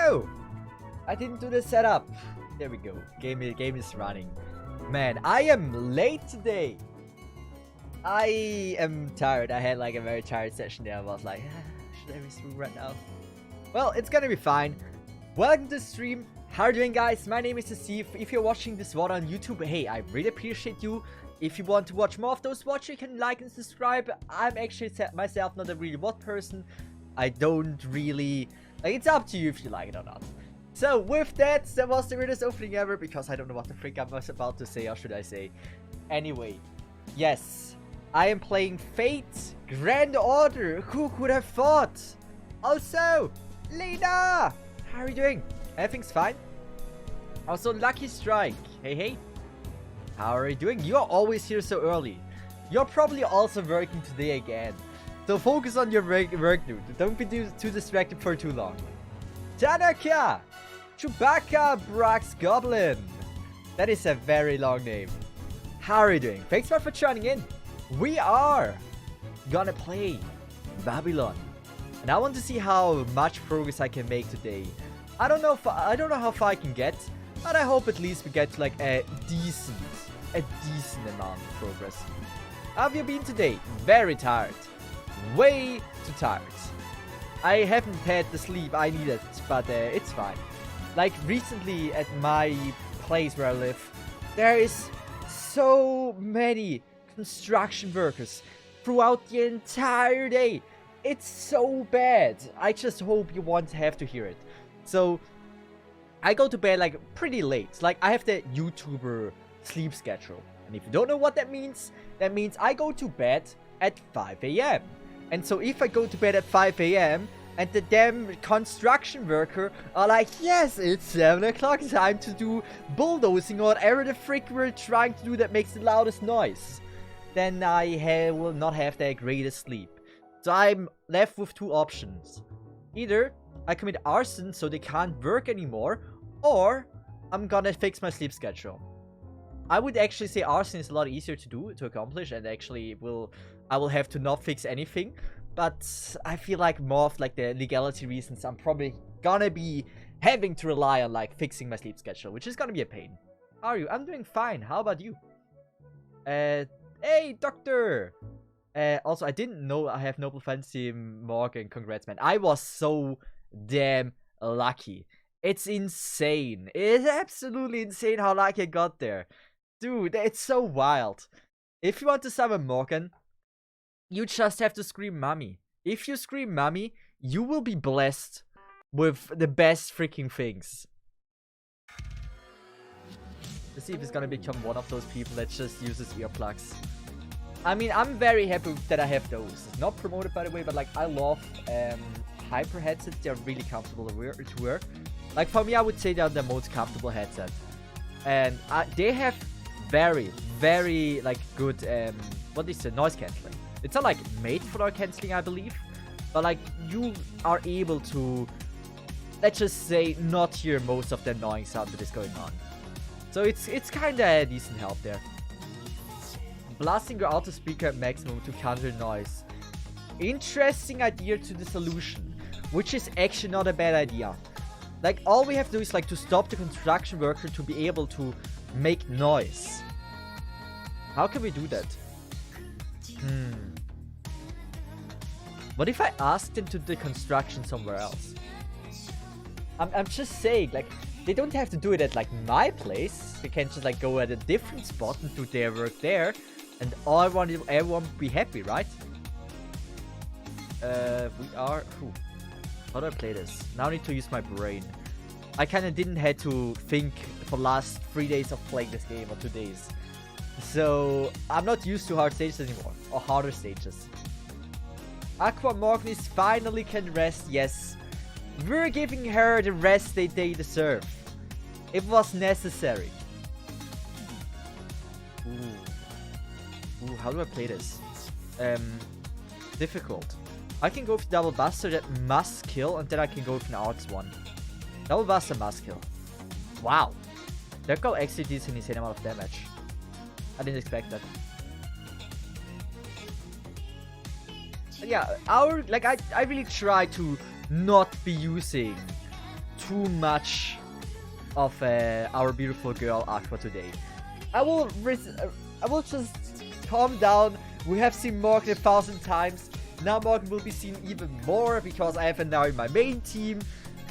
no! I didn't do the setup. There we go. Game is running. Man, I am late today. I am tired. I had like a very tired session there. I was like, should I resume right now? Well, it's gonna be fine. Welcome to the stream. How are you doing, guys? My name is Cesith. If you're watching this VOD on YouTube, hey, I really appreciate you. If you want to watch more of those VODs, you can like and subscribe. I'm actually myself not a really VOD person. I don't really... like, it's up to you if you like it or not. So, with that was the weirdest opening ever, because I don't know what the frick I was about to say, or should I say. Anyway, yes, I am playing Fate Grand Order. Who could have thought? Also, Lena! How are you doing? Everything's fine? Also, Lucky Strike. Hey, hey. How are you doing? You're always here so early. You're probably also working today again. So focus on your work, dude. Don't be too distracted for too long. Tanaka! Chewbacca Brax Goblin. That is a very long name. How are you doing? Thanks for joining in. We are gonna play Babylon. And I want to see how much progress I can make today. I don't know how far I can get, but I hope at least we get like a decent amount of progress. How have you been today? Very tired. Way too tired. I haven't had the sleep I needed, but it's fine. Like recently at my place where I live, there is so many construction workers throughout the entire day. It's so bad. I just hope you won't have to hear it. So I go to bed like pretty late. Like I have the YouTuber sleep schedule. And if you don't know what that means I go to bed at 5 AM. And so if I go to bed at 5 AM and the damn construction worker are like, yes, it's 7 o'clock, time to do bulldozing or whatever the frick we're trying to do that makes the loudest noise, then I will not have the greatest sleep. So I'm left with two options. Either I commit arson so they can't work anymore, or I'm gonna fix my sleep schedule. I would actually say arson is a lot easier to accomplish, and actually I will have to not fix anything. But I feel like more of like the legality reasons, I'm probably gonna be having to rely on like fixing my sleep schedule, which is gonna be a pain. How are you? I'm doing fine. How about you? Hey, doctor! Also, I didn't know I have Noble Fantasy Morgan. Congrats, man. I was so damn lucky. It's insane. It's absolutely insane how lucky I got there. Dude, it's so wild. If you want to summon Morgan, you just have to scream mommy. If you scream mommy, you will be blessed with the best freaking things. Let's see if it's gonna become one of those people that just uses earplugs. I mean, I'm very happy that I have those. It's not promoted, by the way, but like I love hyper headsets. They're really comfortable to wear. Like for me, I would say they're the most comfortable headset. And they have very, very like good what is the noise cancelling. It's not like made for noise cancelling, I believe, but like you are able to, let's just say, not hear most of the annoying sound that is going on. So it's kind of a decent help there. Blasting your auto speaker at maximum to counter noise. Interesting idea to the solution, which is actually not a bad idea. Like all we have to do is like to stop the construction worker to be able to make noise. How can we do that? What if I asked them to do the construction somewhere else? I'm just saying, like, they don't have to do it at like my place. They can just like go at a different spot and do their work there, and everyone will be happy, right? We are... How do I play this? Now I need to use my brain. I kinda didn't have to think for the last 3 days of playing this game, or 2 days. So I'm not used to hard stages anymore, or harder stages. Aqua Morgnis finally can rest, yes. We're giving her the rest they deserve. It was necessary. Ooh, how do I play this? Difficult. I can go with Double Buster, that must kill, and then I can go with an arts one. Double Buster must kill. Wow. That guy actually did an insane amount of damage. I didn't expect that. But yeah, I really try to not be using too much of our beautiful girl Aqua today. I will just calm down. We have seen Morgan 1,000 times. Now Morgan will be seen even more because I have her now in my main team.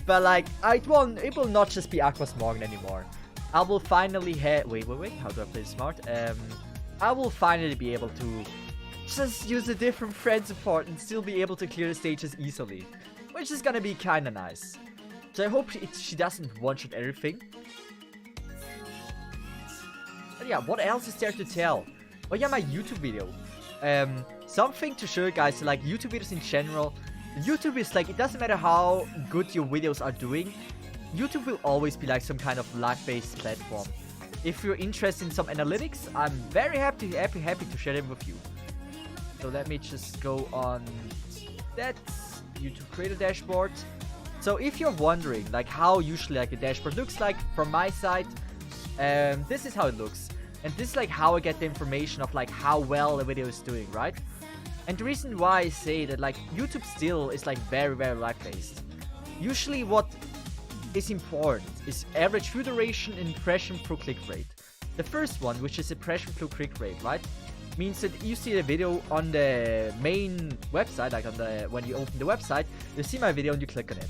But like, it will not just be Aqua's Morgan anymore. I will finally wait, how do I play smart? I will finally be able to just use a different friend support and still be able to clear the stages easily. Which is gonna be kinda nice. So I hope she doesn't one-shot everything. But yeah, what else is there to tell? Oh yeah, my YouTube video. Something to show you guys, like YouTube videos in general. YouTube is like, it doesn't matter how good your videos are doing. YouTube will always be like some kind of luck-based platform. If you're interested in some analytics, I'm very happy to share them with you. So let me just go on that YouTube creator dashboard. So if you're wondering like how usually like the dashboard looks like from my side, this is how it looks. And this is like how I get the information of like how well the video is doing, right? And the reason why I say that like YouTube still is like very luck-based. Usually what is important is average view duration and impression per click rate. The first one, which is impression per click rate, right, means that you see the video on the main website, like when you open the website, you see my video and you click on it.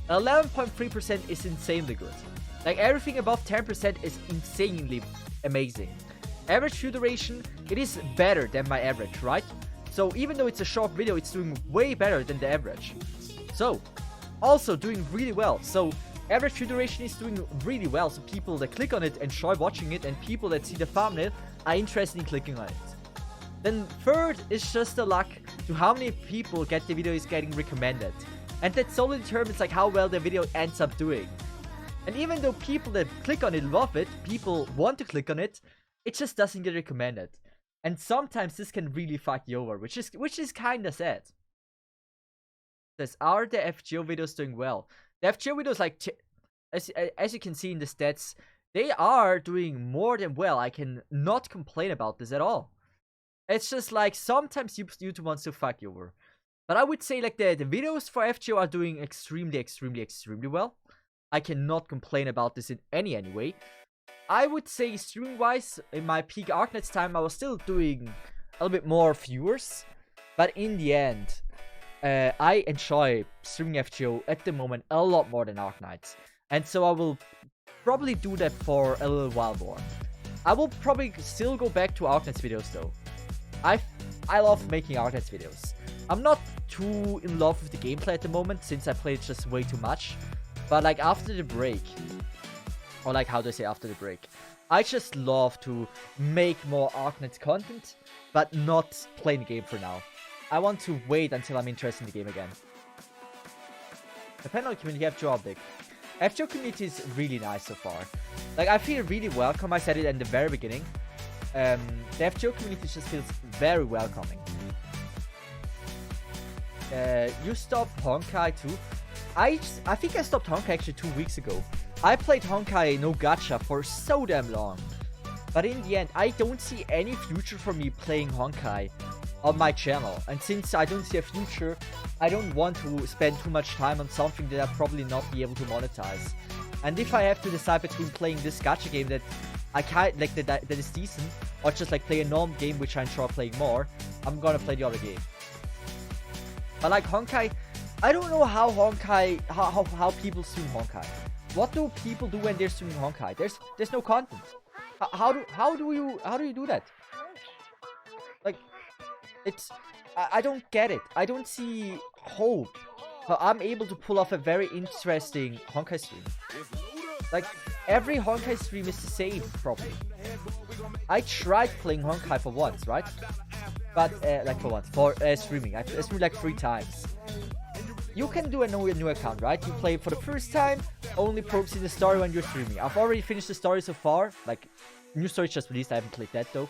11.3% is insanely good. Like everything above 10% is insanely amazing. Average view duration, it is better than my average, right? So even though it's a short video, it's doing way better than the average. So also doing really well. So average view duration is doing really well. So people that click on it enjoy watching it, and people that see the thumbnail are interested in clicking on it. Then third is just the luck to how many people get the video is getting recommended. And that solely determines like how well the video ends up doing. And even though people that click on it love it, people want to click on it, it just doesn't get recommended. And sometimes this can really fuck you over, which is kinda sad. It says, are the FGO videos doing well? The FGO videos, like, as you can see in the stats, they are doing more than well. I can not complain about this at all. It's just like sometimes YouTube wants to fuck you over. But I would say like the videos for FGO are doing extremely well. I cannot complain about this in any way. I would say streaming wise, in my peak Arknights time, I was still doing a little bit more viewers. But in the end, I enjoy streaming FGO at the moment a lot more than Arknights. And so I will probably do that for a little while more. I will probably still go back to Arknights videos though. I love making Arknights videos. I'm not too in love with the gameplay at the moment, since I played just way too much. But like after the break, or like how do I say after the break, I just love to make more Arknights content, but not play the game for now. I want to wait until I'm interested in the game again. The panel community FGO big. FGO community is really nice so far. Like I feel really welcome. I said it in the very beginning. The FGO community just feels very welcoming. You stopped Honkai too? I think I stopped Honkai actually 2 weeks ago. I played Honkai no Gacha for so damn long. But in the end, I don't see any future for me playing Honkai on my channel. And since I don't see a future, I don't want to spend too much time on something that I'll probably not be able to monetize. And if I have to decide between playing this gacha game that I can't like that is decent, or just like play a normal game which I enjoy playing more, I'm gonna play the other game. But like Honkai, I don't know how Honkai, how people stream Honkai. What do people do when they're streaming Honkai? There's no content. How do you do that? Like, it's I don't get it. I don't see hope how I'm able to pull off a very interesting Honkai stream. Like every Honkai stream is the same probably. I tried playing Honkai for once, right? But like for streaming. I streamed like 3 times. You can do a new account, right? You play for the first time, only progress in the story when you're streaming. I've already finished the story so far. Like, new story just released, I haven't played that though.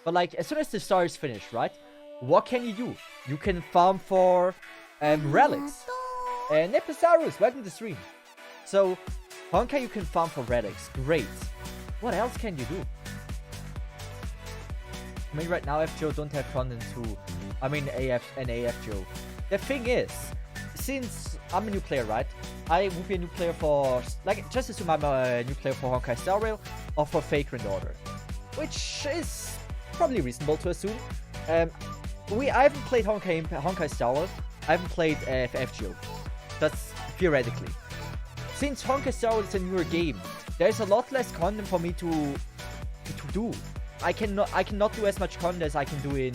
But like, as soon as the story is finished, right? What can you do? You can farm for relics. Nepisaurus, welcome to the stream. So, Honkai you can farm for relics. Great. What else can you do? I mean, right now FGO don't have content too. I mean, AFGO. The thing is, since I'm a new player, right? I would be a new player for, like, just assume I'm a new player for Honkai Star Rail or for Vagrant Order, which is probably reasonable to assume. I haven't played Honkai Star Rail. I haven't played FGO. That's theoretically. Since Honkai Star Rail is a newer game, there's a lot less content for me to do. I cannot do as much content as I can do in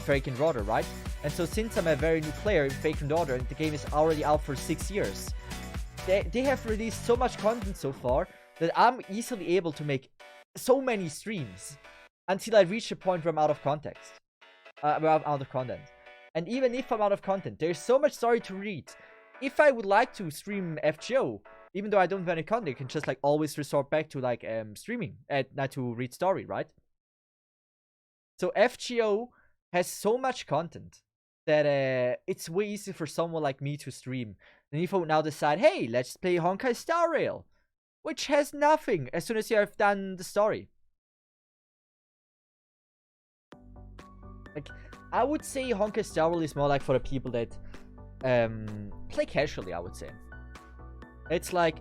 Vagrant Order, right? And so since I'm a very new player in Vagrant Order and the game is already out for 6 years, they have released so much content so far that I'm easily able to make so many streams until I reach a point where I'm out of context. Where I'm out of content. And even if I'm out of content, there's so much story to read. If I would like to stream FGO, even though I don't have any content, I can just like always resort back to like streaming at night to read story, right? So FGO has so much content that it's way easier for someone like me to stream. And if I would now decide, hey, let's play Honkai Star Rail, which has nothing as soon as you have done the story. Like, I would say Honkai Star Rail is more like for the people that play casually, I would say. It's like,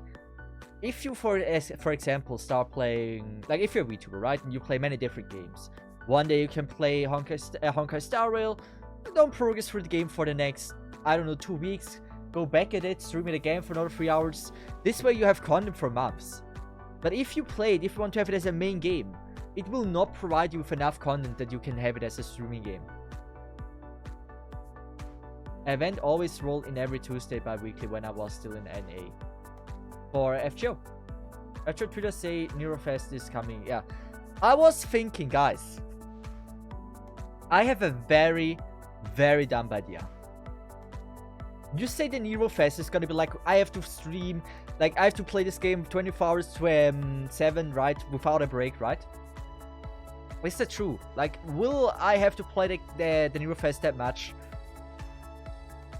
if you, for example, start playing, like if you're a VTuber, right, and you play many different games. One day you can play Honkai Star Rail, don't progress through the game for the next, I don't know, 2 weeks, go back at it, stream it again for another 3 hours. This way you have content for months. But if you want to have it as a main game, it will not provide you with enough content that you can have it as a streaming game. Event always rolled in every Tuesday bi-weekly when I was still in NA. For FGO. FGO Twitter say Neurofest is coming. Yeah. I was thinking, guys. I have a very, very dumb idea. You say the Neurofest is gonna be like, I have to stream, like I have to play this game 24 hours to 7, right? Without a break, right? Is that true? Like, will I have to play the Neurofest that much?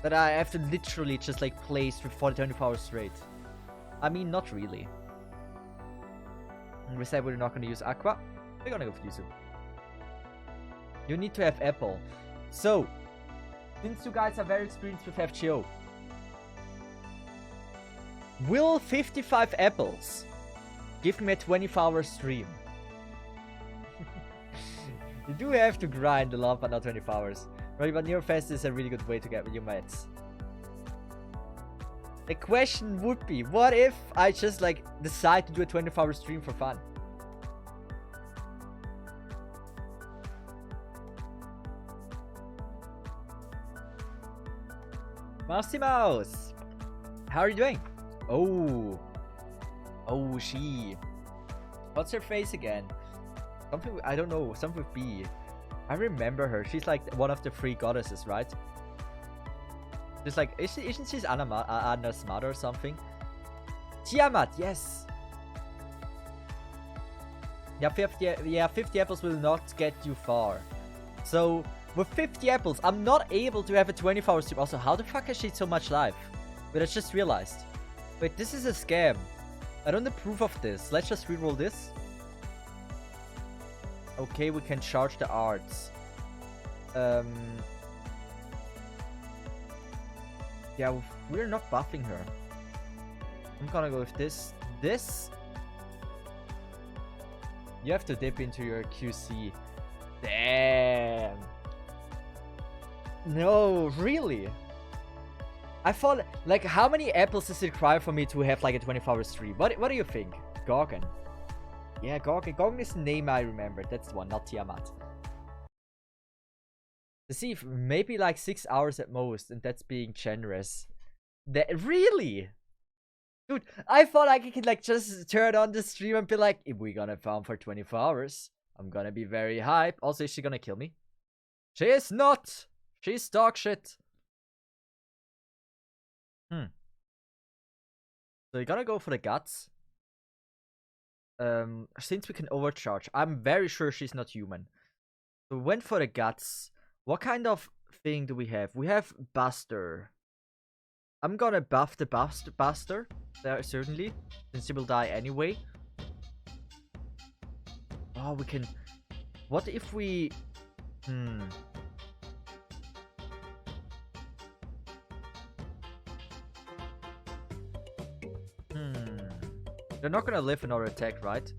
That I have to literally just like play for 24 hours straight? I mean, not really. We said we're not going to use Aqua. We're going to go for Yuzu. You need to have Apple. So, since you guys are very experienced with FGO, will 55 apples give me a 24-hour stream? You do have to grind a lot, but not 24 hours. Right, but Neurofest is a really good way to get with your mates. The question would be, what if I just like decide to do a 24-hour stream for fun? Mousey Mouse! How are you doing? Oh. Oh, she. What's her face again? Something, I don't know, something with B. I remember her. She's like one of the 3 goddesses, right? Just like, isn't she Anna's mother or something? Tiamat, yes! Yeah, 50 apples will not get you far. So, with 50 apples, I'm not able to have a 24-hour stream. Also, how the fuck has she so much life? But I just realized. Wait, this is a scam. I don't approve of this. Let's just reroll this. Okay, we can charge the arts. Yeah, we're not buffing her. I'm gonna go with this. This. You have to dip into your QC. Damn. No, really? I thought, like, how many apples does it require for me to have like a 24-hour stream? What do you think? Gorgon. Yeah, Gorgon. Gorgon is the name I remember. That's the one, not Tiamat. Cesith, maybe like 6 hours at most, and that's being generous. Really? Dude, I thought I could like just turn on the stream and be like, if we're gonna farm for 24 hours, I'm gonna be very hype. Also, is she gonna kill me? She is not! She's dog shit. So you're gonna go for the guts. Since we can overcharge, I'm very sure she's not human. So we went for the guts. What kind of thing do we have? We have Buster. I'm gonna buff the Buster. There, certainly. Since she will die anyway. Oh, we can... What if we... They're not gonna live another attack, right?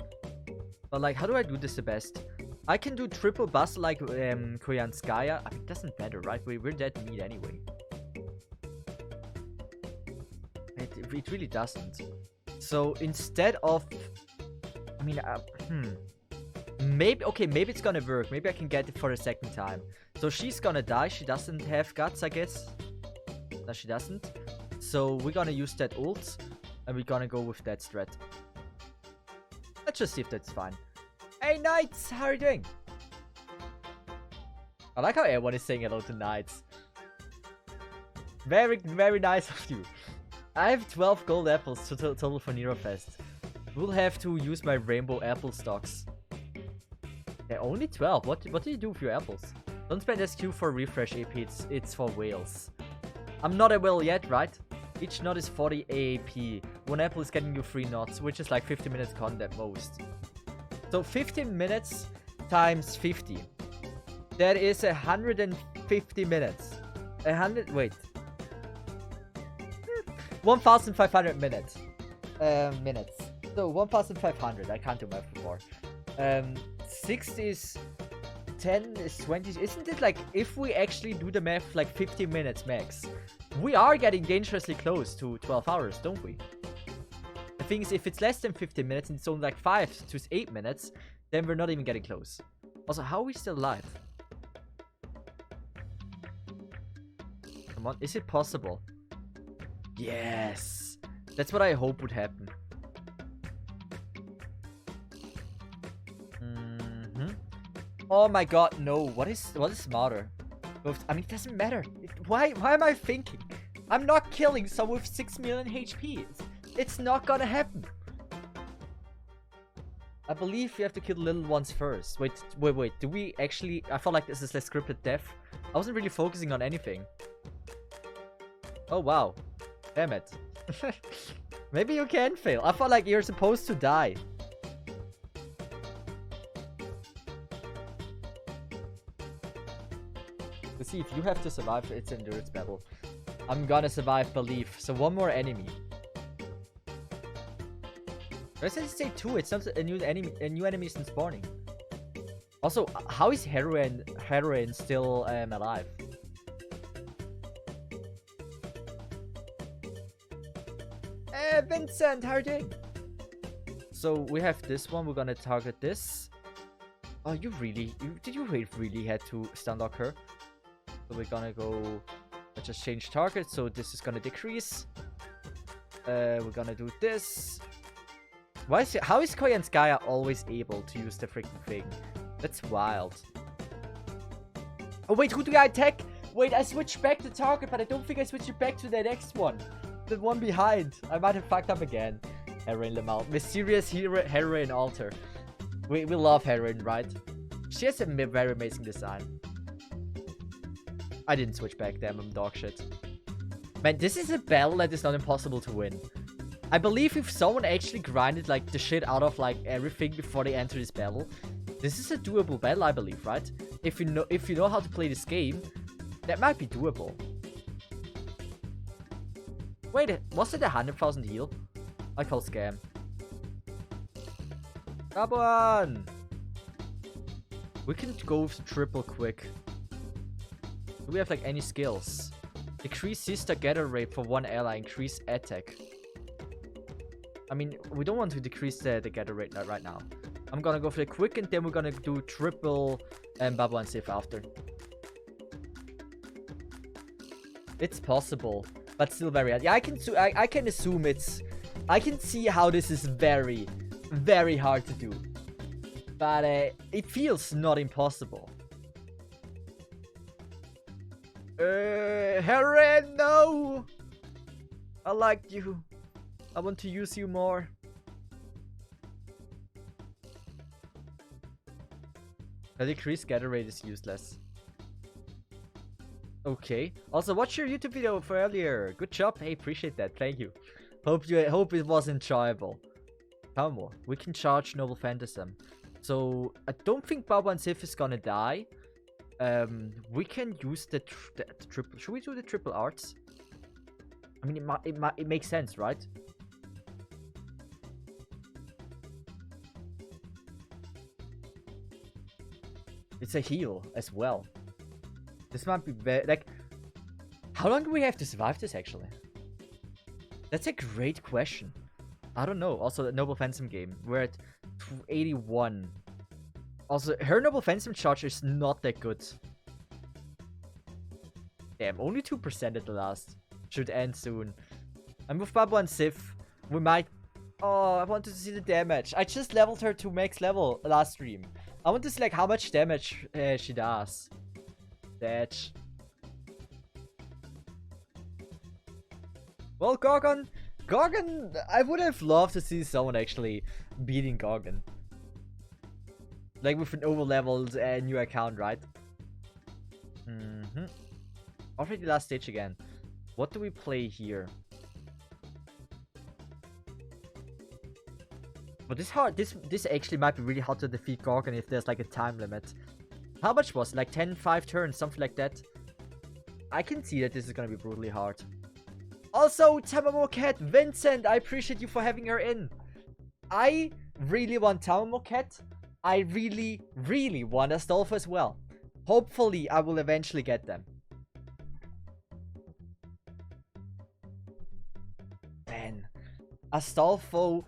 But like, how do I do this the best? I can do triple bust like Koyanskaya. I mean, it doesn't matter, right? We're dead meat anyway. It really doesn't. So instead of... I mean, maybe... Okay, maybe it's gonna work. Maybe I can get it for a second time. So she's gonna die. She doesn't have guts, I guess. No, she doesn't. So we're gonna use that ult. And we're gonna go with that strat. Let's just see if that's fine. Hey, Knights! How are you doing? I like how everyone is saying hello to Knights. Very, very nice of you. I have 12 gold apples total for Nerofest. We'll have to use my rainbow apple stocks. Yeah, only 12. What do you do with your apples? Don't spend SQ for refresh AP. It's for whales. I'm not a whale yet, right? Each knot is 40 AP. One apple is getting you 3 knots, which is like 50 minutes con at most. So 15 minutes times 50. That is 150 minutes. 1,500 minutes. So 1,500. I can't do math before. 6 is 10 is 20. Isn't it like if we actually do the math like 50 minutes max? We are getting dangerously close to 12 hours, don't we? The thing is, if it's less than 15 minutes and it's only like 5 to 8 minutes, then we're not even getting close. Also, how are we still alive? Come on, is it possible? Yes! That's what I hope would happen. Oh my god, no. What is smarter? I mean, it doesn't matter. Why am I thinking? I'm not killing someone with 6 million HP. It's not gonna happen. I believe you have to kill the little ones first. Wait. Do we actually... I felt like this is less scripted death. I wasn't really focusing on anything. Oh, wow. Damn it. Maybe you can fail. I felt like you're supposed to die. Let's see if you have to survive. It's an endurance battle. I'm gonna survive belief. So one more enemy. Why did it say 2? It's not a new enemy isn't spawning. Also, how is Heroine still alive? Vincent, how are you doing? So we have this one. We're gonna target this. Oh, did you really had to stun lock her? So we're gonna go. Let's just change target. So this is gonna decrease. We're gonna do this. How is Koyanskaya always able to use the freaking thing? That's wild. Oh wait, who do I attack? Wait, I switched back the target, but I don't think I switched it back to the next one. The one behind. I might have fucked up again. Heroine Lamau. Mysterious Heroine Altar. We love Heroine, right? She has a very amazing design. I didn't switch back, damn, I'm dog shit. Man, this is a battle that is not impossible to win. I believe if someone actually grinded like the shit out of like everything before they enter this battle, this is a doable battle, I believe, right? If you know how to play this game, that might be doable. Wait, was it 100,000 heal? I call scam. Come on! We can go with triple quick. Do we have like any skills? Decrease sister gather rate for one ally, increase attack. I mean, we don't want to decrease the gather rate right now. I'm gonna go for the quick and then we're gonna do triple Bubble and Cesith after. It's possible, but still very hard. Yeah, I can assume it's... I can see how this is very, very hard to do. But it feels not impossible. Heron, no! I like you. I want to use you more. The decreased gather rate is useless. Okay. Also, watch your YouTube video for earlier. Good job. Hey, appreciate that. Thank you. Hope it was enjoyable. Come on. We can charge Noble Phantasm. So, I don't think Baba and Cesith is gonna die. We can use the triple... Should we do the triple arts? I mean, it makes sense, right? It's a heal as well. This might be very, like, how long do we have to survive this actually? That's a great question. I don't know. Also, the Noble Phantom game. We're at 81. Also, her Noble Phantom charge is not that good. Damn, only 2% at the last. Should end soon. And with Babu and Sith, we might... Oh, I wanted to see the damage. I just leveled her to max level last stream. I want to see like how much damage she does. That. Well, Gorgon, I would have loved to see someone actually beating Gorgon. Like with an over-leveled new account, right? Already last stage again. What do we play here? But this actually might be really hard to defeat Gorgon if there's like a time limit. How much was it? Like 5 turns, something like that? I can see that this is gonna be brutally hard. Also, Tamamo Cat, Vincent, I appreciate you for having her in. I really want Tamamo Cat. I really, really want Astolfo as well. Hopefully, I will eventually get them. Man, Astolfo,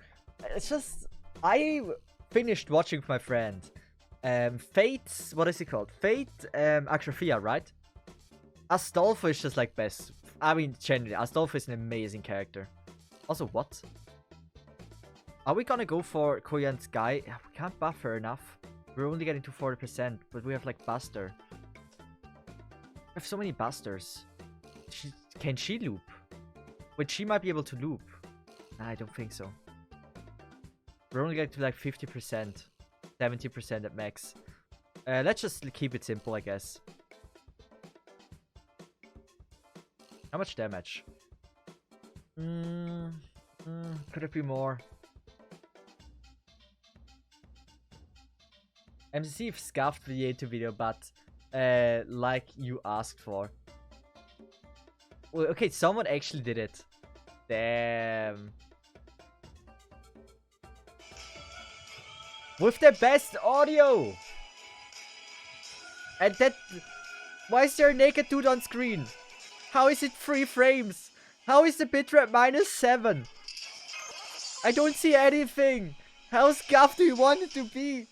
it's just... I finished watching with my friend. Fate, what is it called? Fate, Akrafia, right? Astolfo is just like best. I mean, generally, Astolfo is an amazing character. Also, what? Are we gonna go for Koyan's guy? We can't buff her enough. We're only getting to 40%, but we have like Buster. We have so many Busters. Can she loop? But she might be able to loop. Nah, I don't think so. We're only getting to like 50%. 70% at max. Let's just keep it simple, I guess. How much damage? Could it be more? MC scuffed the A2 video, but like you asked for. Well, okay, someone actually did it. Damn. With the best audio! And that... Why is there a naked dude on screen? How is it 3 frames? How is the bitrate -7? I don't see anything! How scuffed do you want it to be?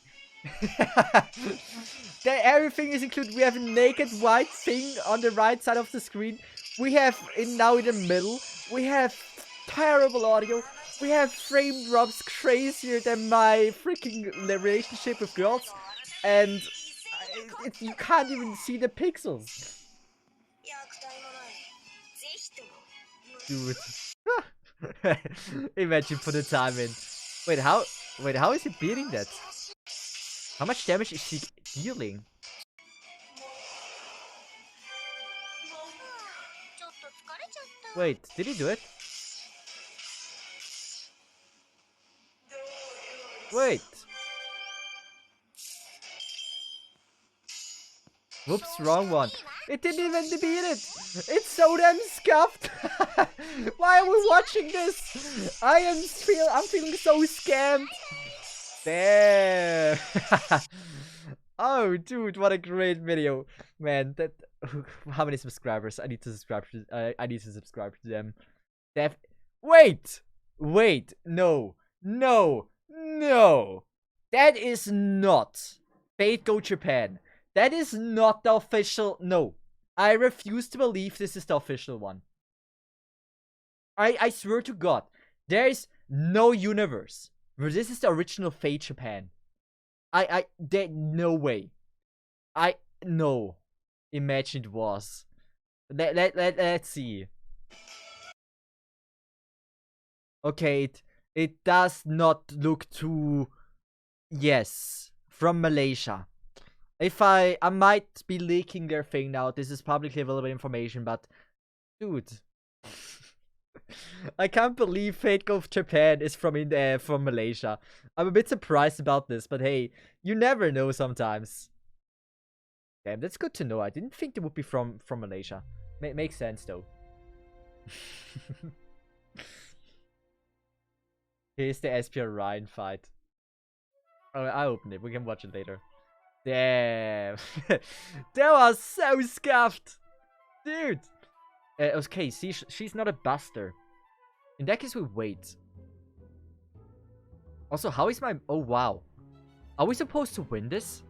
That everything is included. We have a naked white thing on the right side of the screen. We have it now in the middle. We have terrible audio. We have frame drops crazier than my freaking relationship with girls. And you can't even see the pixels. Dude. Imagine put the time in. Wait, how is he beating that? How much damage is he dealing? Wait, did he do it? Wait. Whoops, wrong one. It didn't even beat it. It's so damn scuffed. Why are we watching this? I'm feeling so scammed. Damn. Oh, dude, what a great video, man. That how many subscribers? I need to subscribe to them. Wait, no. That is not Fate Go Japan. That is not the official. No, I refuse to believe this is the official one. I swear to God, there is no universe where this is the original Fate Japan. No way. No. Imagine it was. Let's see. Okay, it does not look too... Yes, from Malaysia. If I might be leaking their thing now. This is publicly available information, but... Dude. I can't believe Fate Go Japan is from Malaysia. I'm a bit surprised about this, but hey, you never know sometimes. Damn, that's good to know. I didn't think they would be from Malaysia. Makes sense though. Here's the SPR Ryan fight. Oh, I opened it. We can watch it later. Damn. That was so scuffed. Dude. Okay, see, she's not a buster. In that case, we wait. Also, how is my... Oh, wow. Are we supposed to win this?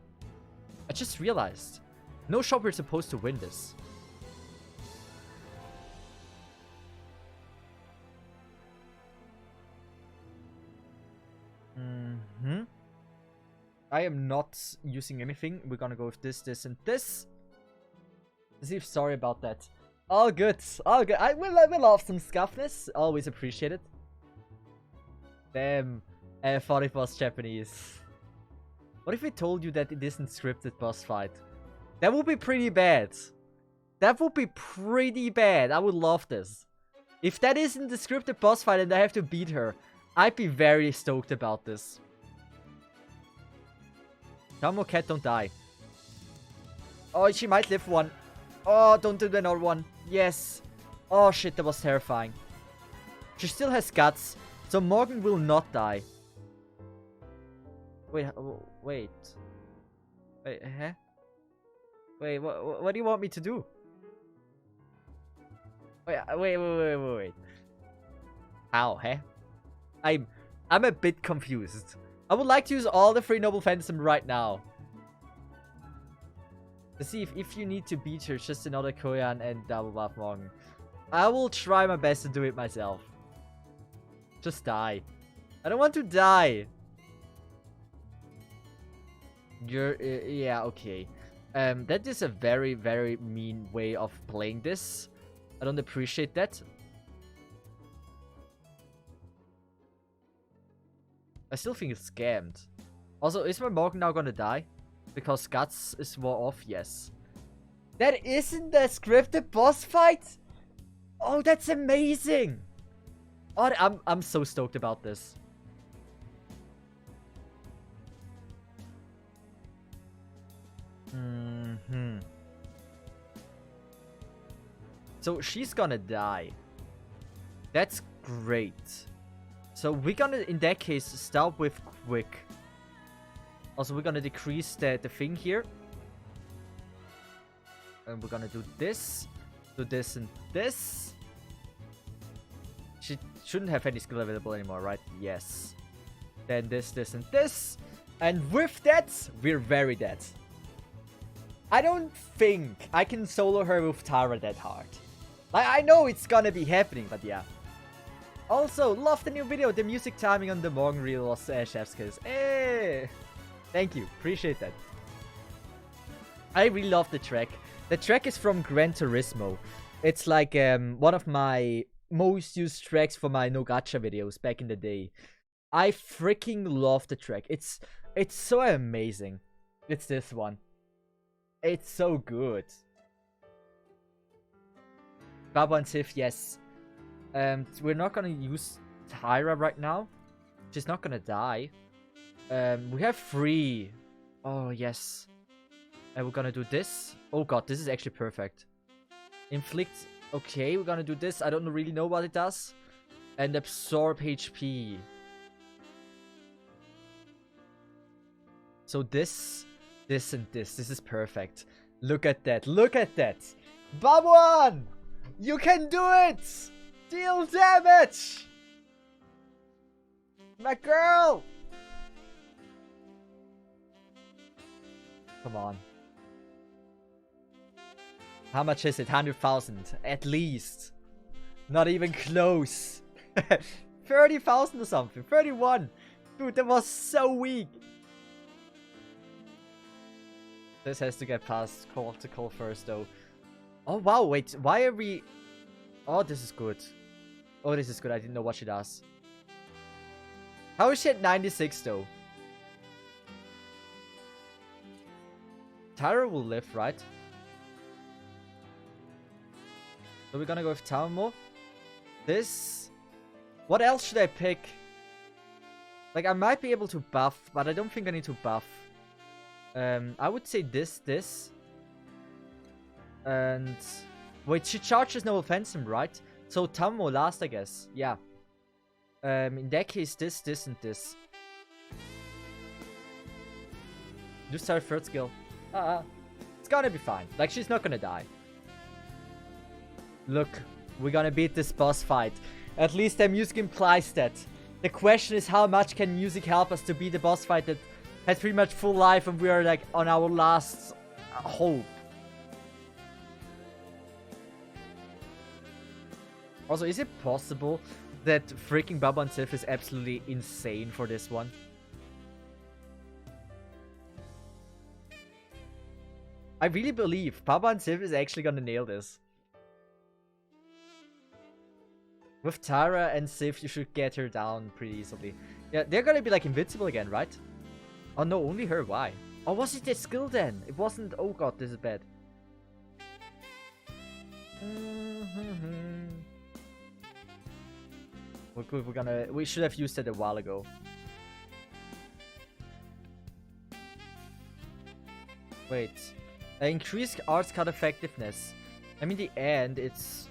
I just realized. No shop we're supposed to win this. I am not using anything. We're gonna go with this, this, and this. Cesith, sorry about that. All good. All good. I will love some scuffness. Always appreciate it. Damn. I thought it was Japanese. What if we told you that it isn't scripted boss fight? That would be pretty bad. That would be pretty bad. I would love this. If that isn't the scripted boss fight and I have to beat her, I'd be very stoked about this. Come on, cat, don't die. Oh, she might live one. Oh, don't do another one. Yes. Oh, shit, that was terrifying. She still has guts, so Morgan will not die. Wait, wait. Wait, huh? Wait, what do you want me to do? Wait. How, huh? I'm a bit confused. I would like to use all the 3 Noble Phantasm right now. To see if you need to beat her, just another Koyan and double buff Morgan. I will try my best to do it myself. Just die. I don't want to die. Yeah, okay. That is a very, very mean way of playing this. I don't appreciate that. I still think it's scammed. Also, is my Morgan now gonna die? Because Guts is more off? Yes. That isn't the scripted boss fight? Oh, that's amazing! Oh, I'm so stoked about this. So she's gonna die. That's great. So we're gonna, in that case, start with quick. Also, we're gonna decrease the thing here. And we're gonna do this, and this. She shouldn't have any skill available anymore, right? Yes. Then this, and this. And with that, we're very dead. I don't think I can solo her with Tara that hard. Like, I know it's gonna be happening, but yeah. Also, love the new video. The music timing on the Morgan reel was chef's kiss. Hey! Thank you. Appreciate that. I really love the track. The track is from Gran Turismo. It's like one of my most used tracks for my No Gacha videos back in the day. I freaking love the track. It's so amazing. It's this one. It's so good. Baba and Sif, yes. We're not gonna use Tyra right now. She's not gonna die. We have 3. Oh, yes. And we're gonna do this. Oh god, this is actually perfect. Inflict. Okay, we're gonna do this. I don't really know what it does. And absorb HP. So this, and this. This is perfect. Look at that. Look at that. Babuan! You can do it! Deal damage! My girl! Come on. How much is it? 100,000. At least. Not even close. 30,000 or something. 31. Dude, that was so weak. This has to get past call to call first, though. Oh, wow. Wait. Why are we... Oh, this is good. Oh, this is good. I didn't know what she does. How is she at 96, though? Tyra will live, right? So we're gonna go with Tamo. This... What else should I pick? Like, I might be able to buff, but I don't think I need to buff. I would say this. And... Wait, she charges no offensive, right? So Tamo last, I guess. Yeah. In that case, this, and this. Just her third skill. It's gonna be fine. Like, she's not gonna die. Look, we're gonna beat this boss fight. At least the music implies that. The question is, how much can music help us to beat the boss fight that has pretty much full life and we are like on our last hope. Also, is it possible that freaking Baba and Cesith is absolutely insane for this one? I really believe Baba and Cesith is actually gonna nail this. With Tara and Cesith, you should get her down pretty easily. Yeah, they're gonna be like invincible again, right? Oh no, only her. Why? Oh, was it the skill then? It wasn't. Oh god, this is bad. We should have used it a while ago. Wait. Increased arts card effectiveness. I mean, in the end, it's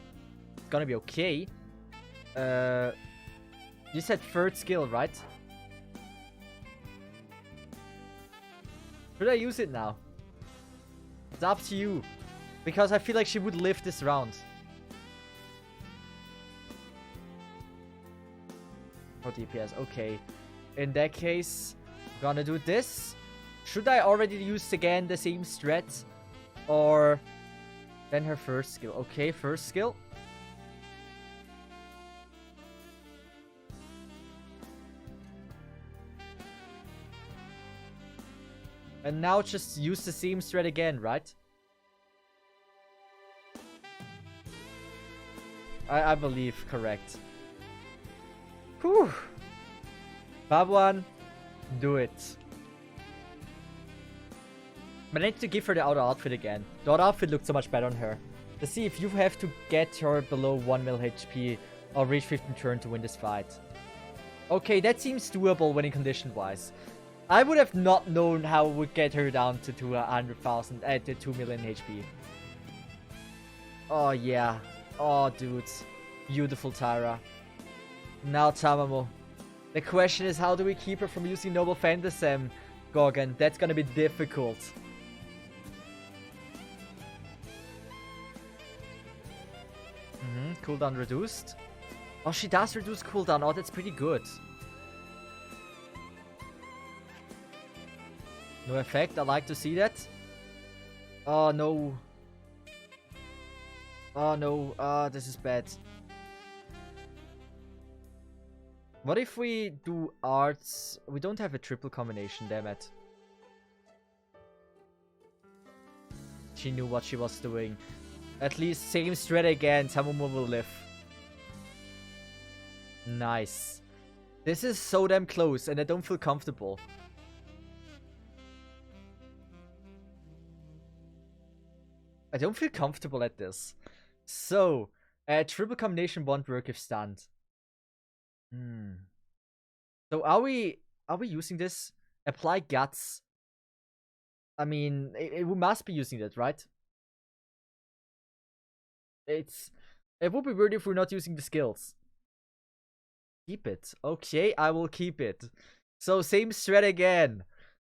gonna be okay. You said third skill, right? Should I use it now? It's up to you. Because I feel like she would live this round. Oh, DPS. Okay. In that case, I'm gonna do this. Should I already use again the same strat? Or then her first skill? Okay, first skill. And now just use the same strat again, right? I believe correct. Whew. Babuan, do it. But I need to give her the auto outfit again. The auto outfit looked so much better on her. Let's see if you have to get her below 1 mil HP or reach 15 turn to win this fight. Okay, that seems doable winning condition wise. I would have not known how we would get her down to 200,000 to 2 million HP. Oh yeah. Oh dude. Beautiful Tyra. Now Tamamo. The question is, how do we keep her from using Noble Phantasm, Gorgon? That's gonna be difficult. Cooldown reduced. Oh, she does reduce cooldown. Oh, that's pretty good. No effect. I like to see that. Oh no. Oh no. Ah, this is bad. What if we do arts? We don't have a triple combination, damn it. She knew what she was doing. At least same strat again. Tamumo will live. Nice. This is so damn close and I don't feel comfortable. I don't feel comfortable at this. So, triple combination won't work if stunned. So are we using this? Apply guts. I mean, we must be using that, right? It would be weird if we're not using the skills. Keep it. Okay, I will keep it. So same strat again.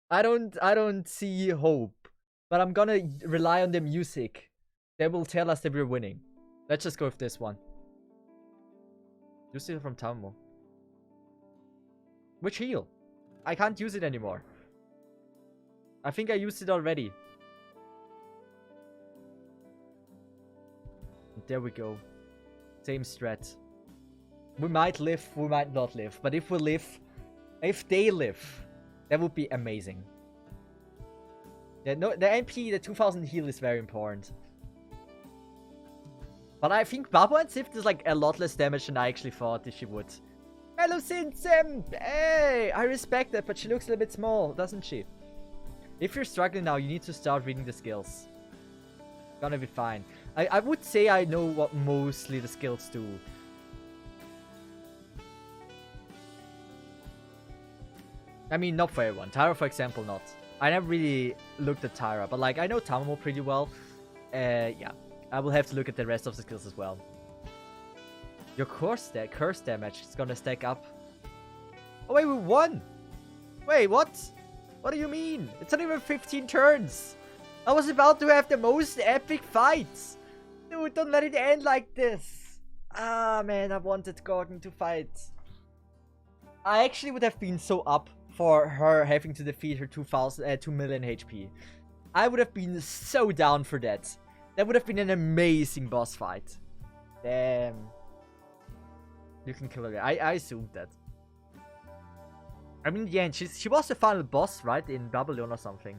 I don't see hope. But I'm gonna rely on the music. They will tell us that we're winning. Let's just go with this one. Use it from Tamo. Which heal? I can't use it anymore. I think I used it already. There we go. Same strat. We might live, we might not live. But if we live, if they live, that would be amazing. Yeah, no, the MP, the 2000 heal is very important. But I think Babu and Cesith does like a lot less damage than I actually thought that she would. Hello, Sinsem! Hey! I respect that, but she looks a little bit small, doesn't she? If you're struggling now, you need to start reading the skills. Gonna be fine. I would say I know what mostly the skills do. I mean, not for everyone. Tyra, for example, not. I never really looked at Tyra, but like, I know Tamamo pretty well. Yeah. I will have to look at the rest of the skills as well. Your curse damage is gonna stack up. Oh wait, we won! Wait, what? What do you mean? It's not even 15 turns. I was about to have the most epic fights. Dude, don't let it end like this. Ah, man, I wanted Gordon to fight. I actually would have been so up for her having to defeat her 2 million HP. I would have been so down for that. That would have been an amazing boss fight. Damn. You can kill her. I assumed that. I mean, yeah, she was the final boss, right? In Babylon or something.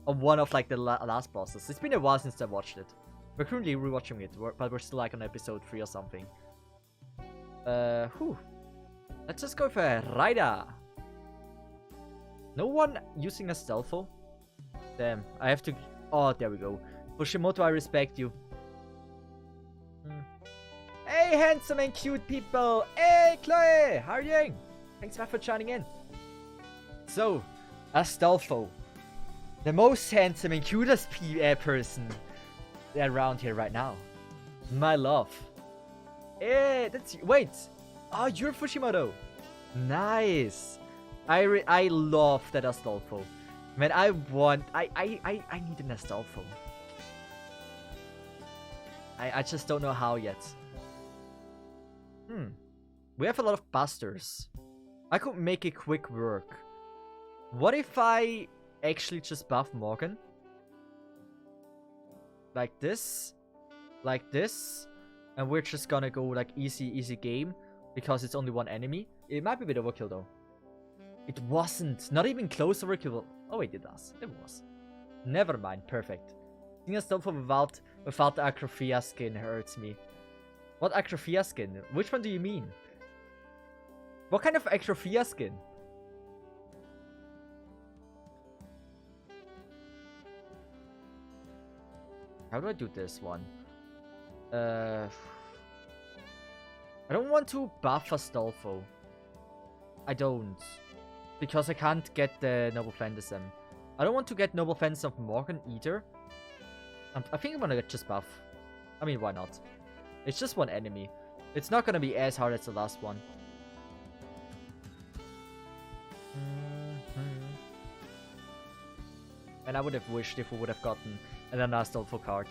Or one of like the last bosses. It's been a while since I watched it. We're currently rewatching it, but we're still like on episode 3 or something. Whew. Let's just go for Raida. No one using a stealtho? Damn, I have to... Oh, there we go. Fushimoto, I respect you. Hey, handsome and cute people! Hey, Chloe! How are you doing? Thanks for joining in. So, Astolfo. The most handsome and cutest person around here right now. My love. Hey, that's... Wait! Oh, you're Fushimoto. Nice. I love that Astolfo. Man, I need an Astolfo. I just don't know how yet. We have a lot of busters. I could make it quick work. What if I actually just buff Morgan? Like this. Like this. And we're just gonna go like easy game. Because it's only one enemy. It might be a bit overkill though. It wasn't. Not even close overkill. Oh wait, it does. It was. Never mind. Perfect. Seeing Astolfo without the Acrophia skin hurts me. What Acrophia skin? Which one do you mean? What kind of Acrophia skin? How do I do this one? I don't want to buff Astolfo. I don't. Because I can't get the Noble Fantasm. I don't want to get Noble Fantasm of Morgan either. I think I'm gonna just buff. I mean, why not? It's just one enemy. It's not gonna be as hard as the last one. And I would have wished if we would have gotten an Astolfo card.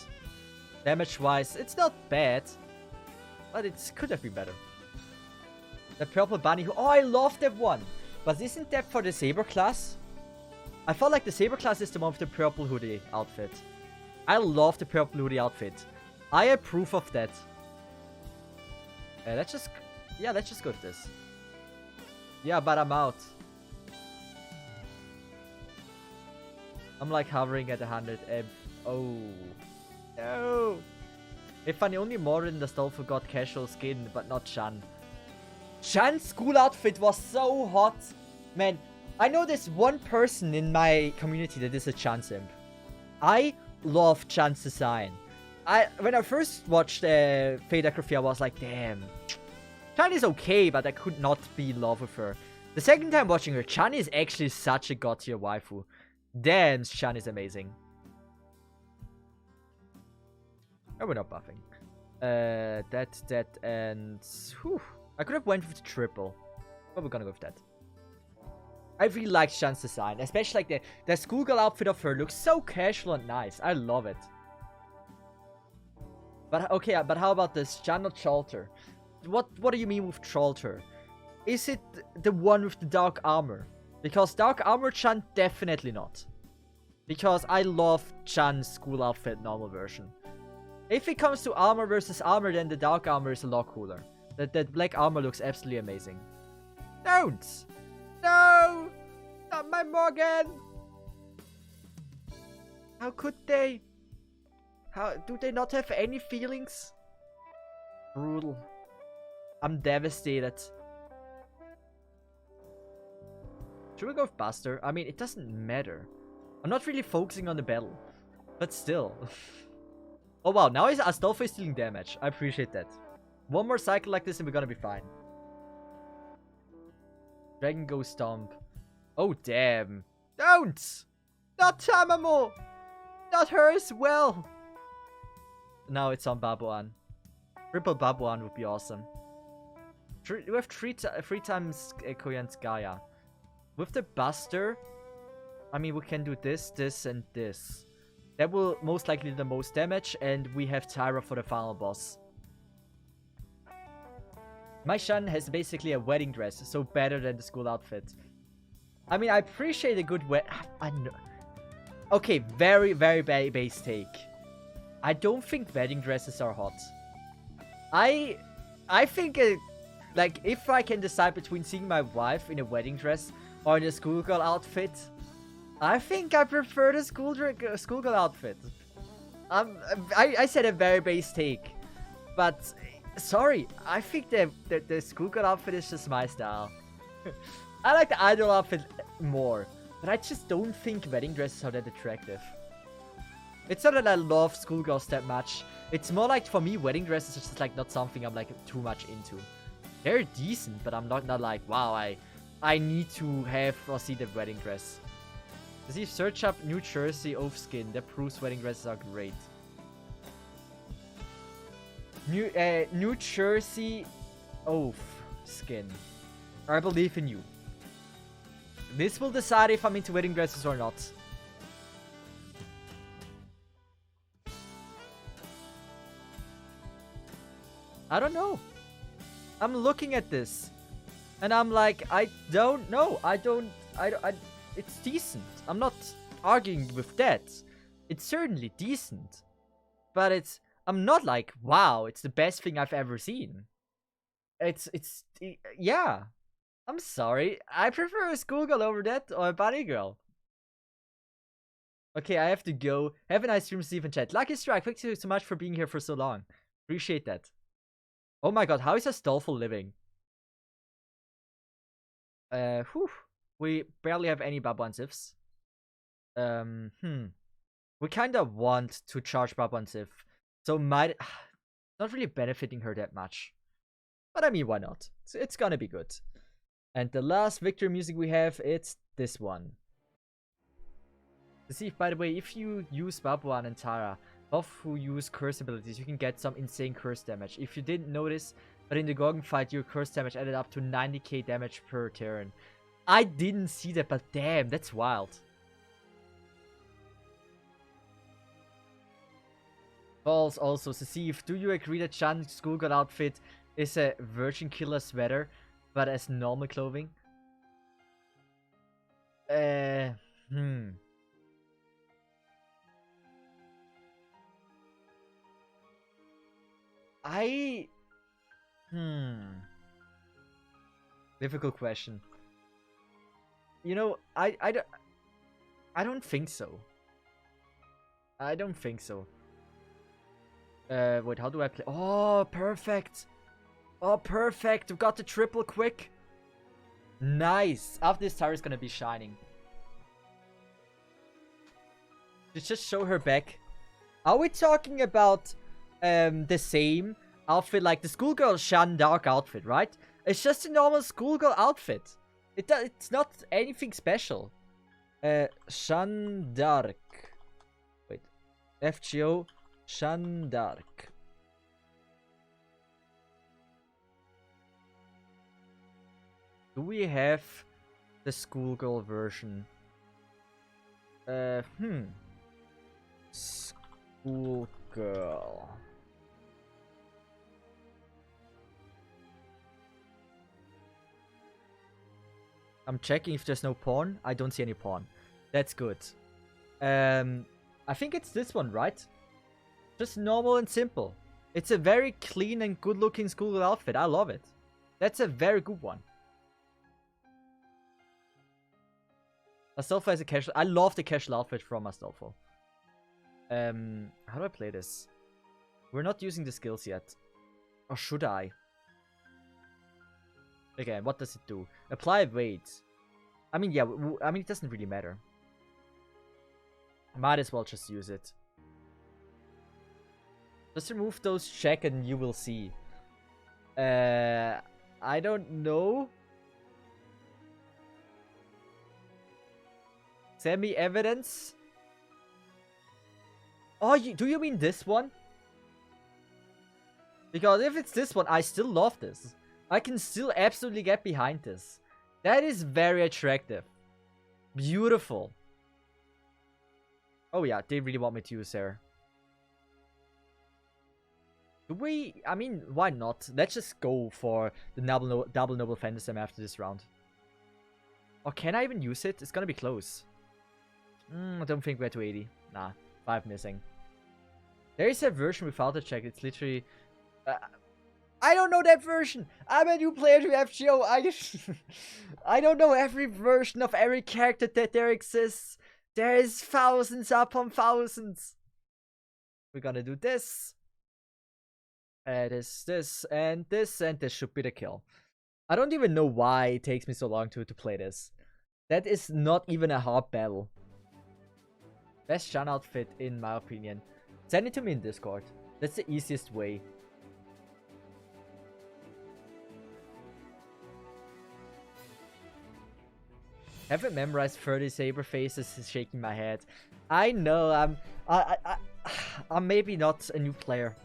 Damage-wise, it's not bad. But it could have been better. The purple bunny who... Oh, I love that one! But isn't that for the Saber class? I felt like the Saber class is the one with the purple hoodie outfit. I love the purple hoodie outfit. I approve of that. Let's just... Yeah, let's just go with this. Yeah, but I'm out. I'm like hovering at 100. Oh. No. If funny, only Morin the Astolfo got casual skin, but not Chan. Chan's school outfit was so hot. Man, I know there's one person in my community that is a Chan simp. I love Chan's design. When I first watched Fate Acrophia, I was like, damn. Chan is okay, but I could not be in love with her. The second time watching her, Chan is actually such a god tier waifu. Damn, Chan is amazing. Oh, we're not buffing. That, and... Whew. I could have went with the triple. But we're gonna go with that. I really like Chan's design. Especially like the schoolgirl outfit of her looks so casual and nice. I love it. But okay, but how about this? Chan or Chalter? What do you mean with Chalter? Is it the one with the dark armor? Because dark armor Chan, definitely not. Because I love Chan's school outfit normal version. If it comes to armor versus armor, then the dark armor is a lot cooler. That black armor looks absolutely amazing. Don't! No! Not my Morgan! How could they? How do they not have any feelings? Brutal. I'm devastated. Should we go with Buster? I mean, it doesn't matter. I'm not really focusing on the battle. But still. Oh wow, now Astolfo is dealing damage. I appreciate that. One more cycle like this and we're gonna be fine. Dragon Go Stomp. Oh damn. Don't! Not Tamamo! Not her as well! Now it's on Babuan. Triple Babuan would be awesome. We have three times Koyan's Gaia. With the Buster, I mean, we can do this, this, and this. That will most likely do the most damage, and we have Tyra for the final boss. My Shan has basically a wedding dress, so better than the school outfit. I mean, I appreciate a good Okay, very, very base take. I don't think wedding dresses are hot. I think, like, if I can decide between seeing my wife in a wedding dress or in a schoolgirl outfit, I think I prefer the schoolgirl outfit. I said a very base take, but sorry, I think the schoolgirl outfit is just my style. I like the idol outfit more, but I just don't think wedding dresses are that attractive. It's not that I love schoolgirls that much. It's more like, for me, wedding dresses are just like not something I'm like too much into. They're decent, but I'm not like, wow, I need to have or see the wedding dress. See, search up New Jersey oaf skin. That proves wedding dresses are great. New Jersey oaf skin. I believe in you. This will decide if I'm into wedding dresses or not. I don't know. I'm looking at this, and I'm like, I don't know. It's decent. I'm not arguing with that. It's certainly decent, but I'm not like, wow, it's the best thing I've ever seen. Yeah. I'm sorry. I prefer a schoolgirl over that, or a bunny girl. Okay, I have to go. Have a nice stream, Steve and chat. Lucky Strike, thank you so much for being here for so long. Appreciate that. Oh my god, how is Astolfo living? Whew. We barely have any Babuan Sifs. We kinda want to charge Babuan Sif. So not really benefiting her that much. But I mean, why not? It's gonna be good. And the last victory music we have, it's this one. See, by the way, if you use Babuan and Tara, both who use curse abilities, you can get some insane curse damage. If you didn't notice, but in the Gorgon fight, your curse damage added up to 90k damage per turn. I didn't see that, but damn, that's wild. Balls also, Cesith, do you agree that Shan's schoolgirl outfit is a virgin killer sweater, but as normal clothing? Difficult question. You know, I don't think so. I don't think so. Wait, how do I play? Oh, perfect. Oh, perfect. We got the triple quick. Nice. After this, Tara's gonna be shining. Just show her back. Are we talking about the same outfit, like the schoolgirl Shan Dark outfit, right? It's just a normal schoolgirl outfit. It's not anything special. Shan Dark. Wait. FGO Shan Dark. Do we have the schoolgirl version? Schoolgirl. I'm checking if there's no pawn. I don't see any pawn. That's good. I think it's this one, right? Just normal and simple. It's a very clean and good-looking schoolgirl outfit. I love it. That's a very good one. Astolfo has a casual. I love the casual outfit from Astolfo. How do I play this? We're not using the skills yet. Or should I? Again, what does it do? Apply weight. I mean, yeah, I mean, it doesn't really matter. Might as well just use it. Just remove those check and you will see. I don't know. Semi-evidence? Oh, do you mean this one? Because if it's this one, I still love this. I can still absolutely get behind this. That is very attractive. Beautiful. Oh yeah, they really want me to use her. Do we... I mean, why not? Let's just go for the double Noble Phantasm after this round. Or can I even use it? It's gonna be close. I don't think we're to 80. Nah, 5 missing. There is a version without a check. It's literally... I don't know that version. I'm a new player to FGO. I don't know every version of every character that there exists. There is thousands upon thousands. We're gonna do this. This, and this should be the kill. I don't even know why it takes me so long to play this. That is not even a hard battle. Best Shan outfit, in my opinion. Send it to me in Discord. That's the easiest way. Haven't memorized 30 saber faces, is shaking my head. I know, I'm maybe not a new player.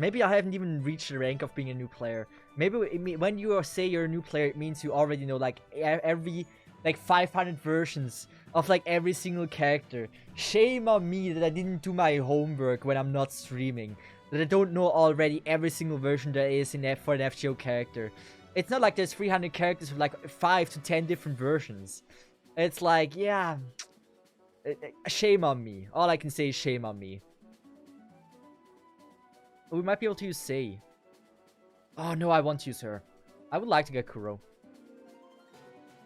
Maybe I haven't even reached the rank of being a new player. Maybe when you say you're a new player, it means you already know like every like 500 versions of like every single character. Shame on me that I didn't do my homework when I'm not streaming. That I don't know already every single version there is in for an FGO character. It's not like there's 300 characters with like 5 to 10 different versions. It's like, yeah, shame on me. All I can say is shame on me. We might be able to use Sei. Oh no, I want to use her. I would like to get Kuro.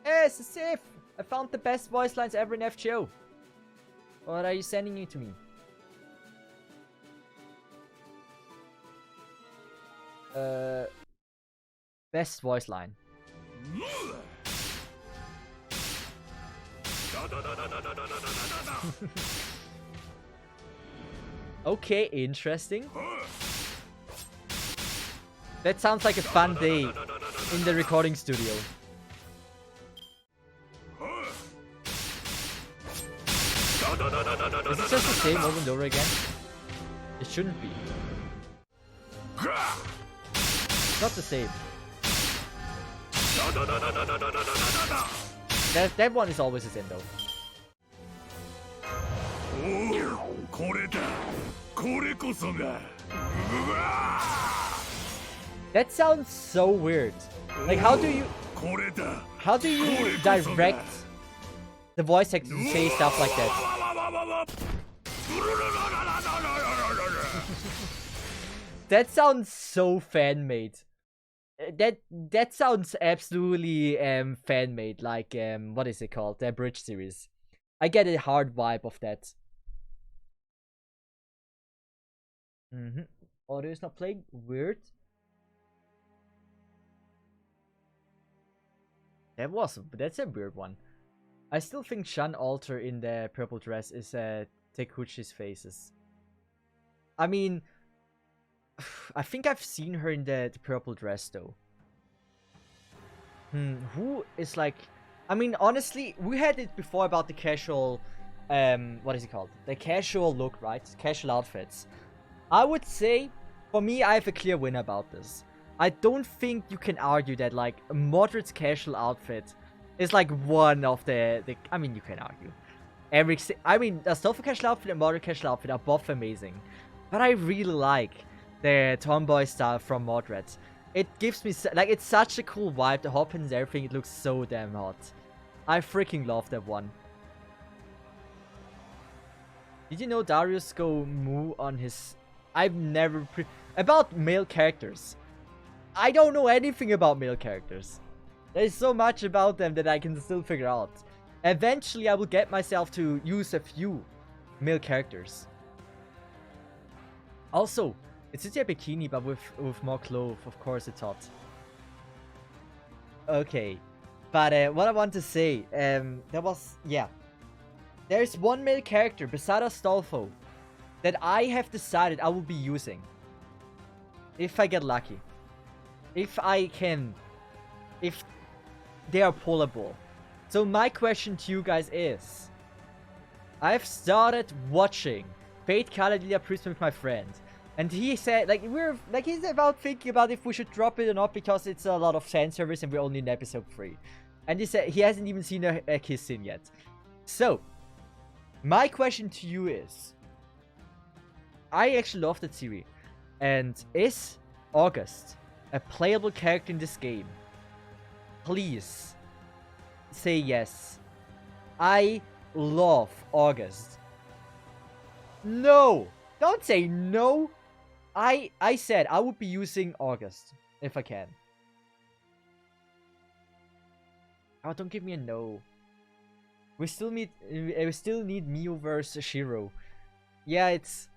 Hey, Cesith! I found the best voice lines ever in FGO. What are you sending it to me? Best voice line. Okay, interesting. That sounds like a fun day in the recording studio. Is it just the same over and over again? It shouldn't be. It's not the same. That one is always the same though. That sounds so weird. Like how do you direct the voice actor to say stuff like that? That sounds so fan-made. That sounds absolutely fan-made, like what is it called? The Bridge series. I get a hard vibe of that. Audio is not playing. Weird. That's a weird one. I still think Shan Alter in the purple dress is Tekuchi's faces. I mean, I think I've seen her in the purple dress though. Who is like... I mean, honestly, we had it before about the casual... what is it called? The casual look, right? Casual outfits. I would say, for me, I have a clear win about this. I don't think you can argue that, like, a moderate casual outfit is, like, one of the I mean, you can argue. I mean, a stealthy casual outfit and moderate casual outfit are both amazing. But I really like the tomboy style from moderate. It gives me, like, it's such a cool vibe. The hop and everything, it looks so damn hot. I freaking love that one. Did you know Darius go moo on his... I've never... About male characters. I don't know anything about male characters. There's so much about them that I can still figure out. Eventually, I will get myself to use a few male characters. Also, it's just a bikini, but with more clothes. Of course, it's hot. Okay. But what I want to say, yeah. There's one male character, beside Astolfo, that I have decided I will be using. If I get lucky. If I can. If they are pullable. So my question to you guys is, I've started watching Fate Caladelia Prism with my friend. And he said, he's about thinking about if we should drop it or not because it's a lot of fan service and we're only in episode 3. And he said he hasn't even seen a kiss scene yet. So, My question to you is, I actually love that series. And is August a playable character in this game? Please say yes. I love August. No! Don't say no! I said I would be using August if I can. Oh, don't give me a no. We still need Miu versus Shiro. Yeah, it's...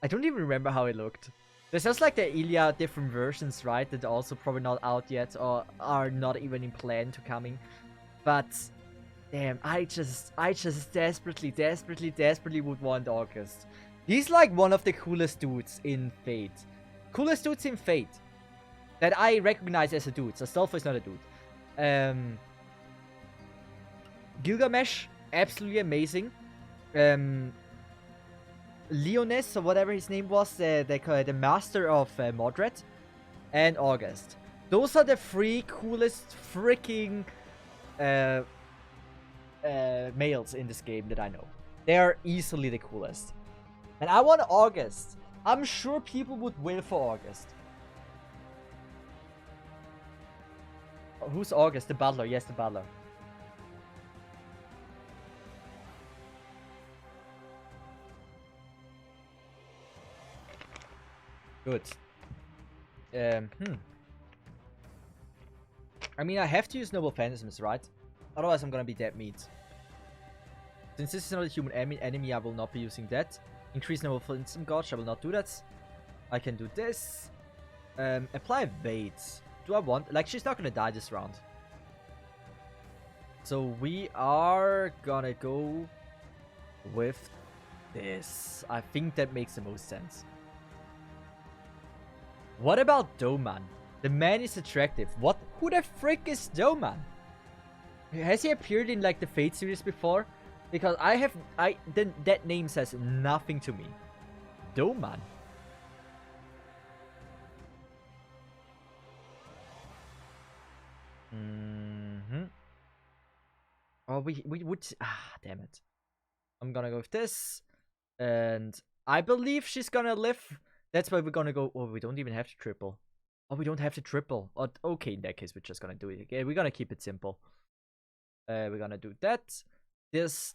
I don't even remember how it looked. There's just like the Ilya different versions, right? That are also probably not out yet or are not even in plan to coming. But damn, I just desperately would want August. He's like one of the coolest dudes in Fate. Coolest dudes in Fate. That I recognize as a dude. Astolfo is not a dude. Gilgamesh, absolutely amazing. Leonis, or whatever his name was, the master of Modred, and August. Those are the three coolest freaking males in this game that I know. They are easily the coolest. And I want August. I'm sure people would will for August. Who's August? The Butler. Yes, the Butler. Good. I mean, I have to use Noble Phantasms, right? Otherwise, I'm gonna be dead meat. Since this is not a human enemy, I will not be using that. Increase Noble Phantasm Gauge, I will not do that. I can do this. Apply Bait. Do I want... Like, she's not gonna die this round. So we are gonna go with this. I think that makes the most sense. What about Doman? The man is attractive. What? Who the frick is Doman? Has he appeared in like the Fate series before? Because that name says nothing to me. Doman. Oh, we would... damn it. I'm gonna go with this. And I believe she's gonna live. That's why we're gonna go... Oh, we don't even have to triple. Oh, we don't have to triple. Oh, okay, in that case, we're just gonna do it again. We're gonna keep it simple. We're gonna do that. This,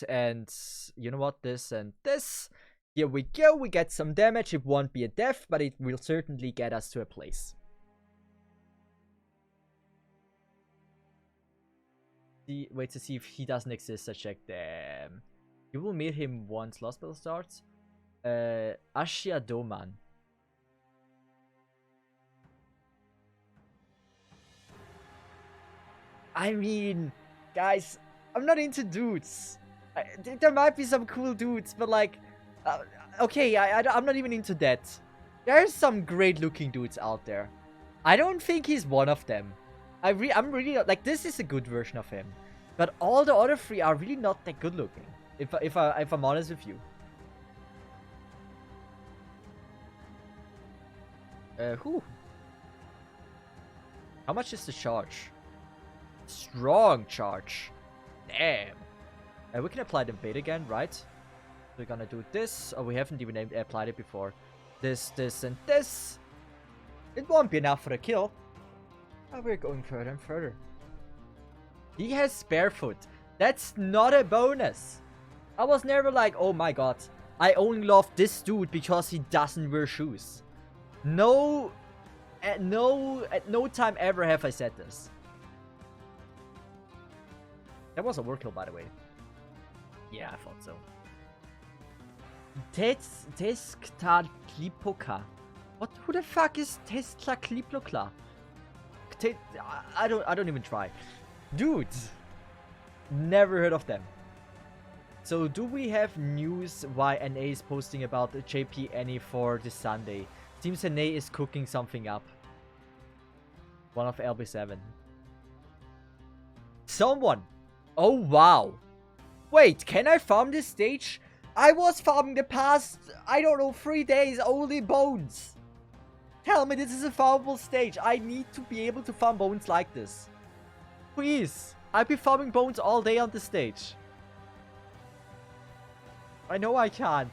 and... You know what? This and this. Here we go. We get some damage. It won't be a death, but it will certainly get us to a place. Wait to see if he doesn't exist. I check them. You will meet him once Lost Battle starts. Ashia Doman. I mean, guys, I'm not into dudes. There might be some cool dudes, but like, okay, I'm not even into that. There's some great looking dudes out there. I don't think he's one of them. I'm really not, like, this is a good version of him, but all the other three are really not that good looking. If I'm honest with you. Who? How much is the charge? Strong charge. Damn. We can apply the bait again, right? We're gonna do this. Oh, we haven't even applied it before. This, and this. It won't be enough for the kill. Oh, we're going further and further. He has barefoot. That's not a bonus. I was never like, oh my god, I only love this dude because he doesn't wear shoes. No, at no time ever have I said this. That was a work kill, by the way. Yeah, I thought so. Tezcatlipoca. What? Who the fuck is Tezcatlipoca? I don't even try. Dudes. Never heard of them. So do we have news why NA is posting about JP Annie for this Sunday? Seems NA is cooking something up. One of LB7. Someone. Oh wow. Wait, can I farm this stage? I was farming the past, I don't know, 3 days only bones. Tell me this is a farmable stage. I need to be able to farm bones like this. Please. I've been farming bones all day on the stage. I know I can't.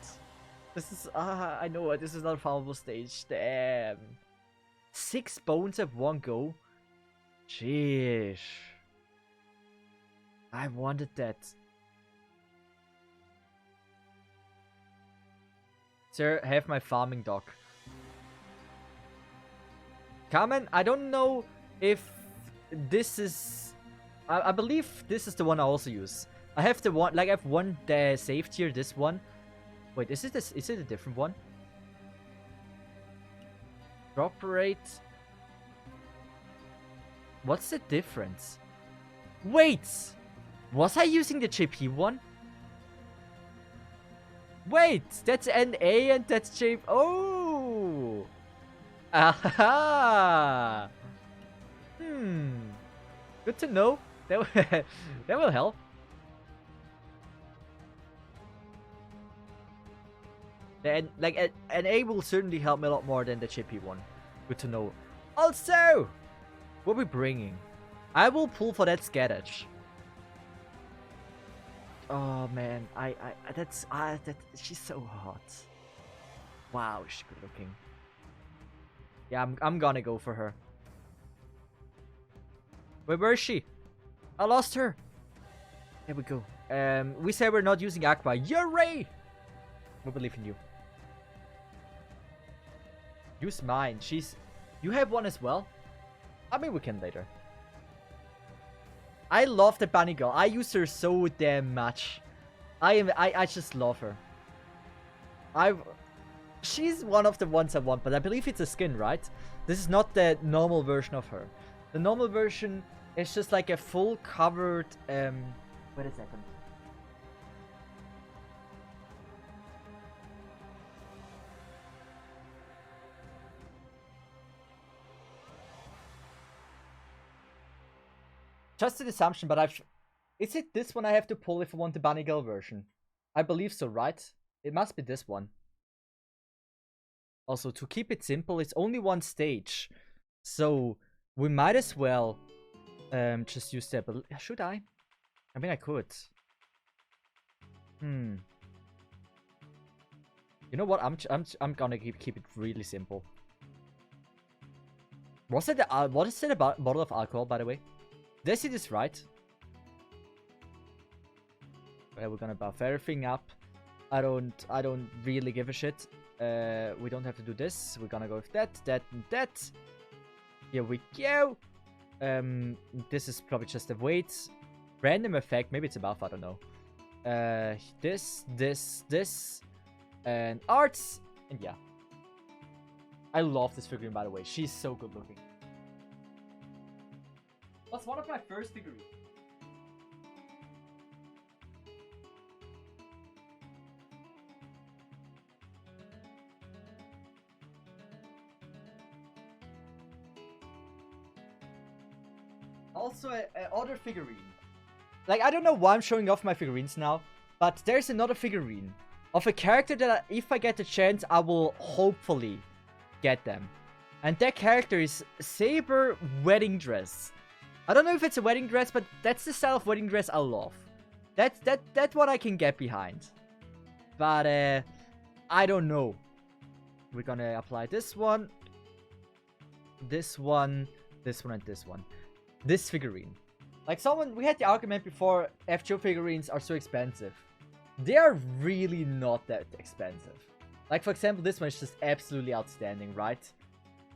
This is, I know this is not a farmable stage. Damn. 6 bones at one go? Sheesh. I wanted that. Sir, have my farming dog. Carmen, I don't know if this is... I believe this is the one I also use. I have the one, like I have one saved here, this one. Wait, is it a different one? Drop rate. What's the difference? Wait! Was I using the JP one? Wait! That's NA and that's JP. Oh! Aha! Good to know. That will help. And like NA will certainly help me a lot more than the chippy one. Good to know. Also, what are we bringing? I will pull for that Skadage. Oh man, that's she's so hot. Wow, she's good looking. Yeah, I'm gonna go for her. Wait, where is she? I lost her. There we go. We say we're not using Aqua. Yuri! We believe in you. Use mine. You have one as well? I mean, we can later. I love the bunny girl. I use her so damn much. I just love her. She's one of the ones I want, but I believe it's a skin, right? This is not the normal version of her. The normal version is just like a full covered, wait a second. Just an assumption, but is it this one I have to pull if I want the bunny girl version? I believe so, right? It must be this one. Also, to keep it simple, it's only one stage. So, we might as well just use that. But should I? I mean, I could. You know what? I'm gonna keep it really simple. What is it about bottle of alcohol, by the way? Did I see this right? Okay, we're gonna buff everything up. I don't really give a shit. We don't have to do this. We're gonna go with that, and that. Here we go. This is probably just a weight. Random effect. Maybe it's a buff. I don't know. This, and arts, and yeah. I love this figurine, by the way. She's so good looking. Was one of my first figurines. Also, a other figurine. Like, I don't know why I'm showing off my figurines now, but there's another figurine of a character that if I get the chance, I will hopefully get them. And that character is Saber Wedding Dress. I don't know if it's a wedding dress, but that's the style of wedding dress I love. That's what I can get behind. But I don't know. We're gonna apply this one, this one, this one, and this one. This figurine. Like we had the argument before, FGO figurines are so expensive. They are really not that expensive. Like, for example, this one is just absolutely outstanding, right?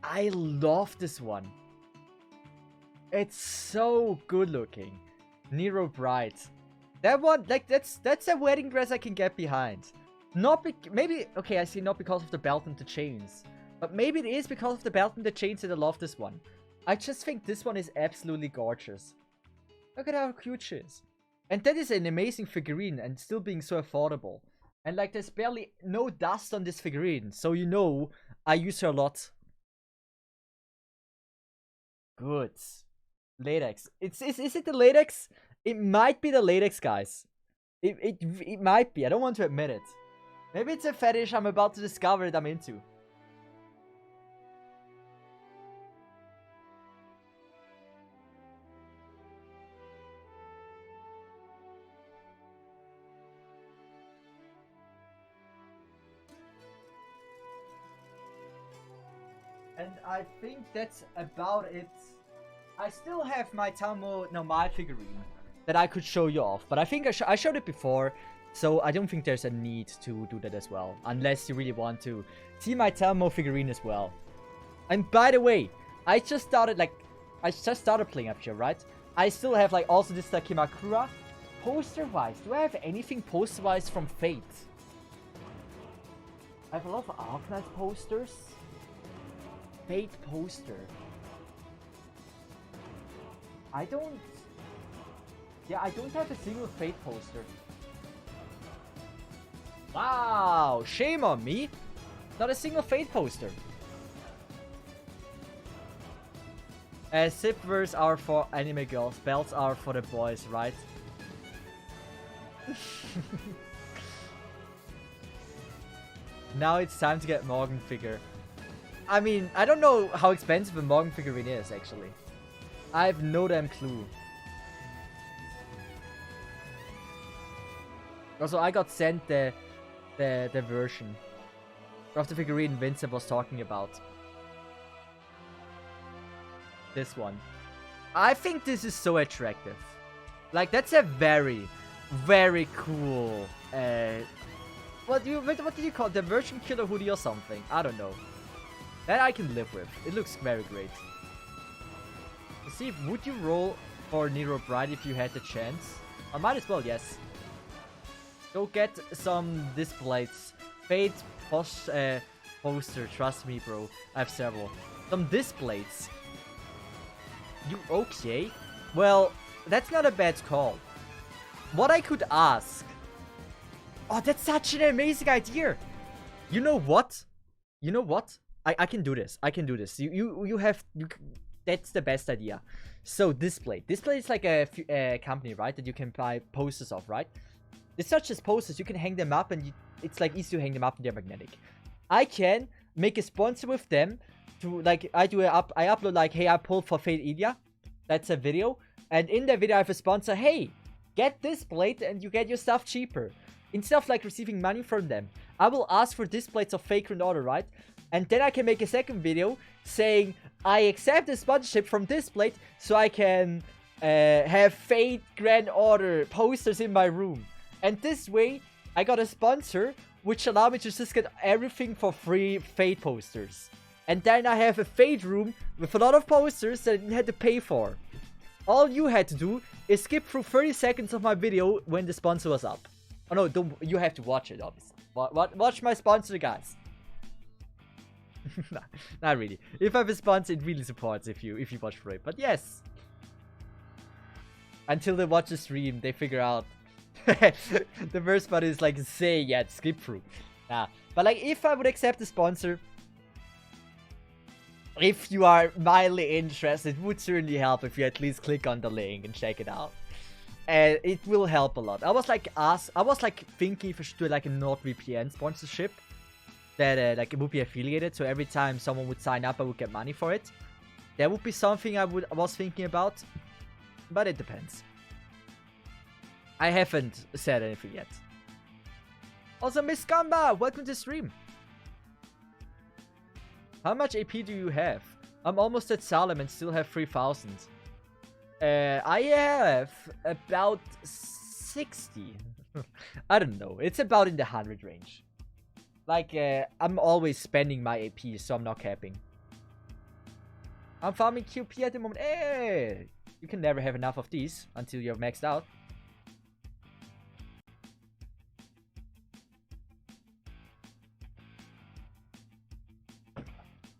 I love this one. It's so good looking. Nero Bright. That one, like, that's a wedding dress I can get behind. Maybe, okay, I see, not because of the belt and the chains. But maybe it is because of the belt and the chains that I love this one. I just think this one is absolutely gorgeous. Look at how cute she is. And that is an amazing figurine and still being so affordable. And like, there's barely no dust on this figurine. So you know, I use her a lot. Good. Latex. Is it the latex? It might be the latex, guys. It might be. I don't want to admit it. Maybe it's a fetish I'm about to discover that I'm into. And I think that's about it. I still have my Talmo Normal figurine that I could show you off, but I think I showed it before, so I don't think there's a need to do that as well, unless you really want to see my Talmo figurine as well. And by the way, I just started playing up here, right? I still have like also this Takimakura. Poster-wise, do I have anything poster-wise from Fate? I have a lot of Arknight posters. Fate poster. I don't have a single Fate poster. Wow, shame on me. Not a single Fate poster. Zippers are for anime girls, belts are for the boys, right? Now it's time to get Morgan figure. I mean, I don't know how expensive a Morgan figurine is, actually. I have no damn clue. Also, I got sent the version of the figurine Vincent was talking about. This one. I think this is so attractive. Like, that's a very, very cool, what do you call it? The version killer hoodie or something? I don't know. That I can live with. It looks very great. Let's see, would you roll for Nero Bride if you had the chance? I might as well, yes. Go get some displays. Fate poster, trust me, bro. I have several. Some displays. You okay? Well, that's not a bad call. What I could ask... Oh, that's such an amazing idea! You know what? You know what? I can do this. I can do this. That's the best idea. So, Display. Display is like a company, right? That you can buy posters of, right? It's not just posters. You can hang them up and it's like easy to hang them up and they're magnetic. I can make a sponsor with them to like, I upload like, hey, I pulled for Fate Ilya. That's a video. And in the video I have a sponsor, hey, get this plate and you get your stuff cheaper. Instead of like receiving money from them, I will ask for displays of Fate Grand Order, right? And then I can make a second video saying I accept the sponsorship from Display so I can have Fate Grand Order posters in my room. And this way, I got a sponsor which allowed me to just get everything for free Fate posters. And then I have a Fate room with a lot of posters that I didn't have to pay for. All you had to do is skip through 30 seconds of my video when the sponsor was up. Oh no, don't, you have to watch it, obviously. Watch my sponsor, guys. Nah, not really. If I have a sponsor, it really supports if you watch for it. But yes. Until they watch the stream, they figure out. The worst part is like, say, yeah, skip through. Nah. But like, if I would accept the sponsor, if you are mildly interested, it would certainly help if you at least click on the link and check it out. And it will help a lot. I was like thinking if I should do like a NordVPN sponsorship that like it would be affiliated. So every time someone would sign up, I would get money for it. That would be something I was thinking about, but it depends. I haven't said anything yet. Also, Miss Gamba, welcome to the stream. How much AP do you have? I'm almost at Salem and still have 3,000. I have about 60. I don't know. It's about in the 100 range. Like, I'm always spending my AP, so I'm not capping. I'm farming QP at the moment. Hey! You can never have enough of these until you're maxed out.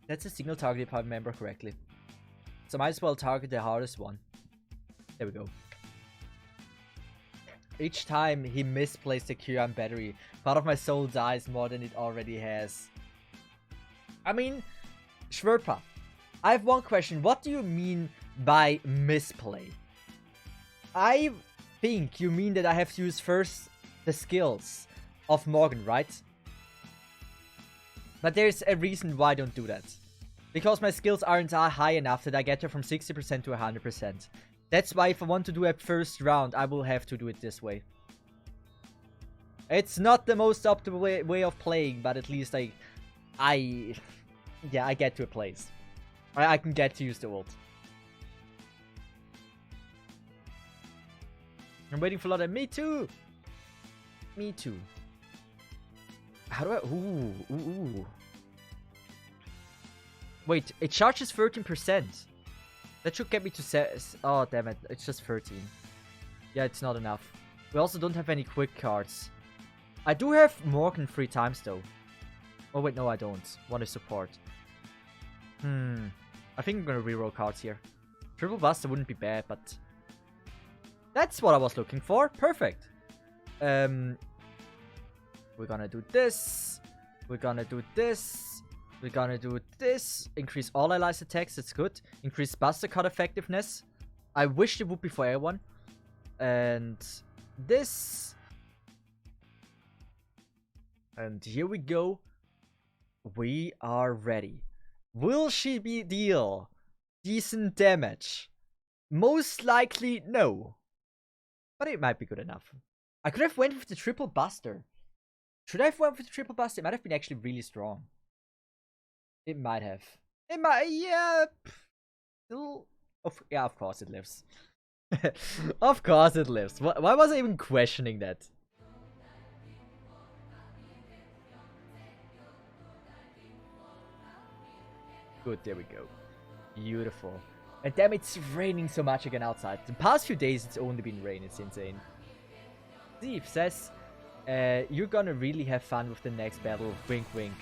That's a signal target if I remember correctly. So I might as well target the hardest one. There we go. Each time he misplaced the Kyurem battery, part of my soul dies more than it already has. I mean, Schwerpa, I have one question. What do you mean by misplay? I think you mean that I have to use first the skills of Morgan, right? But there's a reason why I don't do that. Because my skills aren't high enough that I get her from 60% to 100%. That's why if I want to do a first round, I will have to do it this way. It's not the most optimal way of playing, but at least I Yeah, I get to a place. I can get to use the ult. I'm waiting for a lot of... Me too! Me too. How do I... Ooh. Wait, it charges 13%. That should get me to... Oh, damn it. It's just 13. Yeah, it's not enough. We also don't have any quick cards. I do have Morgan 3 times, though. Oh, wait, no, I don't. Want to support. I think I'm gonna reroll cards here. Triple Buster wouldn't be bad, but... That's what I was looking for. Perfect. We're gonna do this. We're gonna do this. We're gonna do this. Increase all allies attacks. That's good. Increase Buster card effectiveness. I wish it would be for everyone. And this. And here we go. We are ready. Will she deal decent damage? Most likely, no. But it might be good enough. I could have went with the triple buster. Should I have went with the triple buster? It might have been actually really strong. It might have. It might, yeah. Still, yeah, of course it lives. Of course it lives. Why was I even questioning that? Good, there we go. Beautiful. And damn, it's raining so much again outside. The past few days, it's only been rain. It's insane. Cesith says, you're gonna really have fun with the next battle. Wink, wink.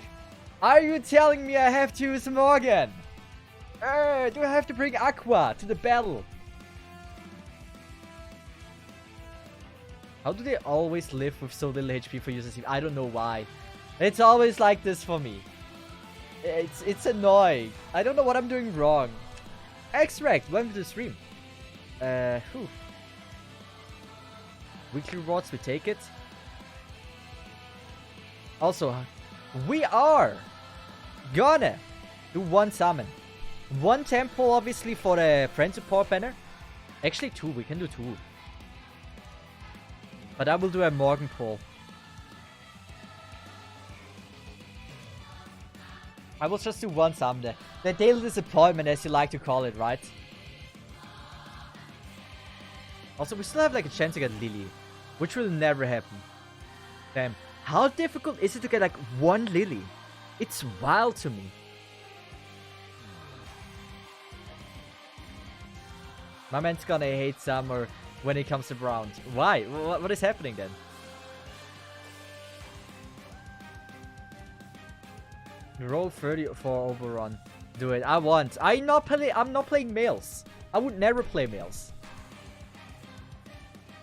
Are you telling me I have to use Morgan? Do I have to bring Aqua to the battle? How do they always live with so little HP for users? I don't know why. It's always like this for me. It's annoying. I don't know what I'm doing wrong. Extract, welcome to the stream. Weekly rewards, we take it. Also, we are gonna do one summon. One temple, obviously, for the friend support banner. Actually, two. We can do two. But I will do a Morgan pull. I will just do one summon. The daily disappointment, as you like to call it, right? Also, we still have like a chance to get Lily, which will never happen. Damn. How difficult is it to get like one Lily? It's wild to me. My man's gonna hate Summer when it comes around. Why? What is happening then? Roll 30 for overrun. Do it. I want. I'm not playing males. I would never play males.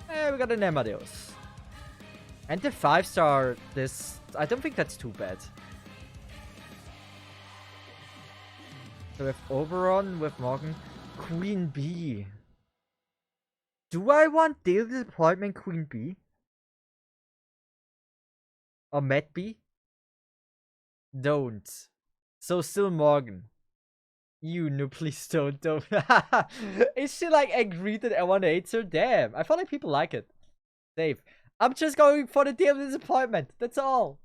We got an Amadeus. And the 5-star, this... I don't think that's too bad. So we have Oberon with Morgan. Queen Bee. Do I want Daily Disappointment Queen Bee? Or Matt Bee? Don't. So still Morgan. You no, please don't. Is she like agreed that everyone hates her? Damn. I feel like people like it. Save. I'm just going for the Daily Disappointment. That's all.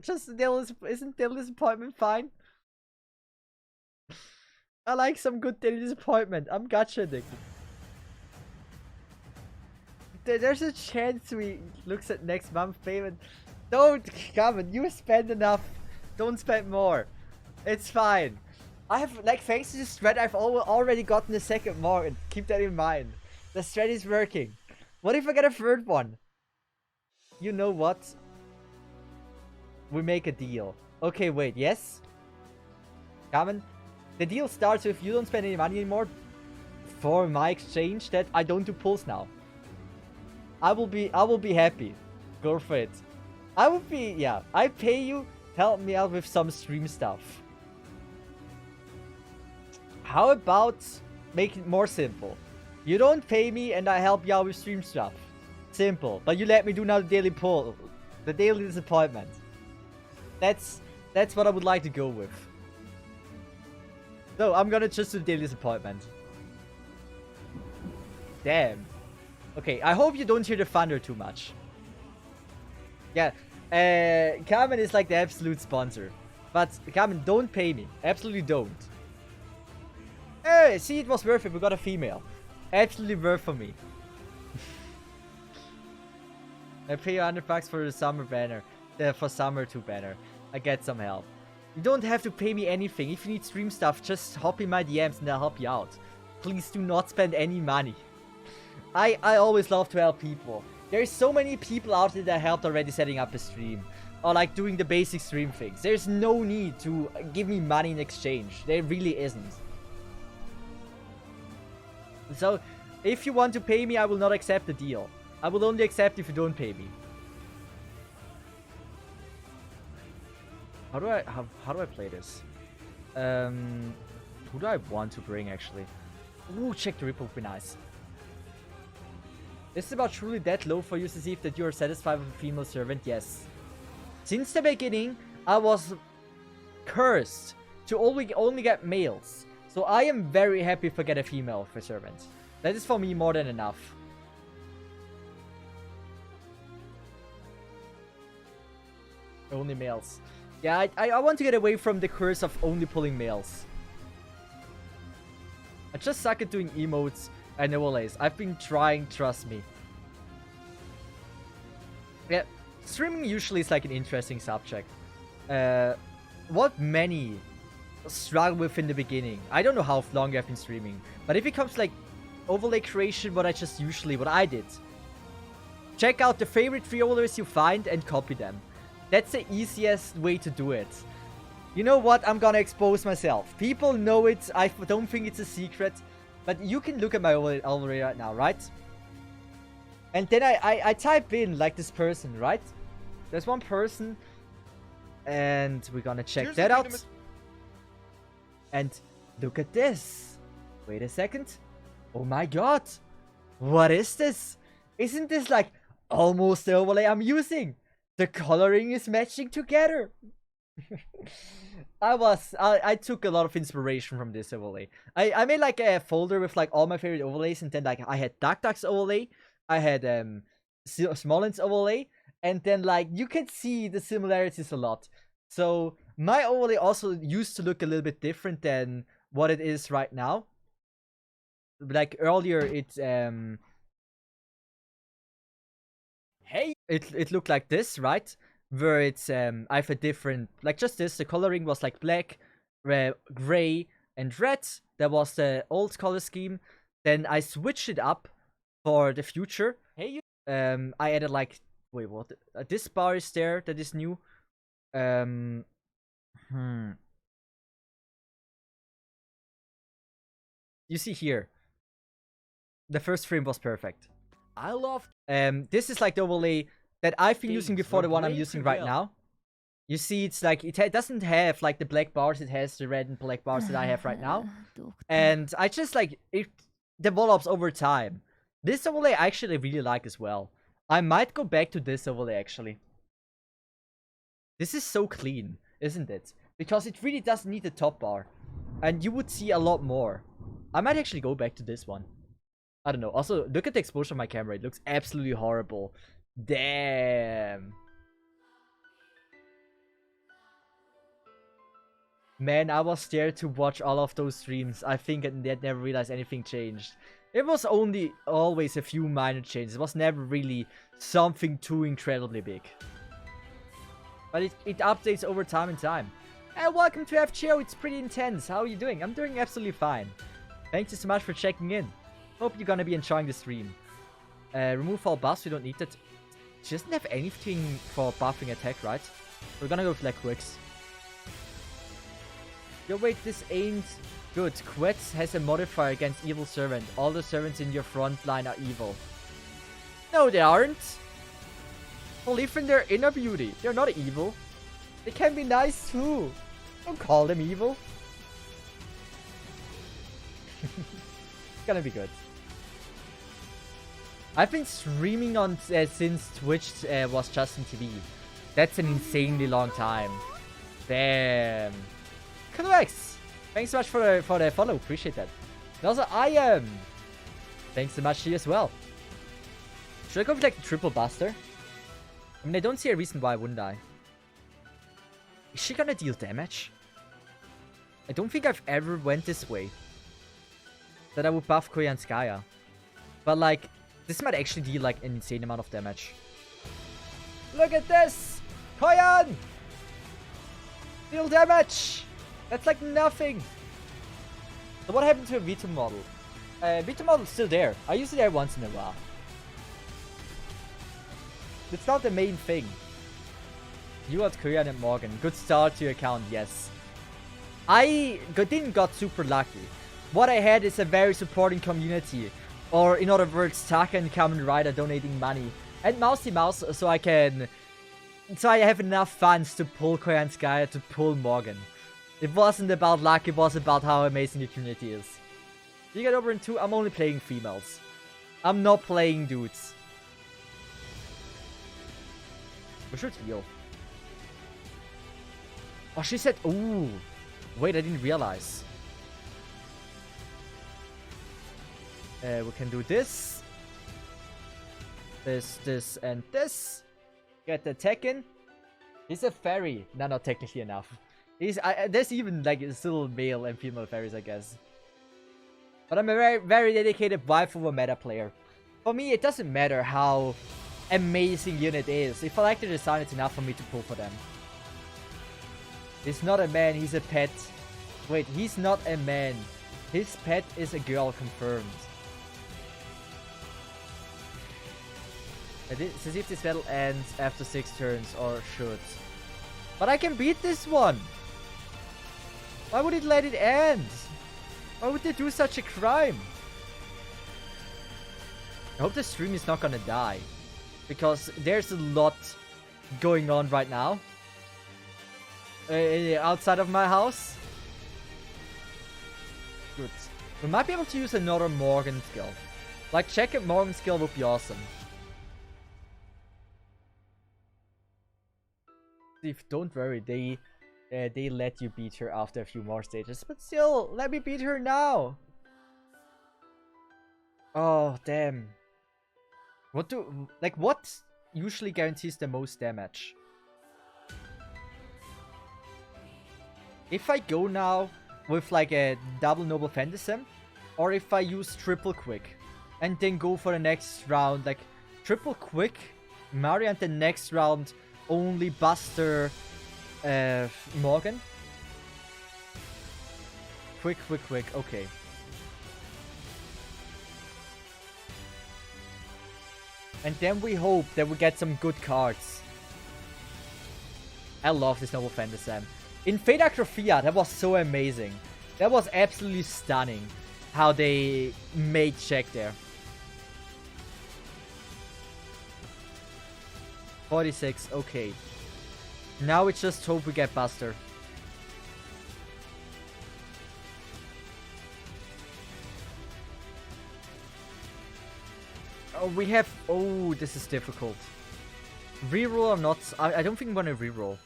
Just isn't Daily Disappointment fine? I like some good Daily Disappointment. I'm gacha addicted. There's a chance we looks at next month's payment. Don't, come on, you spend enough. Don't spend more. It's fine. I have, like, thanks to the strat, I've already gotten a second Morgan. Keep that in mind. The strat is working. What if I get a third one? You know what? We make a deal. Okay, wait, yes? Carmen, the deal starts if you don't spend any money anymore for my exchange that I don't do pulls now. I will be happy. Go for it. I will be, yeah. I pay you, help me out with some stream stuff. How about make it more simple? You don't pay me and I help you out with stream stuff. Simple. But you let me do now the daily pull. The daily disappointment. That's what I would like to go with. So I'm gonna just do the daily disappointment. Damn. Okay, I hope you don't hear the thunder too much. Yeah. Carmen is like the absolute sponsor. But come on, don't pay me. Absolutely don't. Hey, see, it was worth it. We got a female. Absolutely worth for me. I pay you $100 for the summer banner. For summer 2 banner. I get some help. You don't have to pay me anything. If you need stream stuff, just hop in my DMs and I'll help you out. Please do not spend any money. I always love to help people. There's so many people out there that helped already setting up a stream. Or like doing the basic stream things. There's no need to give me money in exchange. There really isn't. So, if you want to pay me, I will not accept the deal. I will only accept if you don't pay me. How do I play this? Who do I want to bring actually? Ooh, check the ripple would be nice. Is it about truly that low for you, Cesith, that you are satisfied with a female servant? Yes. Since the beginning, I was cursed to only get males. So I am very happy if I get a female for servant. That is for me more than enough. Only males. Yeah, I want to get away from the curse of only pulling males. I just suck at doing emotes and overlays. I've been trying, trust me. Yeah, streaming usually is like an interesting subject. What many struggle with in the beginning. I don't know how long I've been streaming. But if it comes to like overlay creation, what I did. Check out the favorite 3 overlays you find and copy them. That's the easiest way to do it. You know what? I'm gonna expose myself. People know it. I don't think it's a secret. But you can look at my overlay right now, right? And then I type in like this person, right? There's one person. And we're gonna check that out. And look at this. Wait a second. Oh my god. What is this? Isn't this like almost the overlay I'm using? The coloring is matching together. I took a lot of inspiration from this overlay. I made like a folder with like all my favorite overlays, and then like I had Duck's overlay, I had Smolens's overlay, and then like you can see the similarities a lot. So my overlay also used to look a little bit different than what it is right now. Like earlier it looked like this, right? Where it's I have a different, like just this, the coloring was like black, gray, and red. That was the old color scheme. Then I switched it up for the future. I added like, wait, what? This bar is there, that is new. You see here, the first frame was perfect. I love. This is like the overlay that I've been using before the one I'm using right now. You see, it's like it doesn't have like the black bars. It has the red and black bars that I have right now. And I just like it develops over time. This overlay I actually really like as well. I might go back to this overlay actually. This is so clean, isn't it? Because it really doesn't need the top bar. And you would see a lot more. I might actually go back to this one. I don't know. Also, look at the exposure of my camera. It looks absolutely horrible. Damn. Man, I was there to watch all of those streams. I think I never realized anything changed. It was only always a few minor changes. It was never really something too incredibly big. But it updates over time and time. And welcome to FGO. It's pretty intense. How are you doing? I'm doing absolutely fine. Thank you so much for checking in. Hope you're gonna be enjoying the stream. Remove all buffs. We don't need that. She doesn't have anything for buffing attack, right? We're gonna go with like quicks. Yo, wait, this ain't good. Quetz has a modifier against evil servant. All the servants in your front line are evil. No, they aren't. Believe in their inner beauty. They're not evil. They can be nice too. Don't call them evil. It's gonna be good. I've been streaming on since Twitch was Justin TV. That's an insanely long time. Damn. Correct. Thanks so much for the follow. Appreciate that. And also, I am. Thanks so much to you as well. Should I go with like the triple buster? I mean, I don't see a reason why I wouldn't I. Is she gonna deal damage? I don't think I've ever went this way. That I would buff Koyanskaya. But like, this might actually deal like an insane amount of damage. Look at this! Koyan! Deal damage! That's like nothing. So what happened to a Vito model? Vito model is still there. I use it there once in a while. It's not the main thing. You got Koyan and Morgan. Good start to your account, yes. I didn't got super lucky. What I had is a very supporting community. Or in other words, Taka and Kamen Rider donating money. And Mousy Mouse so I have enough funds to pull Koyanskaya, to pull Morgan. It wasn't about luck, it was about how amazing the community is. You get over in 2, I'm only playing females. I'm not playing dudes. We should heal. Oh, she said, ooh. Wait, I didn't realize. We can do this. This, and this. Get the attack in. He's a fairy. No, not technically enough. There's even like still male and female fairies, I guess. But I'm a very, very dedicated waifu meta player. For me, it doesn't matter how amazing unit is. If I like the design, it's enough for me to pull for them. He's not a man, he's a pet. Wait, he's not a man. His pet is a girl, confirmed. Cesith, this battle ends after 6 turns, or should. But I can beat this one! Why would it let it end? Why would they do such a crime? I hope the stream is not gonna die. Because there's a lot going on right now. Outside of my house. Good. We might be able to use another Morgan skill. Like, check it, Morgan skill would be awesome. Don't worry, they let you beat her after a few more stages, but still, let me beat her now. Oh damn! What usually guarantees the most damage? If I go now with like a double Noble Phantasm, or if I use triple quick and then go for the next round, like triple quick, Mario, and the next round only Buster Morgan. Quick, okay. And then we hope that we get some good cards. I love this Noble Phantasm. In Fate Acrophia, that was so amazing. That was absolutely stunning how they made check there. 46, okay. Now we just hope we get Buster. Oh, we have... Oh, this is difficult. Reroll or not? I don't think I'm gonna reroll.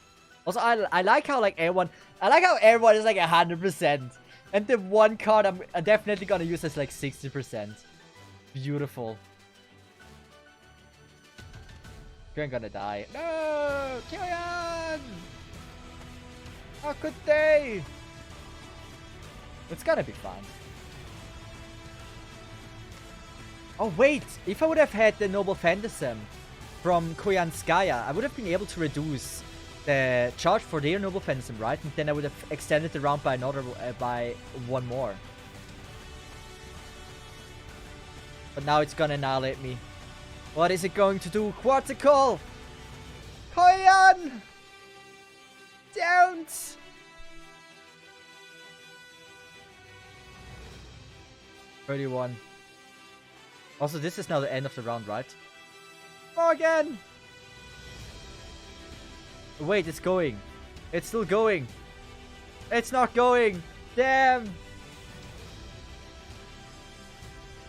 Also, I like how like everyone... I like how everyone is like 100%. And the one card I'm definitely gonna use is like 60%. Beautiful. You're gonna die. No! Kyoyan! How could they? It's gonna be fun. Oh wait! If I would have had the Noble Phantasm from Koyanskaya, I would have been able to reduce the charge for their Noble Phantasm, right? And then I would have extended the round by another, by one more. But now it's gonna annihilate me. What is it going to do? Quarticle! Koyan! Don't! $31. Also, this is now the end of the round, right? Morgan! Wait, it's going. It's still going. It's not going. Damn!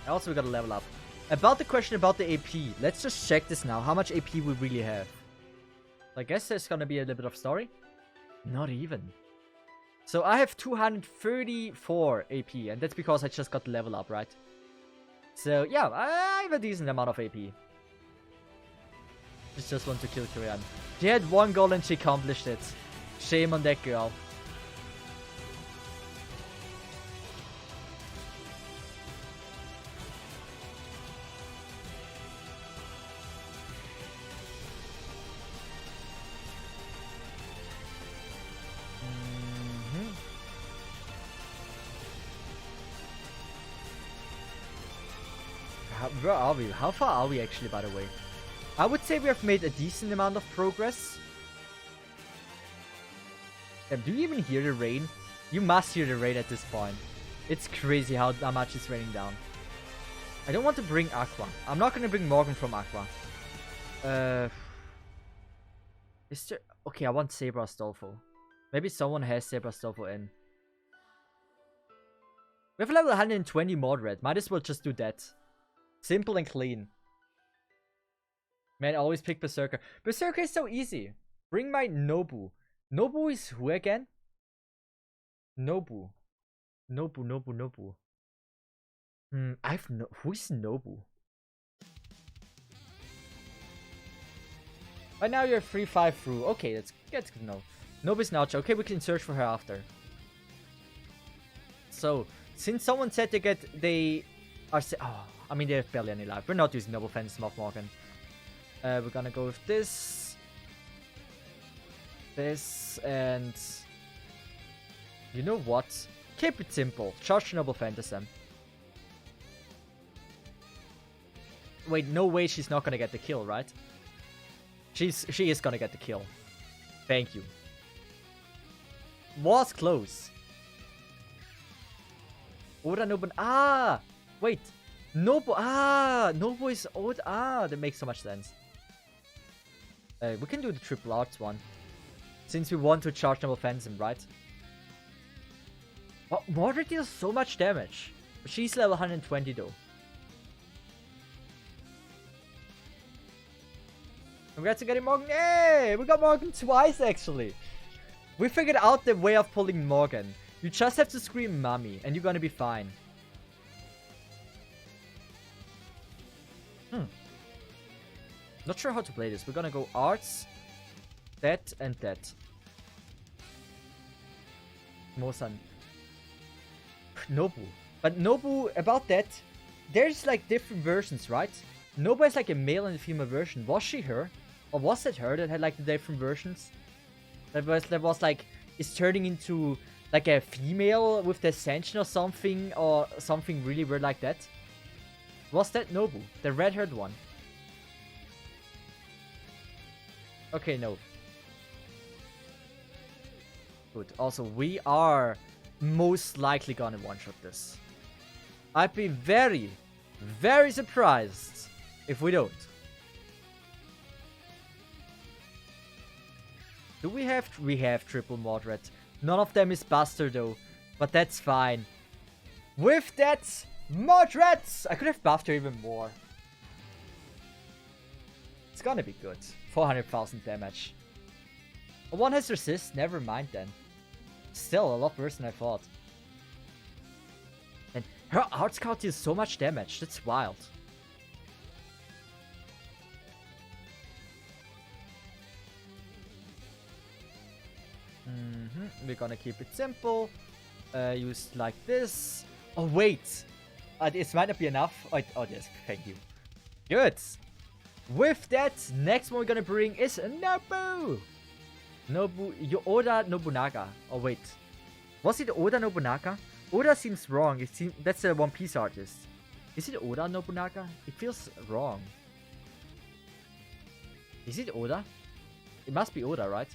Also, we gotta level up. About the question about the AP, let's just check this now. How much AP we really have. I guess there's gonna be a little bit of story. Not even. So I have 234 AP, and that's because I just got the level up, right? So yeah, I have a decent amount of AP. Just want to kill Korean. She had one goal and she accomplished it. Shame on that girl. Where are we? How far are we actually, by the way? I would say we have made a decent amount of progress. Do you even hear the rain? You must hear the rain at this point. It's crazy how much it's raining down. I don't want to bring Aqua. I'm not going to bring Morgan from Aqua. Is there... Okay, I want Saber Astolfo. Maybe someone has Saber Astolfo in. We have level 120 Mordred. Might as well just do that. Simple and clean. Man, I always pick Berserker. Berserker is so easy. Bring my Nobu. Nobu is who again? Nobu. Nobu. Who is Nobu? Right now you're 3-5 through. Okay, that's good to know. Nobu's Nacho. Okay, we can search for her after. So, since someone said they are... Oh, I mean, they have barely any life. We're not using Noble Phantasm of Morgan. We're gonna go with this. This, and... You know what? Keep it simple. Charge Noble Phantasm. Wait, no way she's not gonna get the kill, right? She is gonna get the kill. Thank you. Was close. Oda Nobu... Ah! Wait. Nobu... Ah! Nobu is Oda... Ah! That makes so much sense. We can do the triple arts one. Since we want to charge Noble Phantasm, right? Oh, Mordred deals so much damage. She's level 120 though. Congrats on getting Morgan. Hey! We got Morgan twice actually. We figured out the way of pulling Morgan. You just have to scream mommy and you're gonna be fine. Not sure how to play this. We're gonna go arts, that, and that. Mosan. Nobu. But Nobu, about that, there's like different versions, right? Nobu has like a male and a female version. Was she her? Or was it her that had like the different versions? That was like, is turning into like a female with the ascension or something really weird like that? Was that Nobu? The red-haired one? Okay, no. Good. Also, we are most likely gonna one-shot this. I'd be very, very surprised if we don't. Do we have... We have triple Mordred. None of them is Buster though, but that's fine. With that, Mordred! I could have buffed her even more. It's gonna be good. 400,000 damage. One has resist, never mind then. Still a lot worse than I thought. And her art scout deals so much damage, that's wild. We're gonna keep it simple. Use like this. Oh wait! This might not be enough. Oh yes, thank you. Good! With that, next one we're gonna bring is Nobu! Oda Nobunaga. Oh wait. Was it Oda Nobunaga? Oda seems wrong. That's a One Piece artist. Is it Oda Nobunaga? It feels wrong. Is it Oda? It must be Oda, right?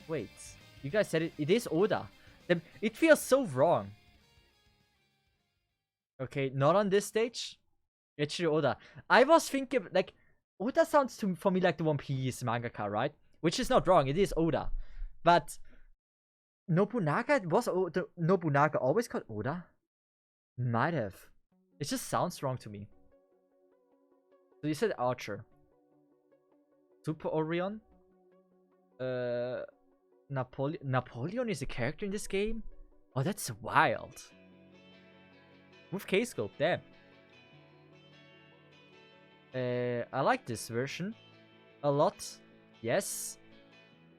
Wait. You guys said it. It is Oda. Then it feels so wrong. Okay, not on this stage. It's Oda. I was thinking, like, Oda sounds for me like the One Piece mangaka, right? Which is not wrong, it is Oda. But Nobunaga, was Nobunaga always called Oda? Might have. It just sounds wrong to me. So you said Archer. Super Orion? Napoleon is a character in this game? Oh, that's wild. With K-Scope, damn. I like this version a lot. Yes.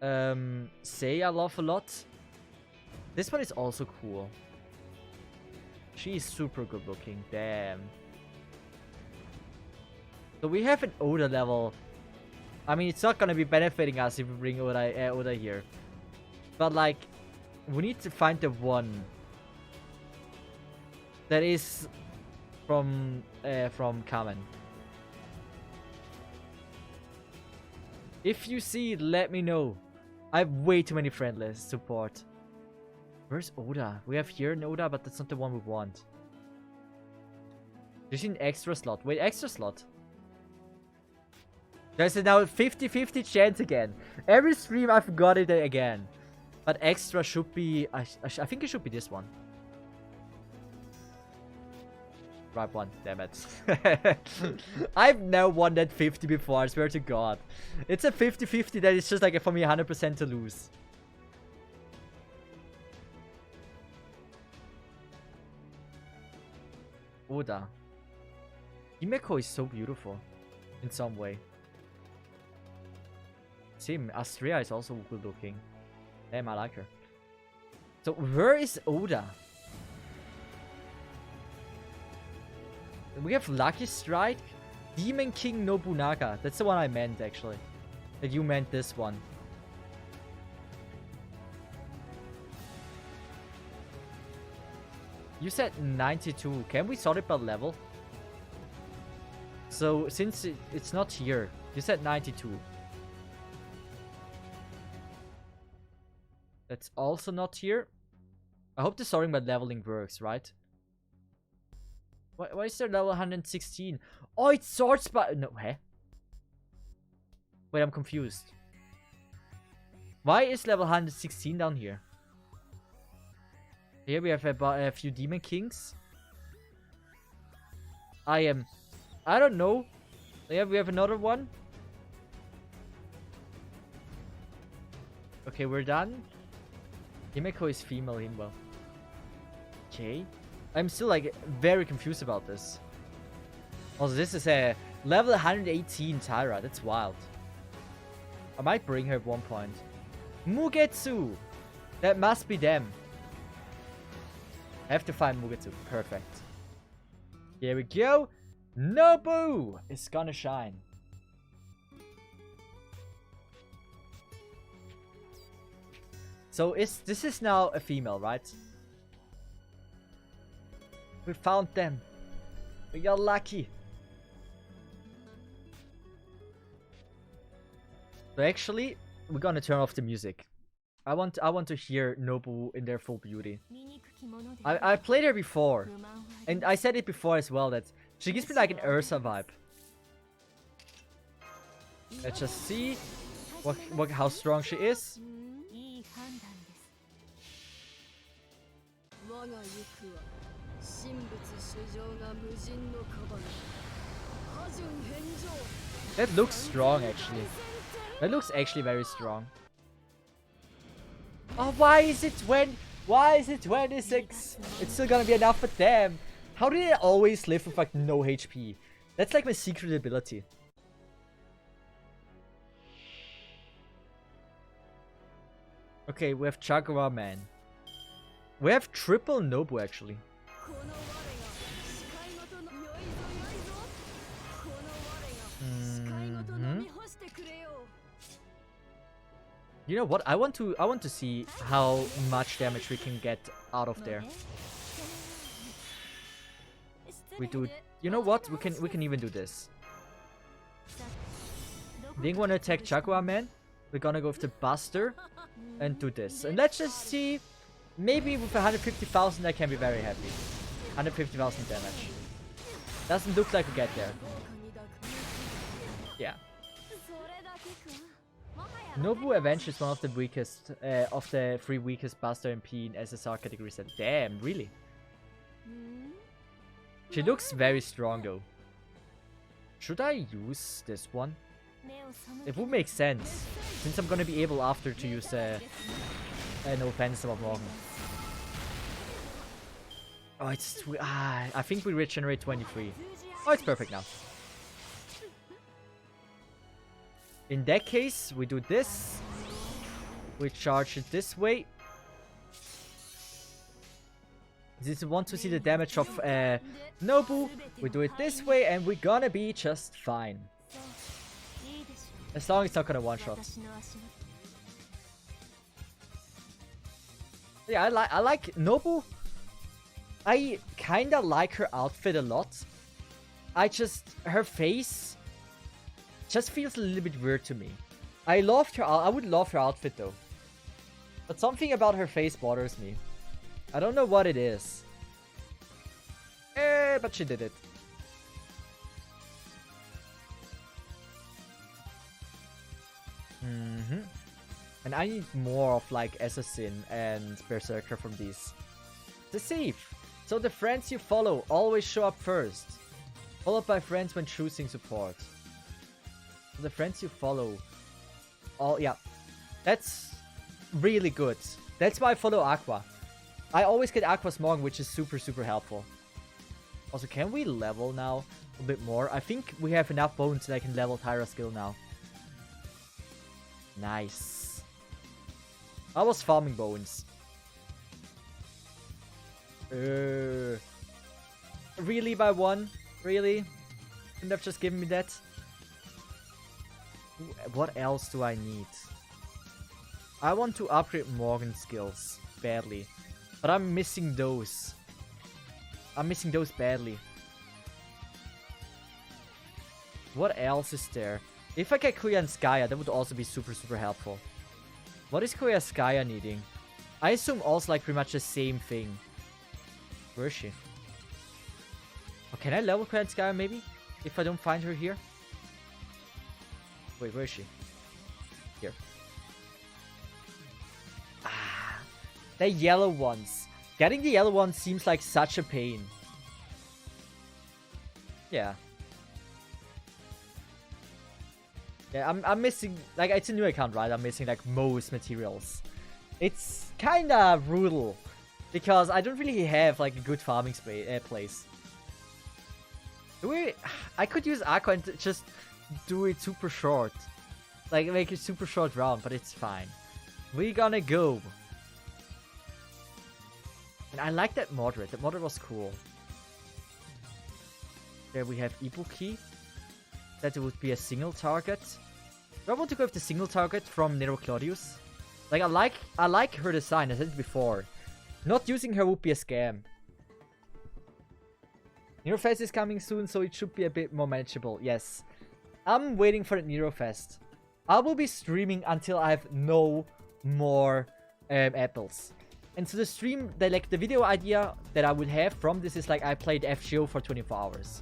Say I love a lot. This one is also cool. She is super good looking. Damn. So we have an Oda level. I mean, it's not gonna be benefiting us if we bring Oda here. But like, we need to find the one that is from Kamen. If you see it, let me know. I have way too many friendless support. Where's Oda? We have here an Oda, but that's not the one we want. There's an extra slot. Wait, extra slot? There's a now 50-50 chance again. Every stream I forgot it again. But extra should be... I think it should be this one. Right one, damn it. I've never won that 50 before, I swear to god. It's a 50-50 that is just like for me 100% to lose. Oda. Himeko is so beautiful. In some way. Same, Astrea is also good looking. Damn, I like her. So, where is Oda? We have Lucky Strike, Demon King Nobunaga. That's the one I meant, actually. That you meant this one. You said 92. Can we sort it by level? So, since it's not here, you said 92. That's also not here. I hope the sorting by leveling works, right? Why is there level 116? Oh, it sorts by... No, huh? Wait, I'm confused. Why is level 116 down here? Here we have a few Demon Kings. I don't know. Yeah, we have another one. Okay, we're done. Himeko is female, Himbo. Okay. I'm still like very confused about this. Also, this is a level 118 Tyra. That's wild. I might bring her at one point. Mugetsu! That must be them. I have to find Mugetsu. Perfect. Here we go. Nobu is gonna shine. So this is now a female, right? We found them. We got lucky. So actually, we're gonna turn off the music. I want to hear Nobu in their full beauty. I played her before, and I said it before as well that she gives me like an Ursa vibe. Let's just see how strong she is. That looks strong, actually. That looks actually very strong. Oh, why is it 26? It's still gonna be enough for them. How do they always live with like no HP? That's like my secret ability. Okay, we have Chagura Man. We have triple Nobu actually. You know what? I want to see how much damage we can get out of there. We do. You know what? We can even do this. Didn't want to attack Chakra Man. We're gonna go with the Buster and do this. And let's just see. Maybe with 150,000 I can be very happy. 150,000 damage. Doesn't look like we get there. Yeah. Nobu Avenge is one of the weakest, of the 3 weakest Buster MP in SSR category set. Damn, really? She looks very strong though. Should I use this one? It would make sense, since I'm gonna be able after to use no offense of Morgan. Oh, it's... I think we regenerate 23. Oh, it's perfect now. In that case, we do this. We charge it this way. Since we want to see the damage of Nobu, we do it this way and we're gonna be just fine. As long as it's not gonna one-shot. Yeah, I like Nobu. I kinda like her outfit a lot. Her face just feels a little bit weird to me. I would love her outfit though. But something about her face bothers me. I don't know what it is. But she did it. And I need more of like Assassin and Berserker from these. Cesith. So the friends you follow always show up first. Followed by friends when choosing support. So the friends you follow. Yeah. That's really good. That's why I follow Aqua. I always get Aqua's Morgan, which is super, super helpful. Also, can we level now a bit more? I think we have enough bones that I can level Tyra's skill now. Nice. I was farming bones. Really by one? Really? Couldn't have just given me that? What else do I need? I want to upgrade Morgan's skills badly. But I'm missing those. I'm missing those badly. What else is there? If I get Kuya and Skya, that would also be super, super helpful. What is Kuya Skya needing? I assume also like pretty much the same thing. Where is she? Oh, can I level Kuya and Skya maybe? If I don't find her here? Wait, where is she? Here. Ah, the yellow ones. Getting the yellow one seems like such a pain. Yeah. Yeah, I'm missing, like, it's a new account, right? I'm missing, like, most materials. It's kinda brutal. Because I don't really have, like, a good farming place. I could use Aqua and just do it super short. Like, make a super short round, but it's fine. We're gonna go. And I like that moderate. That moderate was cool. There we have Ibuki. That it would be a single target. Do I want to go with the single target from Nero Claudius? Like, I like her design, I said it before. Not using her would be a scam. Nero Fest is coming soon, so it should be a bit more manageable. Yes. I'm waiting for the Nero Fest. I will be streaming until I have no more apples. And so the stream, the video idea that I would have from this is like I played FGO for 24 hours.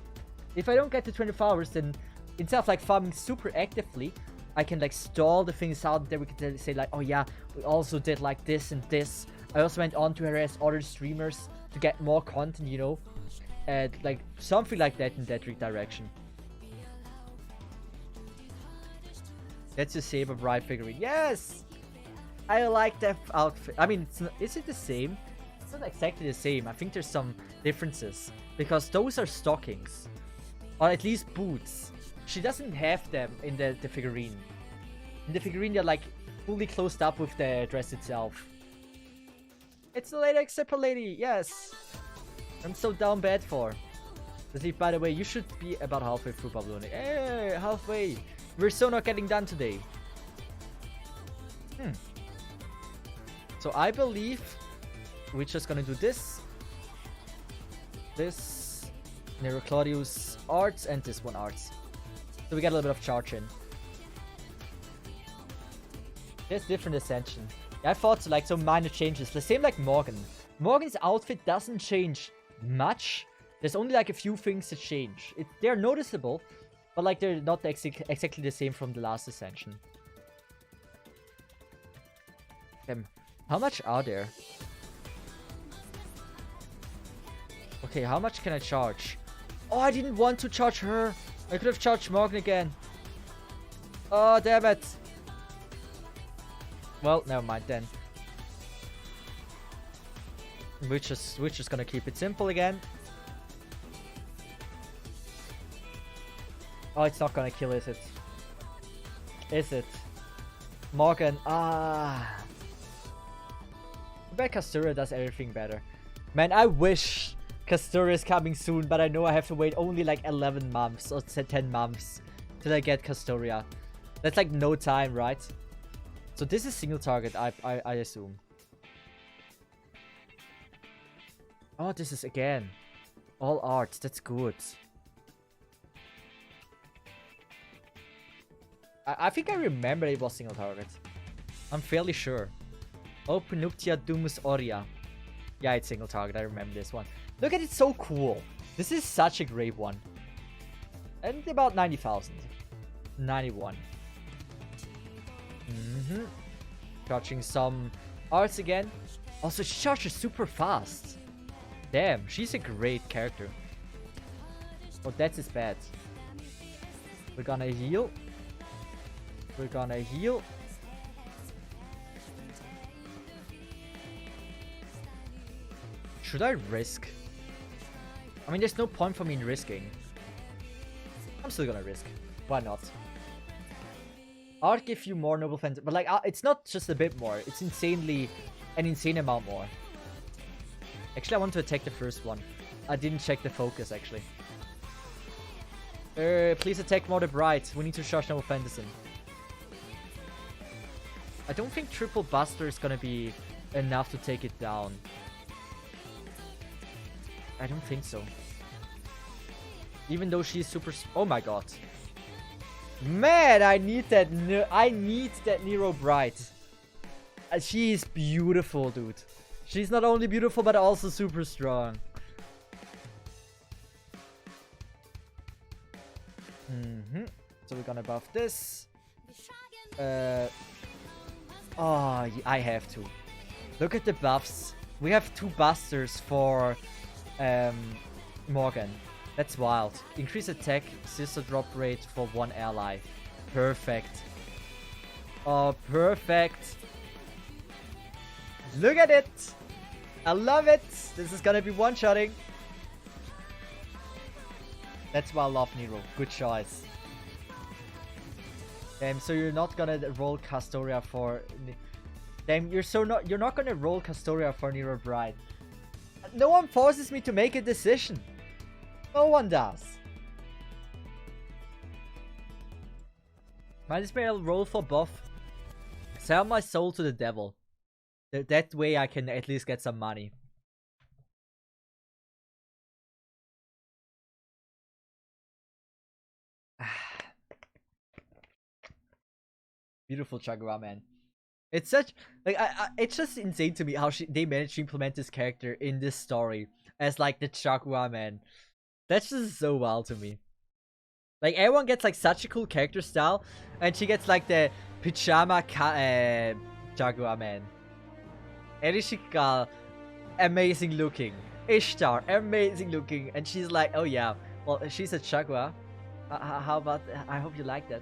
If I don't get to 24 hours, then instead of like farming super actively, I can like stall the things out there. We can say like, oh yeah, we also did like this and this. I also went on to harass other streamers to get more content, you know. Like something like that in that direction. That's your Saber Bride figurine. Yes! I like that outfit. I mean, is it the same? It's not exactly the same. I think there's some differences. Because those are stockings. Or at least boots. She doesn't have them in the figurine. In the figurine, they're like fully closed up with the dress itself. It's the lady except lady. Yes! I'm so down bad for. Cesith, by the way, you should be about halfway through Babylonia. Hey, halfway. We're so not getting done today. So I believe we're just gonna do this. This. Nero Claudius arts and this one arts. So we get a little bit of charge in. There's different ascension. Yeah, I thought so, like some minor changes. The same like Morgan. Morgan's outfit doesn't change much. There's only like a few things that change. They're noticeable, but like they're not exactly the same from the last ascension. How much are there? Okay, how much can I charge? Oh, I didn't want to charge her. I could have charged Morgan again. Oh, damn it. Well, never mind then. We're just gonna keep it simple again. Oh, it's not gonna kill, is it? Is it? Morgan, bet Castoria does everything better. Man, I wish Castoria is coming soon, but I know I have to wait only like 11 months or 10 months till I get Castoria. That's like no time, right? So this is single target, I assume. Oh, this is again all art. That's good. I think I remember it was single target. I'm fairly sure. Oh, Penuptia Dumus Aurea. Yeah, it's single target. I remember this one. Look at it, so cool. This is such a great one. And about 90,000. 91. Charging some arts again. Also, she charges super fast. Damn, she's a great character. Oh, that is bad. We're gonna heal. We're gonna heal. Should I risk? I mean, there's no point for me in risking. I'm still gonna risk. Why not? I'll give you more noble fence, but like, it's not just a bit more. It's an insane amount more. Actually, I want to attack the first one. I didn't check the focus, actually. Please attack more the Bright. We need to charge noble fantasy. I don't think triple buster is gonna be enough to take it down. I don't think so. Even though she's super... Oh my god. Man, I need that Nero Bright. She is beautiful, dude. She's not only beautiful, but also super strong. So we're gonna buff this. Oh, I have to. Look at the buffs. We have 2 busters for Morgan. That's wild. Increase attack, sister drop rate for 1 ally. Perfect. Oh, perfect. Look at it. I love it. This is gonna be one-shotting. That's why I love Nero. Good choice. Damn, so you're not gonna roll Castoria for... Damn, you're not gonna roll Castoria for Nero Bride. No one forces me to make a decision. No one does. Might as well roll for buff. Sell my soul to the devil. That way I can at least get some money. Beautiful Chagua, man. It's such like it's just insane to me how they managed to implement this character in this story as like the Chagua man. That's just so wild to me. Like everyone gets like such a cool character style, and she gets like the pajama Chagua man. Erishika, amazing looking. Ishtar, amazing looking, and she's like, oh yeah, well she's a Chagua. How about? I hope you like that.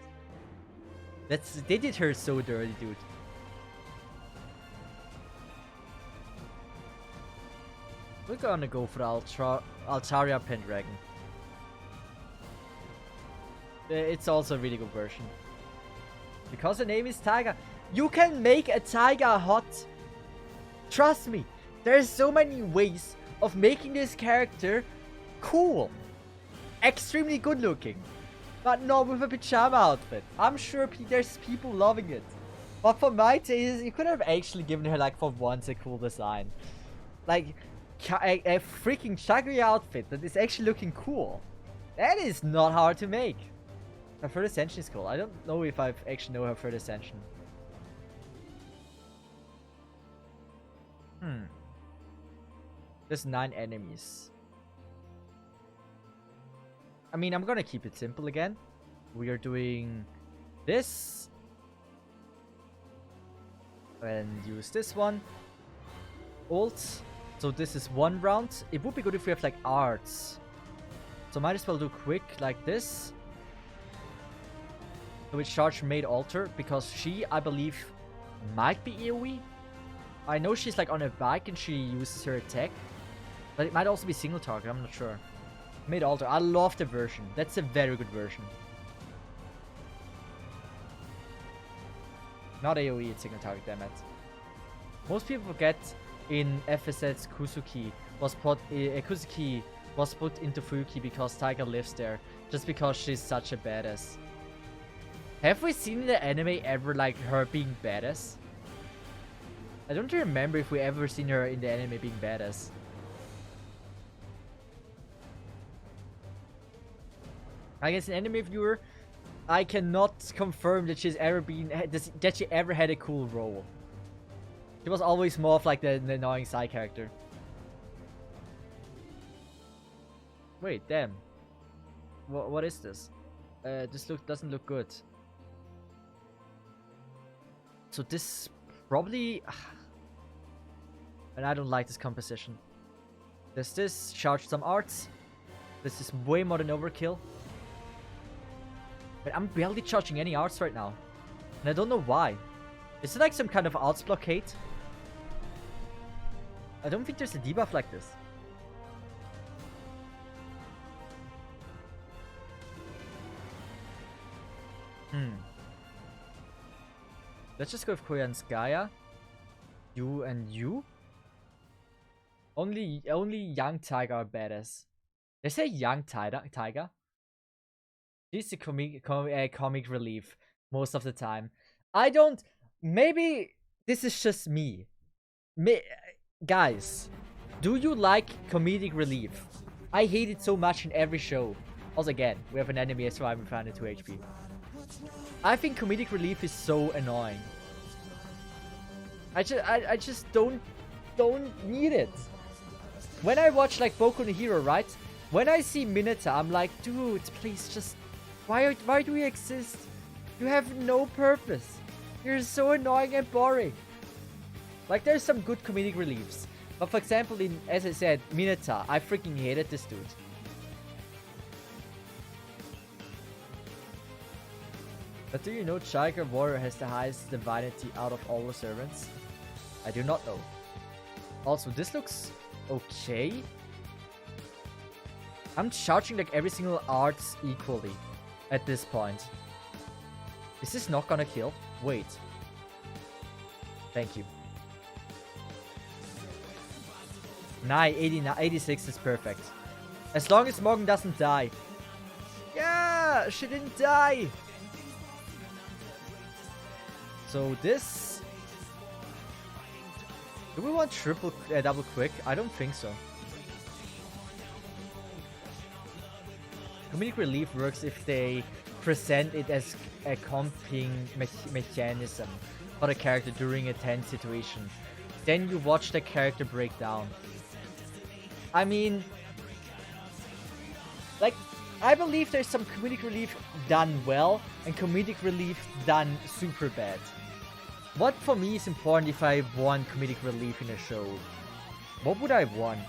They did her so dirty, dude. We're gonna go for Altaria Pendragon. It's also a really good version. Because the name is Tiger. You can make a Tiger hot. Trust me. There's so many ways of making this character cool. Extremely good looking. But not with a pajama outfit. I'm sure there's people loving it. But for my taste, you could have actually given her like for once a cool design. Like a freaking Shaggy outfit that is actually looking cool. That is not hard to make. Her third ascension is cool. I don't know if I actually know her third ascension. There's 9 enemies. I mean, I'm gonna keep it simple again. We are doing this. And use this one. Ult. So this is 1 round. It would be good if we have like arts. So might as well do quick like this. So we charge Maid Altar because she, I believe, might be AoE. I know she's like on a bike and she uses her attack. But it might also be single target, I'm not sure. Maid Altar, I love the version. That's a very good version. Not AoE, it's single target, damn it. Most people forget in FSS Kusuki was Kusuki was put into Fuki because Tiger lives there, just because she's such a badass. Have we seen in the anime ever like her being badass? I don't remember if we ever seen her in the anime being badass. I guess an anime viewer, I cannot confirm that she's ever been that she ever had a cool role. She was always more of like the annoying side character. Wait, damn. What is this? This doesn't look good. So this probably, and I don't like this composition. Does this charge some arts? This is way more than overkill. But I'm barely charging any arts right now. And I don't know why. Is it like some kind of arts blockade? I don't think there's a debuff like this. Let's just go with Korean Skaya. You and you. Only young Tiger are badass. They say young Tiger. She's a comic relief most of the time. I don't. Maybe this is just me. Guys, do you like comedic relief? I hate it so much in every show. Also, again, we have an enemy as survivor found at 2 HP. I think comedic relief is so annoying. I just don't need it. When I watch like Boku no Hero, right? When I see Mineta, I'm like, dude, please just why do we exist? You have no purpose. You're so annoying and boring. Like there's some good comedic reliefs. But for example, as I said, Mineta, I freaking hated this dude. But do you know Tiger Warrior has the highest divinity out of all the servants? I do not know. Also, this looks okay. I'm charging like every single arts equally at this point. Is this not gonna kill? Wait. Thank you. 86 is perfect. As long as Morgan doesn't die. Yeah, she didn't die. So this... Do we want double quick? I don't think so. Comedic relief works if they present it as a comping mechanism for the character during a tense situation. Then you watch the character break down. I mean... Like, I believe there's some comedic relief done well and comedic relief done super bad. What for me is important if I want comedic relief in a show? What would I want?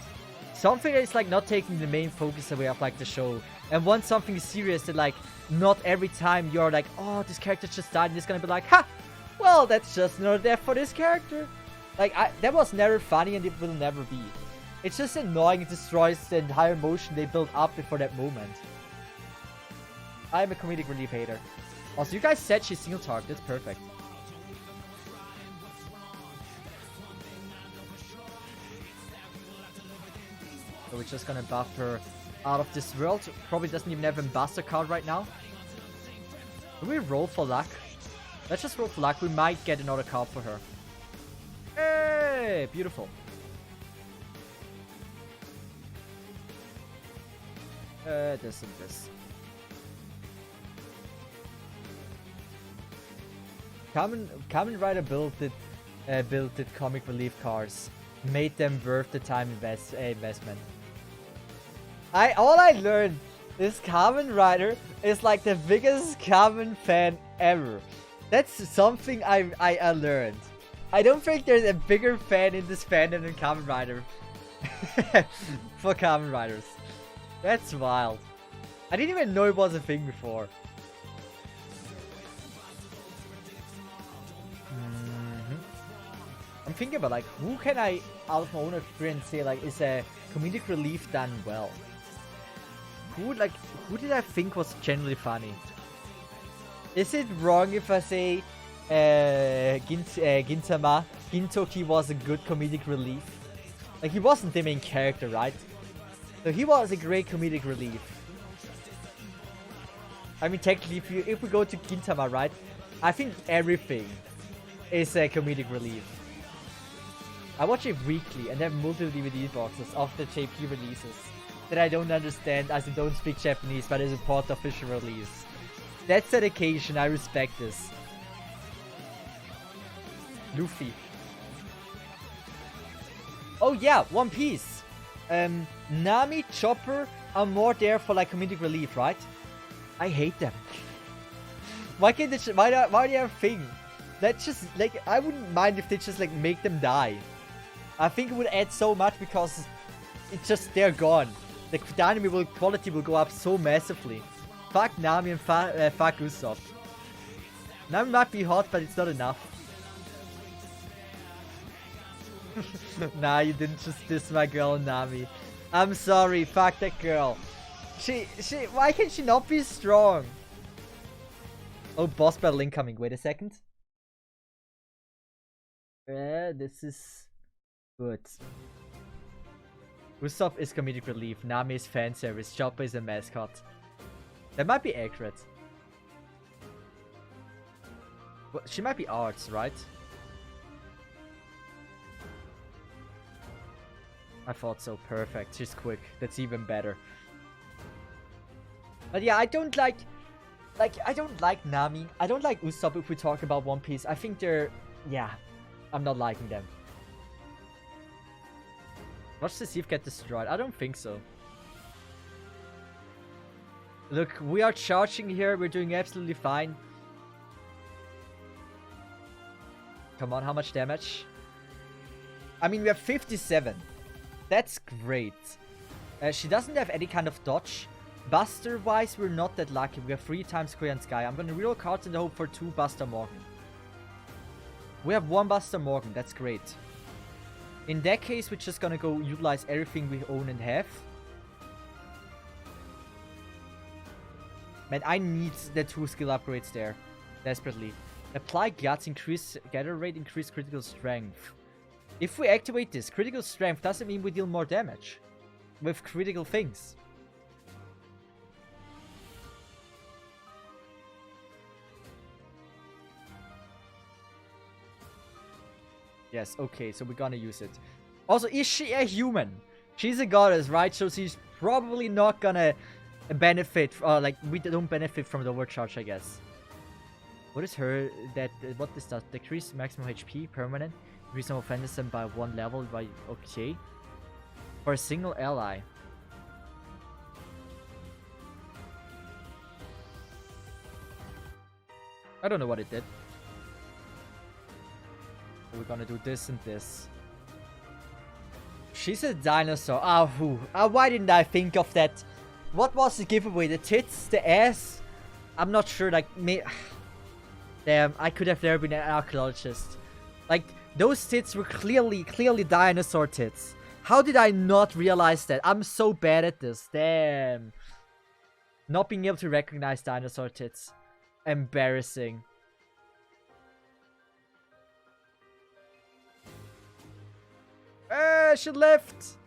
Something that is like not taking the main focus away of like the show, and want something serious that like not every time you're like, oh, this character just died and it's gonna be like, ha! Well, that's just another death for this character. Like, that was never funny and it will never be. It's just annoying. It destroys the entire emotion they built up before that moment. I'm a comedic relief hater. Also, you guys said she's single target. That's perfect. So we're just gonna buff her out of this world. Probably doesn't even have a Ambassador card right now. Do we roll for luck? Let's just roll for luck. We might get another card for her. Hey, beautiful. This and this. Kamen Rider built comic relief cards, made them worth the time investment. All I learned is Kamen Rider is like the biggest Kamen fan ever. That's something I learned. I don't think there's a bigger fan in this fandom than Kamen Rider. For Kamen Riders. That's wild. I didn't even know it was a thing before. I'm thinking about like, who can I, out of my own experience, say like is a comedic relief done well? Who did I think was generally funny? Is it wrong if I say Gintama Gintoki was a good comedic relief. Like, he wasn't the main character, right? So he was a great comedic relief. I mean, technically, if we go to Gintama, right? I think everything is a comedic relief. I watch it weekly and have multiple DVD boxes of the JP releases that I don't understand as I don't speak Japanese, but I support the official release. That's dedication, I respect this. Luffy. Oh yeah, One Piece. Nami, Chopper are more there for like comedic relief, right? I hate them. Why can't they why are they a thing? Let's just like, I wouldn't mind if they just like make them die. I think it would add so much because it's just they're gone. The anime quality will go up so massively. Fuck Nami and fuck Usopp. Nami might be hot, but it's not enough. Nah, you didn't just diss my girl Nami. I'm sorry, fuck that girl. Why can she not be strong? Oh, boss battle incoming. Wait a second. This is good. Usopp is comedic relief. Nami is fan service. Chopper is a mascot. That might be accurate. Well, she might be arts, right? I thought so. Perfect. She's quick. That's even better. But yeah, I don't like Nami. I don't like Usopp if we talk about One Piece. I think they're... yeah. I'm not liking them. Watch Cesith get destroyed. I don't think so. Look, we are charging here. We're doing absolutely fine. Come on, how much damage? I mean, we have 57. That's great. She doesn't have any kind of dodge. Buster-wise, we're not that lucky. We have 3 times Korean Sky. I'm gonna reroll cards in the hope for 2 Buster Morgan. We have 1 Buster Morgan. That's great. In that case, we're just gonna go utilize everything we own and have. Man, I need the 2 skill upgrades there. Desperately. Apply Guts, increase gather rate, increase critical strength. If we activate this, critical strength doesn't mean we deal more damage. With critical things. Yes, okay, so we're gonna use it. Also, is she a human? She's a goddess, right? So she's probably not gonna benefit, like, we don't benefit from the overcharge, I guess. What is her, what is that? Decrease maximum HP, permanent. Increase some offenders by 1 level, by, okay. For a single ally. I don't know what it did. We're gonna do this and this. She's a dinosaur. Why didn't I think of that? What was the giveaway? The tits? The ass? I'm not sure, like, damn, I could have never been an archaeologist. Like, those tits were clearly dinosaur tits. How did I not realize that? I'm so bad at this. Damn. Not being able to recognize dinosaur tits. Embarrassing. She left.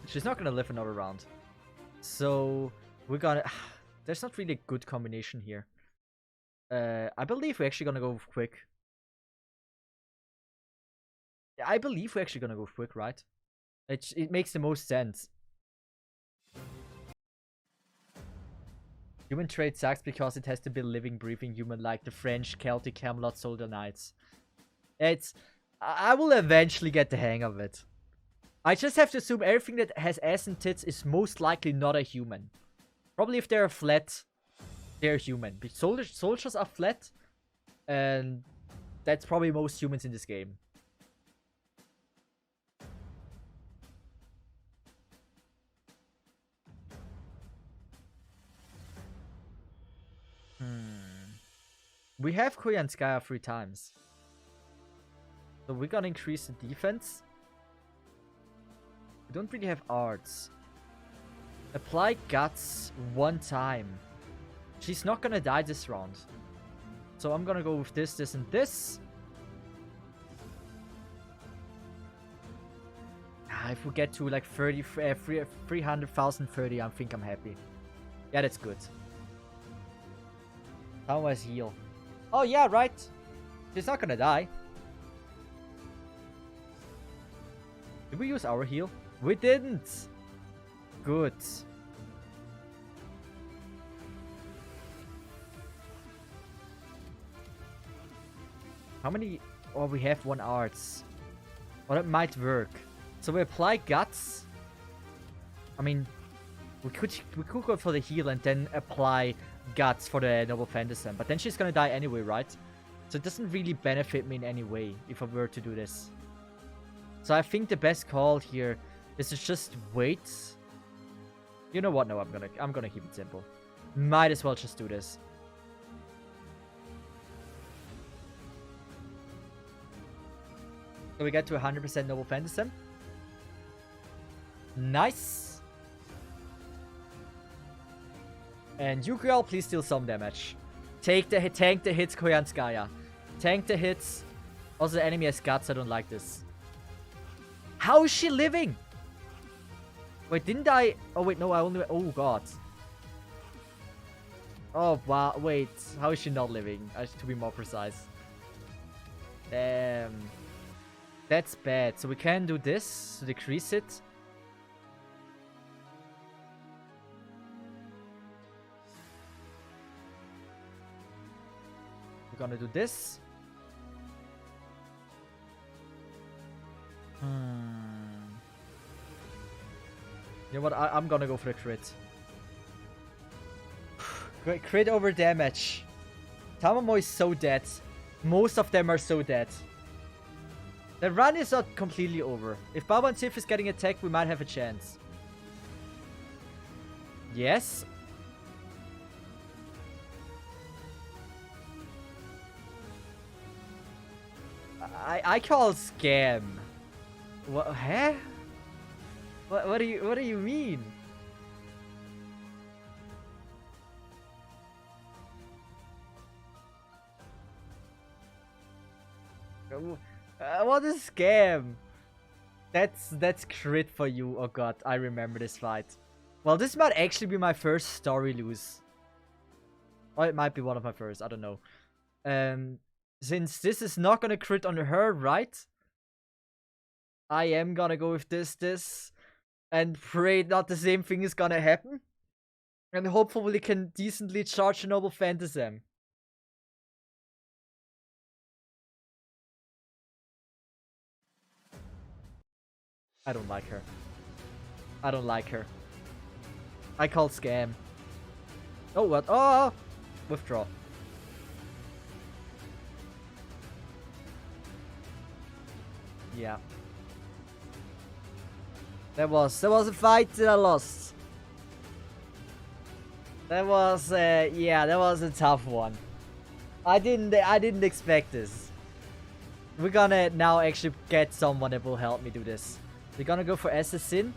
She's not gonna live another round. So we're gonna... There's not really a good combination here. I believe we're actually gonna go quick. Yeah, I believe we're actually gonna go quick, right? It makes the most sense. Human trait sucks because it has to be living, breathing human like the French, Celtic, Camelot, Soldier Knights. I will eventually get the hang of it. I just have to assume everything that has ass and tits is most likely not a human. Probably if they're flat, they're human. But soldiers are flat, and that's probably most humans in this game. We have Koyan Skya 3 times. So we're gonna increase the defense. We don't really have arts. Apply guts one time. She's not gonna die this round. So I'm gonna go with this, this, and this. If we get to like 300,030, I think I'm happy. Yeah, that's good. How was heal? Oh yeah, right. She's not gonna die. Did we use our heal? We didn't. Good. How many? Oh, we have 1 arts. Well, that might work. So we apply guts. I mean, we could go for the heal and then apply guts for the noble phantasm, but then she's gonna die anyway, right? So it doesn't really benefit me in any way if I were to do this. So I think the best call here is to just wait. You know what? No, I'm gonna keep it simple. Might as well just do this. So we get to 100% noble phantasm. Nice. And you girl, please deal some damage. Tank the hits, Koyanskaya. Tank the hits. Also, the enemy has guts. I don't like this. How is she living? Wait, didn't I? Oh wait, no, I only. Oh god. Oh wow. Wait, how is she not living? To be more precise. Damn. That's bad. So we can do this to decrease it. We're gonna do this. You know what? I'm gonna go for the crit. Crit over damage. Tamamo is so dead. Most of them are so dead. The run is not completely over. If Baba and Cesith is getting attacked, we might have a chance. Yes. I call scam. What? Huh? What do you mean? What a scam! That's crit for you. Oh god, I remember this fight. Well, this might actually be my first story lose. Or it might be one of my first. I don't know. Since this is not gonna crit on her, right? I am gonna go with this, and pray not the same thing is gonna happen. And hopefully we can decently charge a noble phantasm. I don't like her. I don't like her. I call scam. Oh, what? Oh! Withdraw. Yeah. There was a fight that I lost. That was yeah, that was a tough one. I didn't expect this. We're gonna now actually get someone that will help me do this. We're gonna go for assassin.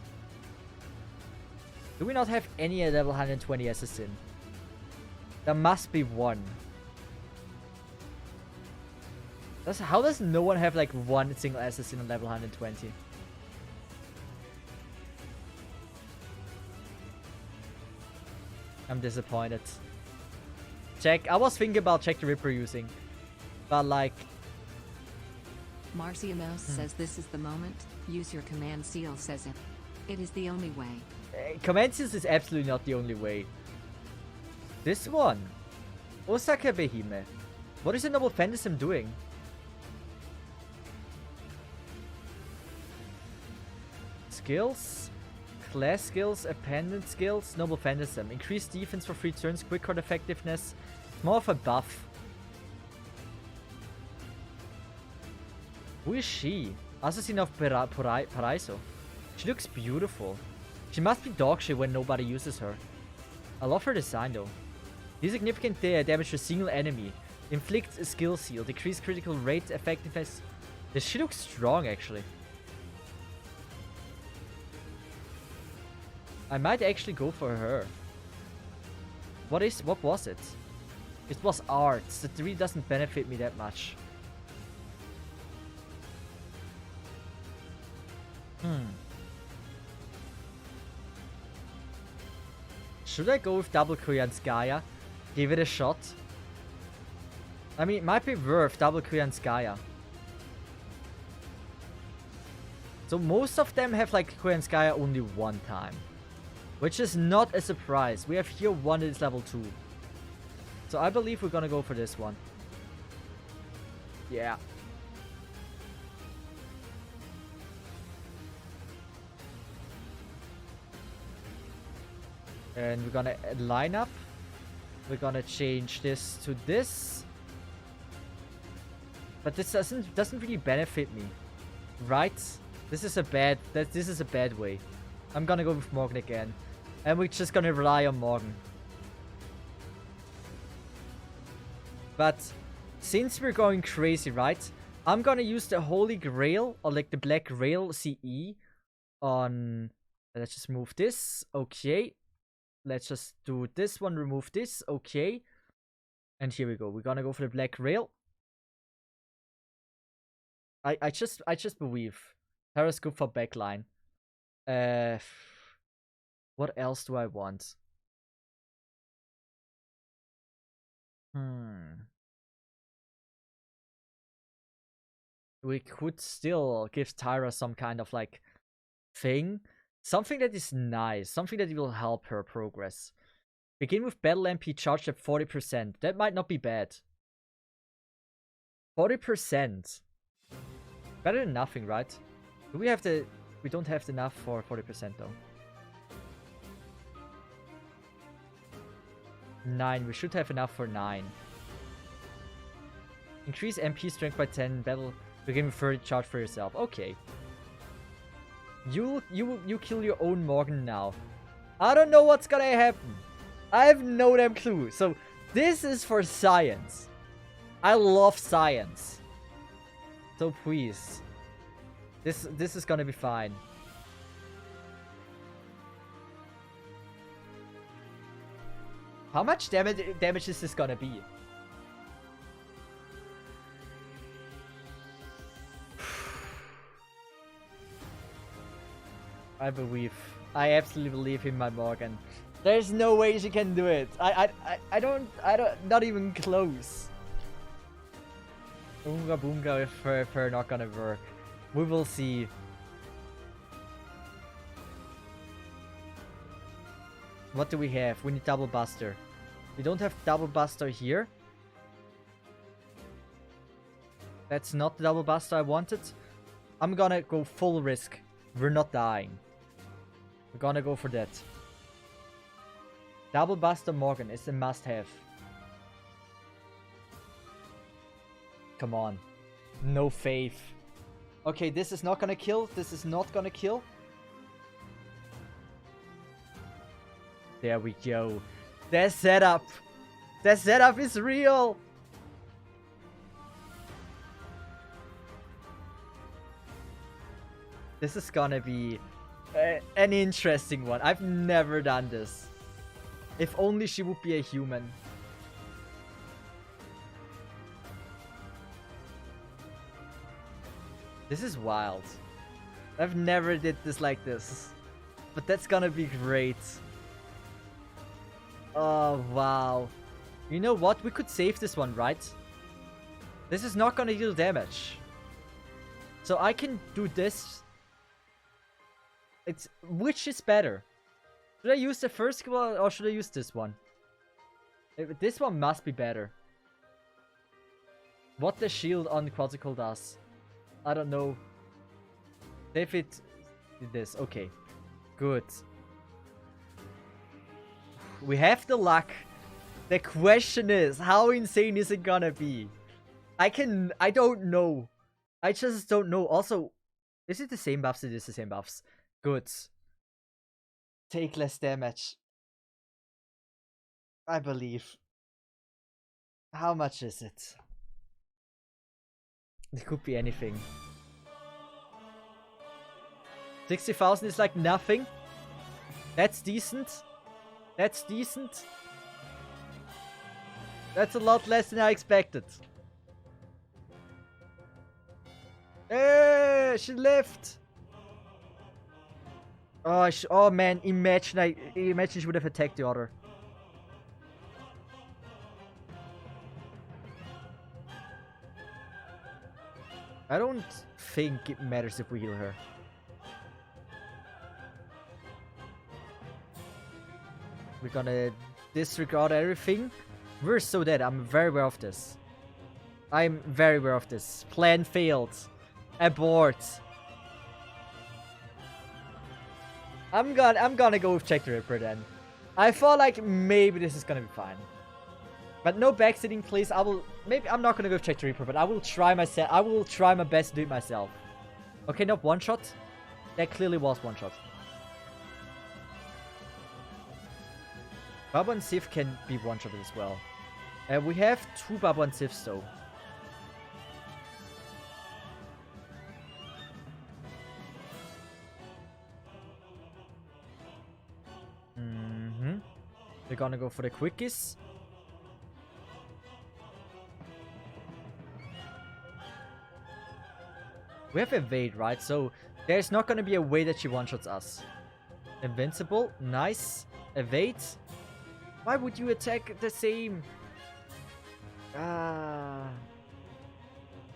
Do we not have any level 120 assassin? There must be one. How does no one have like one single assassin on level 120? I'm disappointed. I was thinking about Check the Ripper using. But like... Marcia Mouse says this is the moment. Use your command seal, Cesith. It is the only way. Command seals is absolutely not the only way. This one. Osaka Behime. What is the noble phantasm doing? Skills? Class skills, appendant skills, noble phantasm. Increased defense for 3 turns, quick card effectiveness. More of a buff. Who is she? Assassin of Paraiso. She looks beautiful. She must be dog shit when nobody uses her. I love her design though. Deal significant damage to a single enemy. Inflict a skill seal. Decrease critical rate effectiveness. She looks strong actually. I might actually go for her. What was it? It was arts. That really doesn't benefit me that much. Should I go with double Koreanskaya? Give it a shot. I mean, it might be worth double Koreanskaya. So most of them have like Koreanskaya only one time. Which is not a surprise. We have here one that is level 2. So I believe we're gonna go for this one. Yeah. And we're gonna line up. We're gonna change this to this. But this doesn't really benefit me. Right? This is a bad way. I'm gonna go with Morgan again. And we're just gonna rely on Morgan. But since we're going crazy, right? I'm gonna use the Holy Grail, or like the Black Grail CE on... Let's just move this. Okay. Let's just do this one, remove this. Okay. And here we go. We're gonna go for the Black Grail. I just believe. Tara's good for backline. What else do I want? We could still give Tyra some kind of like thing. Something that is nice. Something that will help her progress. Begin with battle MP charged at 40%. That might not be bad. 40%. Better than nothing, right? Do we have the... We don't have enough for 40% though. 9. We should have enough for 9. Increase MP strength by 10. Battle. Begin with 30 charge for yourself. Okay. You kill your own Morgan now. I don't know what's gonna happen. I have no damn clue. So this is for science. I love science. So please. This is gonna be fine. How much damage is this gonna be? I absolutely believe in my Morgan. There's no way she can do it. I don't, not even close. Boonga Boonga with her not gonna work. We will see. What do we have? We need Double Buster. We don't have Double Buster here. That's not the Double Buster I wanted. I'm gonna go full risk. We're not dying. We're gonna go for that. Double Buster Morgan is a must-have. Come on. No faith. Okay, this is not gonna kill. This is not gonna kill. There we go. That setup. That setup is real. This is gonna be an interesting one. I've never done this. If only she would be a human. This is wild. I've never did this like this. But that's gonna be great. Oh, wow. You know what? We could save this one, right? This is not gonna deal damage. So I can do this. Which is better? Should I use the first one or should I use this one? This one must be better. What the shield on Quadricle does. I don't know. David did this. Okay. Good. We have the luck. The question is, how insane is it gonna be? I don't know. I just don't know. Also, is it the same buffs? It is the same buffs. Good. Take less damage. I believe. How much is it? It could be anything. 60,000 is like nothing. That's decent. That's decent. That's a lot less than I expected. Hey, she left. Oh, oh man, imagine she would have attacked the other. I don't think it matters if we heal her. We're gonna disregard everything. We're so dead. I'm very aware of this. I'm very aware of this. Plan failed. Abort. I'm gonna go with Jack the Ripper then. I thought like maybe this is gonna be fine. But no backseating, please. I'm not gonna go with Jack the Ripper, but I will try myself. I will try my best to do it myself. Okay, not one shot. That clearly was one shot. Baba and Cesith can be one-shotted as well. We have 2 Baba and Cesiths though. We're gonna go for the quickies. We have evade, right? So there's not gonna be a way that she one-shots us. Invincible, nice. Evade. Why would you attack the same?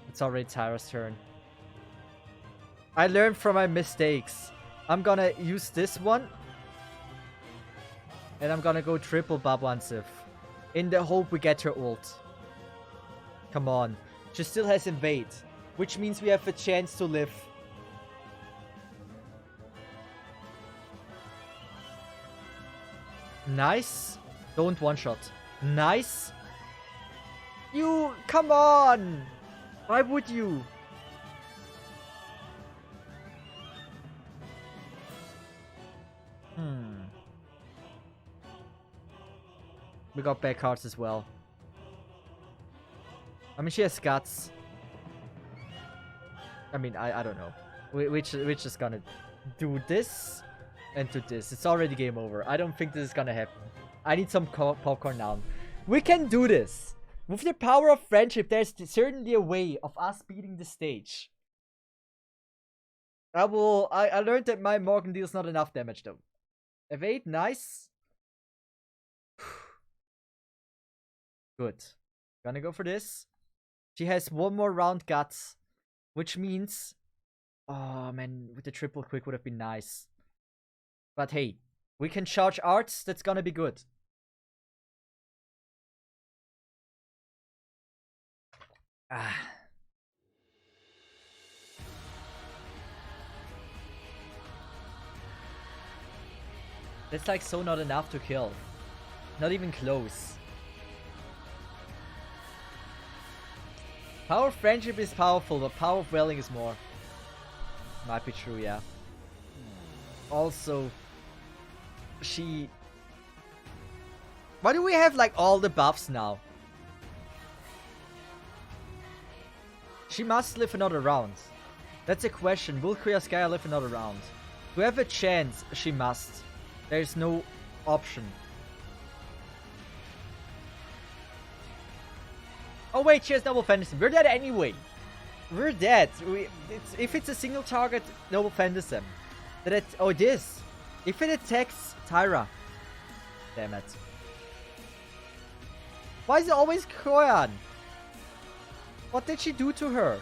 It's already Tyra's turn. I learned from my mistakes. I'm gonna use this one. And I'm gonna go triple Baba and Cesith. In the hope we get her ult. Come on. She still has invade. Which means we have a chance to live. Nice. Don't one-shot. Nice. You... Come on! Why would you? We got back cards as well. I mean, she has guts. I mean, I don't know. We're just gonna do this and do this. It's already game over. I don't think this is gonna happen. I need some popcorn now. We can do this. With the power of friendship, there's certainly a way of us beating the stage. I learned that my Morgan deals not enough damage though. Evade, nice. Good. Gonna go for this. She has 1 more round guts. Which means... Oh man, with the triple quick would have been nice. But hey, we can charge arts. That's gonna be good. That's like so not enough to kill. Not even close. Power of friendship is powerful, but power of welling is more. Might be true, yeah. Also, she... Why do we have like all the buffs now? She must live another round. That's a question. Will Kriyaskaya live another round? To have a chance, she must. There's no option. Oh wait, she has Noble Fantasy. We're dead anyway. We're dead. If it's a single target, Noble Fantasy. Oh, it is. If it attacks Tyra. Damn it. Why is it always Koyan? What did she do to her?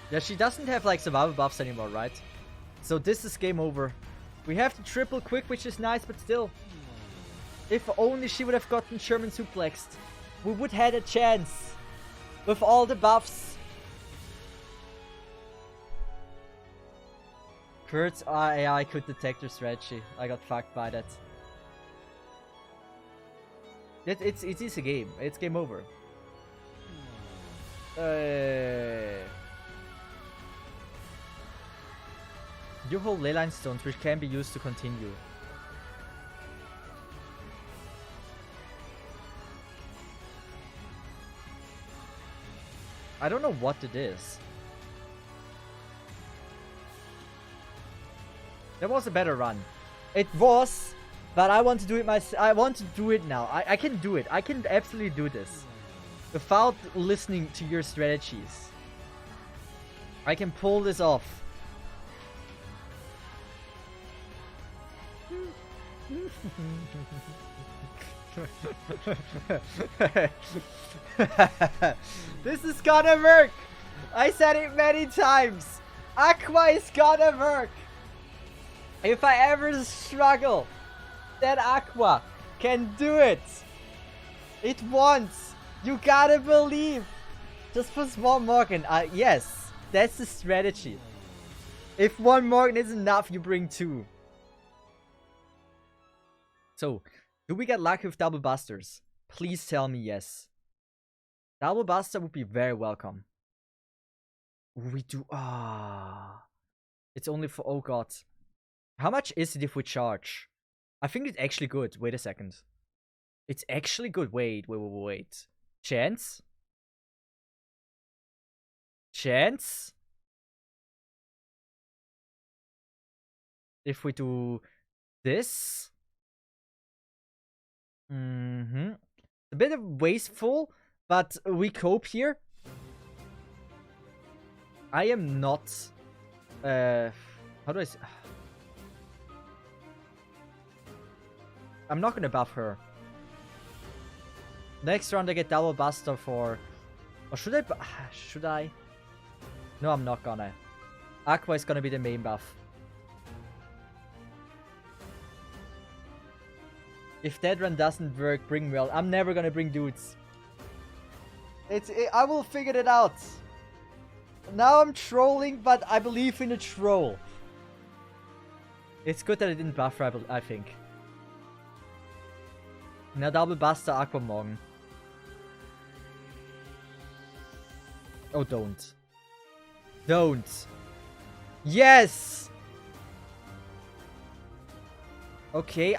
Yeah, she doesn't have like survival buffs anymore, right? So this is game over. We have the triple quick, which is nice, but still. If only she would have gotten German suplexed. We would have had a chance. With all the buffs. Kurt's AI could detect her strategy. I got fucked by that. It is a game. It's game over. You hold leyline stones, which can be used to continue. I don't know what it is. That was a better run. It was, but I want to do it I want to do it now. I can do it. I can absolutely do this. Without listening to your strategies. I can pull this off. This is gonna work! I said it many times! Aqua is gonna work! If I ever struggle, that Aqua can do it! It wants! You gotta believe! Just put one Morgan. Yes, that's the strategy. If one Morgan is enough, you bring two. So, do we get lucky with double busters? Please tell me yes. Double buster would be very welcome. We do. It's only for. Oh god. How much is it if we charge? I think it's actually good. Wait a second. It's actually good. Wait. Chance? Chance? If we do this? A bit of wasteful, but we cope here. I am not... how do I say... I'm not gonna buff her. Next round I get double buster for... Or should I... Should I? No, I'm not gonna. Aqua is gonna be the main buff. If that run doesn't work, bring well. I'm never gonna bring dudes. I will figure it out. Now I'm trolling, but I believe in a troll. It's good that I didn't buff her, I think. Now double buster Aqua Morgan. Oh, don't. Don't. Yes! Okay,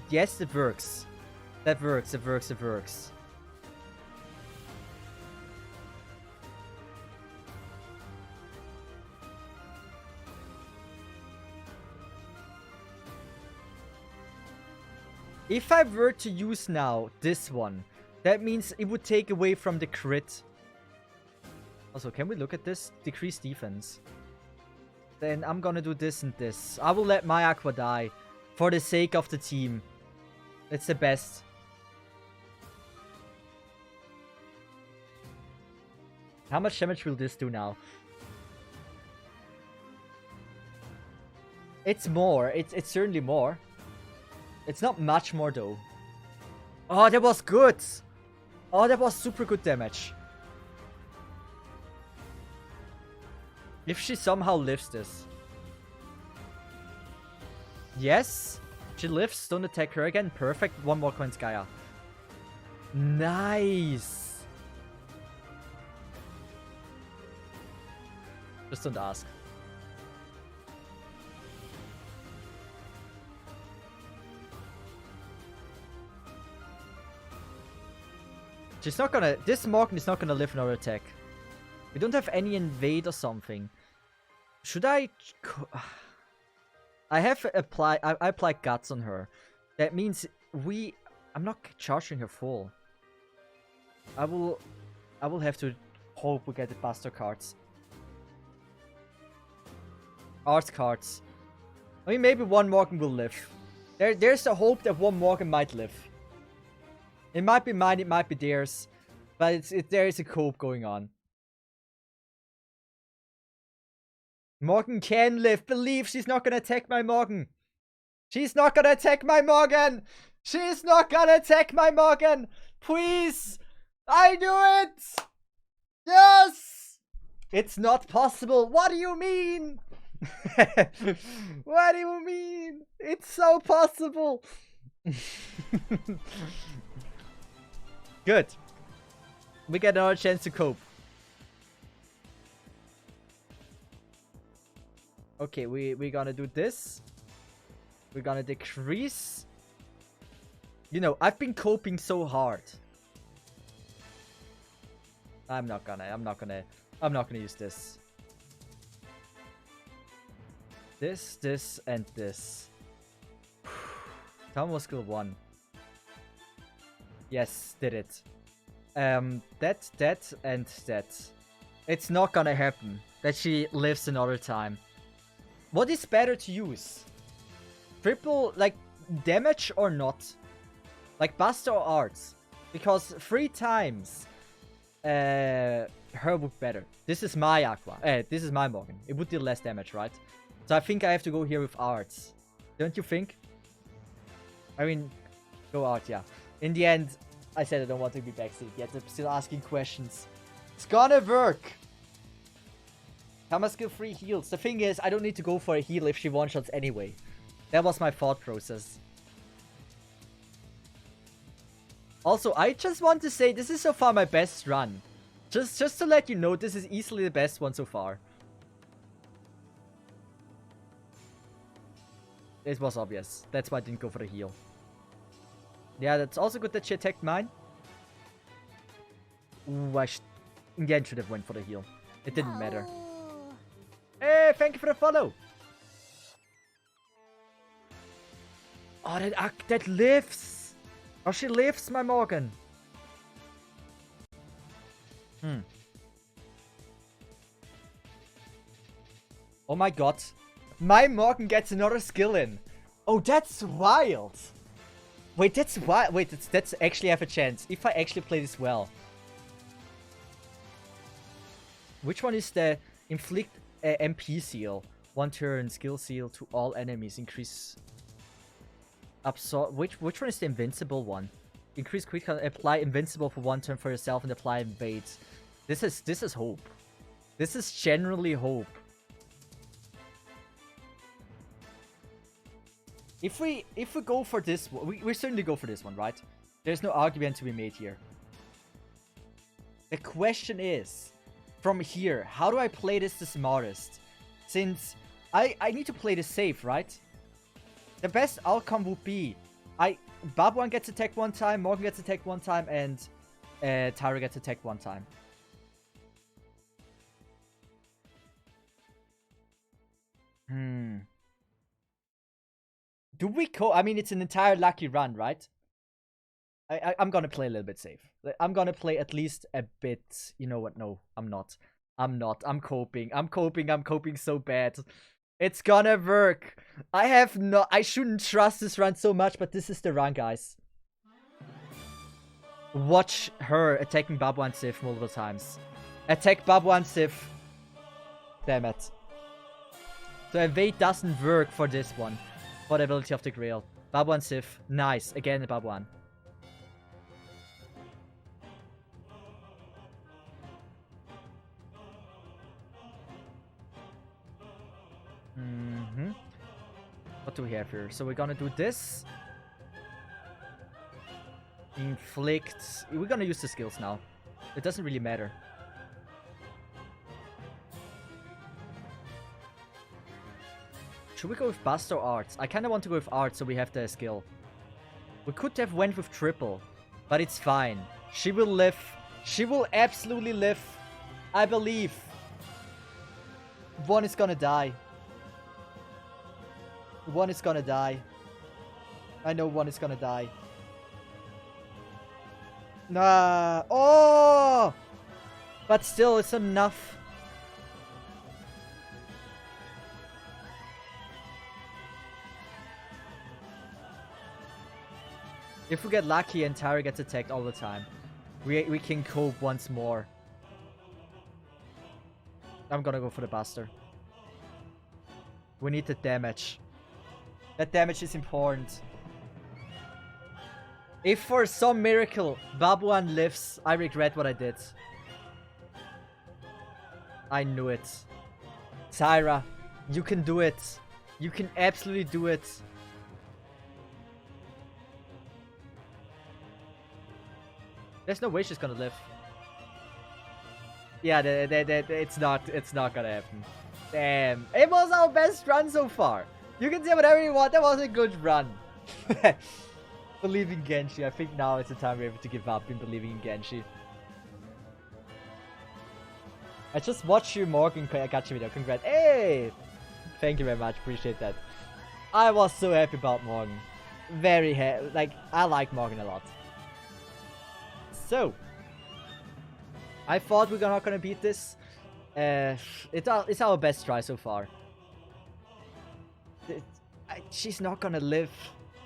yes, it works. That works, it works. If I were to use now this one, that means it would take away from the crit. Also, can we look at this? Decrease defense. Then I'm gonna do this and this. I will let my Aqua die. For the sake of the team. It's the best. How much damage will this do now? It's more. It's certainly more. It's not much more though. Oh, that was good. Oh, that was super good damage. If she somehow lives this. Yes. She lives. Don't attack her again. Perfect. One more coin Gaia. Nice. Just don't ask. She's not gonna... This Morgan is not gonna live another attack. We don't have any invade or something. Should I... I have applied... I applied guts on her. That means we... I'm not charging her full. I will have to hope we get the Buster cards. Art cards. I mean, maybe one Morgan will live. There's a hope that one Morgan might live. It might be mine, it might be theirs. But there is a cope going on. Morgan can live. Believe she's not gonna attack my Morgan. She's not gonna attack my Morgan. She's not gonna attack my Morgan. Please. I do it. Yes. It's not possible. What do you mean? What do you mean? It's so possible. Good. We get another chance to cope. Okay, we're gonna do this. We're gonna decrease. You know, I've been coping so hard. I'm not gonna use this. This, and this. Town skill 1. Yes, did it. That, and that. It's not gonna happen that she lives another time. What is better to use? Triple, like, damage or not? Like, Buster or Arts? Because 3 times, her would better. This is my Aqua. This is my Morgan. It would deal less damage, right? So I think I have to go here with Arts. Don't you think? I mean, go Art, yeah. In the end, I said I don't want to be backseat yet. I'm still asking questions. It's gonna work! Karma skill 3 heals. The thing is, I don't need to go for a heal if she one-shots anyway. That was my thought process. Also, I just want to say, this is so far my best run. Just to let you know, this is easily the best one so far. It was obvious. That's why I didn't go for the heal. Yeah, that's also good that she attacked mine. Ooh, in the end should have went for the heal. It didn't matter. Hey, thank you for the follow. Oh, that lives. Oh, she lives, my Morgan. Oh my god. My Morgan gets another skill in. Oh, that's wild. Wait, that's wild. Wait, that's actually have a chance. If I actually play this well. Which one is the inflict MP seal? 1 turn skill seal to all enemies. Increase absorb. Which one is the invincible one? Increase quick apply invincible for 1 turn for yourself and apply invade. This is hope. This is generally hope. If we go for this one, we certainly go for this one, right? There's no argument to be made here. The question is, from here, how do I play this the smartest? Since I need to play this safe, right? The best outcome would be Babuan gets attacked 1 time, Morgan gets attacked 1 time, and Tyra gets attacked 1 time. Do we I mean, it's an entire lucky run, right? I'm gonna play a little bit safe. I'm gonna play at least a bit. You know what? No, I'm not. I'm coping. I'm coping so bad. It's gonna work. I shouldn't trust this run so much, but this is the run, guys. Watch her attacking Babuan Sith multiple times. Attack Babuan Sith. Damn it. The evade doesn't work for this one. For the ability of the Grail. Babuan Sith. Nice. Again, the Babuan. What do we have here? So we're gonna do this. Inflict. We're gonna use the skills now. It doesn't really matter. Should we go with Buster or Arts? I kind of want to go with Arts so we have the skill. We could have went with Triple, but it's fine. She will live. She will absolutely live. I believe. One is gonna die. One is gonna die. I know one is gonna die. Nah. Oh! But still, it's enough. If we get lucky and Tyra gets attacked all the time, we can cope once more. I'm gonna go for the Buster. We need the damage. That damage is important. If for some miracle Babuan lives, I regret what I did. I knew it. Tyra, you can do it. You can absolutely do it. There's no way she's gonna live. Yeah, it's not gonna happen. Damn, it was our best run so far. You can say whatever you want. That was a good run. Believe in Genshi. I think now is the time we're able to give up in believing in Genshi. I just watched you, Morgan. I got your video. Congrats. Hey! Thank you very much. Appreciate that. I was so happy about Morgan. Very happy. Like, I like Morgan a lot. So, I thought we were not gonna beat this. It's our best try so far. She's not gonna live.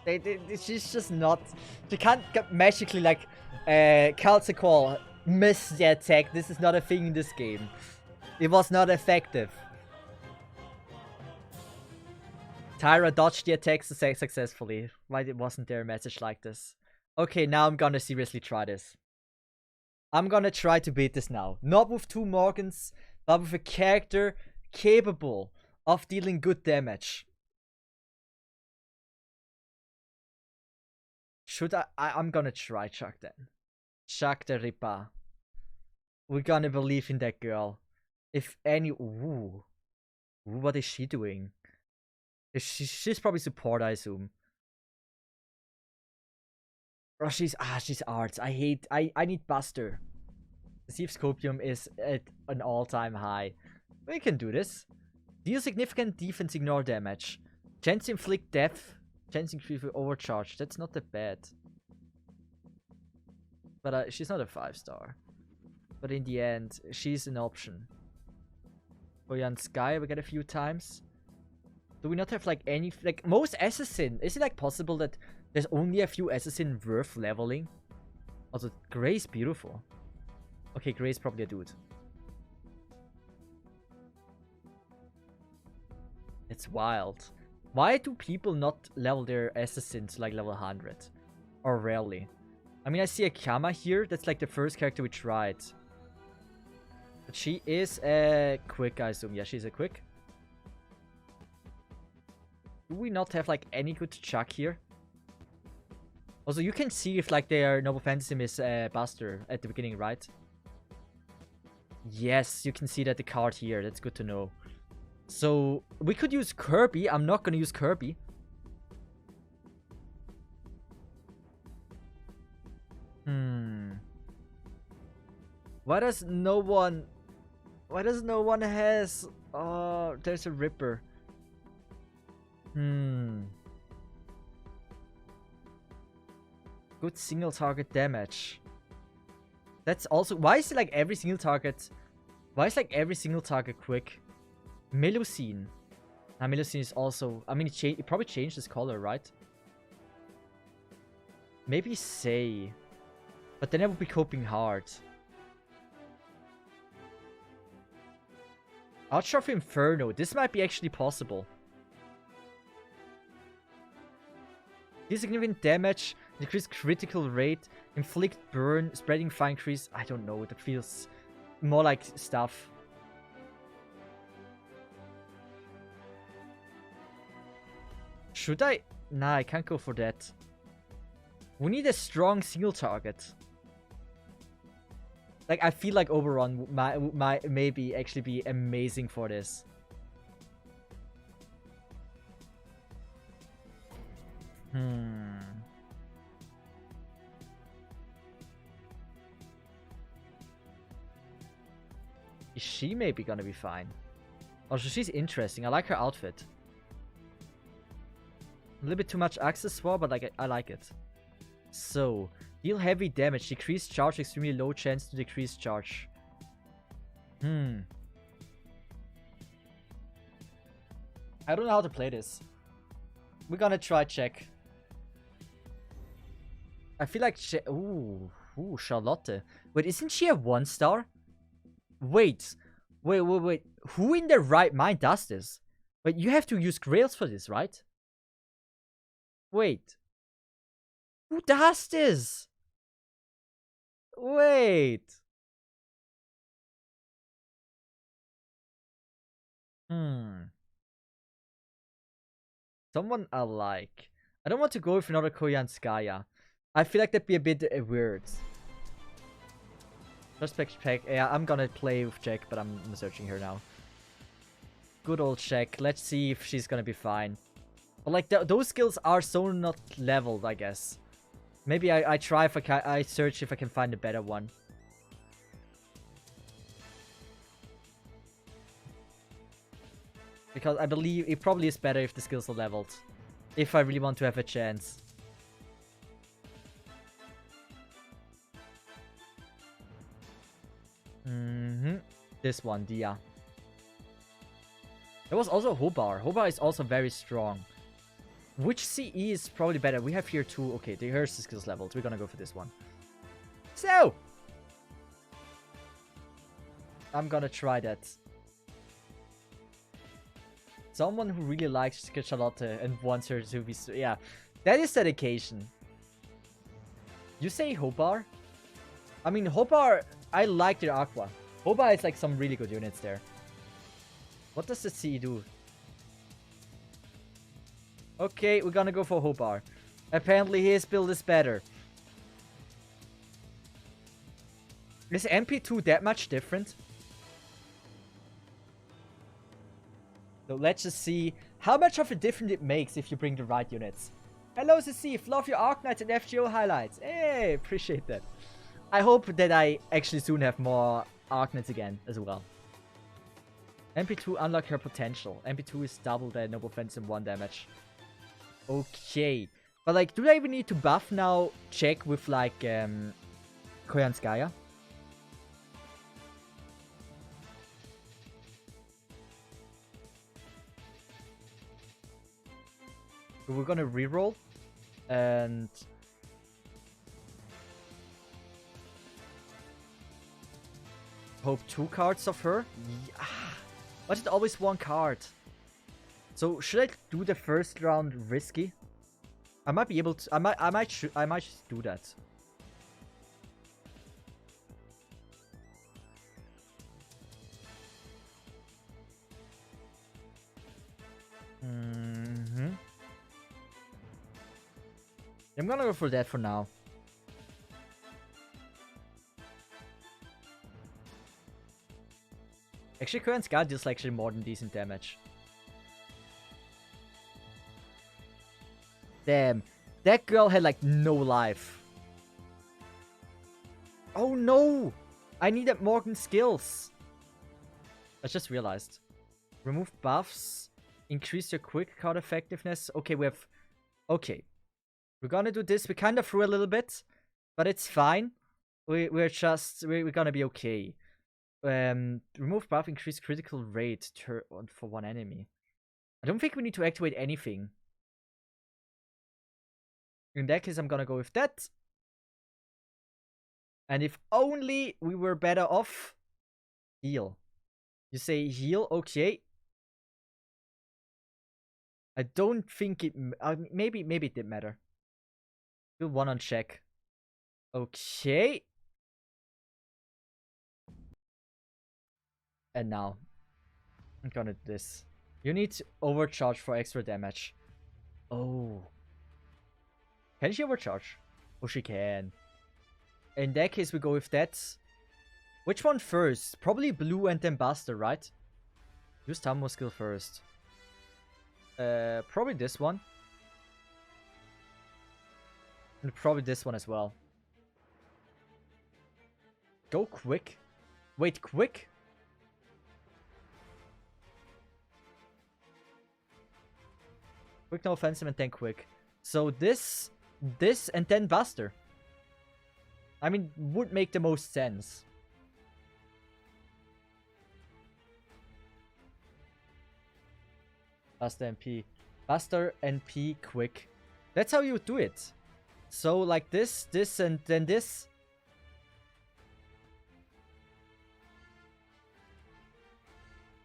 She's just not. She can't magically like Calciqual miss the attack. This is not a thing in this game. It was not effective. Tyra dodged the attack successfully. Why wasn't there a message like this? Okay, now I'm gonna seriously try this. I'm gonna try to beat this now. Not with 2 Morgans, but with a character capable of dealing good damage. Should I'm gonna try Chuck then. Chuck the Ripper. We're gonna believe in that girl. If any... Ooh. What is she doing? She's probably support, I assume. Oh, she's arts. I need Buster. Cesith's Copium is at an all-time high. We can do this. Deal significant defense, ignore damage. Chance to inflict death. Chance increase with overcharge. That's not that bad. But she's not a 5-star. But in the end, she's an option. Boyan Sky, we get a few times. Do we not have like any... Like most assassin. Is it like possible that there's only a few assassin worth leveling? Also, Grey's beautiful. Okay, Grey's probably a dude. It's wild. Why do people not level their assassins to like level 100? Or rarely? I mean, I see a Kama here. That's like the first character we tried. But she is a quick, I assume. Yeah, she's a quick. Do we not have like any good Chuck here? Also, you can see if like their Noble Phantasm is Buster at the beginning, right? Yes, you can see that the card here. That's good to know. So, we could use Kirby. I'm not gonna use Kirby. Why does no one has... Oh, there's a Ripper. Good single target damage. That's also... Why is it like every single target... Why is like every single target quick? Melusine. Now, Melusine is also... I mean, it probably changed its color, right? Maybe Say. But then I would be coping hard. Archer of Inferno. This might be actually possible. Deal significant damage, decrease critical rate, inflict burn, spreading fire increase. I don't know, that feels more like stuff. Should I? Nah, I can't go for that. We need a strong single target. Like, I feel like Oberon might maybe actually be amazing for this. Is she maybe gonna be fine? Also, she's interesting. I like her outfit. A little bit too much accessoire, but like I like it. So, deal heavy damage, decrease charge, extremely low chance to decrease charge. I don't know how to play this. We're gonna try check. I feel like ooh, Charlotte. Wait, isn't she a 1-star? Wait. Who in their right mind does this? Wait, you have to use Grails for this, right? Wait. Who does this? Wait. Someone I like. I don't want to go with another Koyanskaya. I feel like that'd be a bit weird. Just check. Yeah, I'm gonna play with Jack, but I'm searching her now. Good old Jack. Let's see if she's gonna be fine. But like those skills are so not leveled, I guess. Maybe I try if I search if I can find a better one. Because I believe it probably is better if the skills are leveled. If I really want to have a chance. This one, Dia. There was also Hobar. Hobar is also very strong. Which CE is probably better? We have here two. Okay, here's the skills leveled. We're gonna go for this one. So! I'm gonna try that. Someone who really likes Charlotte and wants her to be... Yeah, that is dedication. You say Hobar? I mean, Hobar, I like their Aqua. Hobar is like some really good units there. What does the CE do? Okay, we're gonna go for Hobar. Apparently his build is better. Is MP2 that much different? So let's just see how much of a difference it makes if you bring the right units. Hello Cesith, love your Arknights and FGO highlights. Hey, appreciate that. I hope that I actually soon have more Arknights again as well. MP2 unlock her potential. MP2 is double the noble offense and 1 damage. Okay. But like, do I even need to buff now? Check with like Koyanskaya? We're gonna reroll and hope 2 cards of her. Yeah. Why is it always 1 card? So should I do the first round risky? I might be able to. I might just do that. I'm gonna go for that for now. Actually, current Scar deals actually more than decent damage. Damn. That girl had like no life. Oh no! I needed Morgan skills. I just realized. Remove buffs. Increase your quick card effectiveness. Okay, we have... Okay. We're gonna do this. We kind of threw a little bit. But it's fine. We're gonna be okay. Remove buff, increase critical rate for 1 enemy. I don't think we need to activate anything. In that case, I'm gonna go with that. And if only we were better off, heal. You say heal, okay. I don't think it... maybe it did matter. Do 1 on check. Okay. And now, I'm gonna do this. You need to overcharge for extra damage. Oh. Can she overcharge? Oh, she can. In that case, we go with that. Which one first? Probably blue and then Buster, right? Use Tammo skill first. Probably this one. And probably this one as well. Go quick. Wait, quick? Quick, no offensive, and then quick. So this, and then Buster. I mean, would make the most sense. Buster MP. Buster and P quick. That's how you do it. So like this, and then this.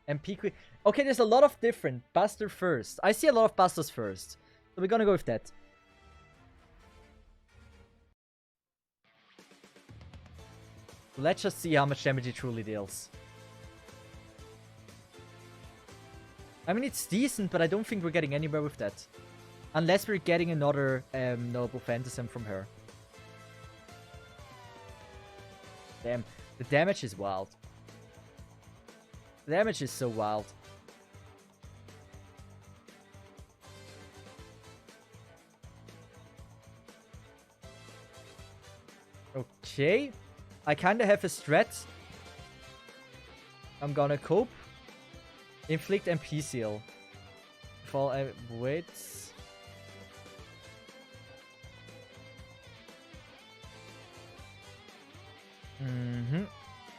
MP quick. Okay, there's a lot of different. Buster first. I see a lot of Busters first. So we're gonna go with that. Let's just see how much damage it truly deals. I mean, it's decent, but I don't think we're getting anywhere with that. Unless we're getting another Noble Phantasm from her. Damn, the damage is wild. The damage is so wild. Okay. I kinda have a strat. I'm gonna cope. Inflict MP seal. Fall. Wait.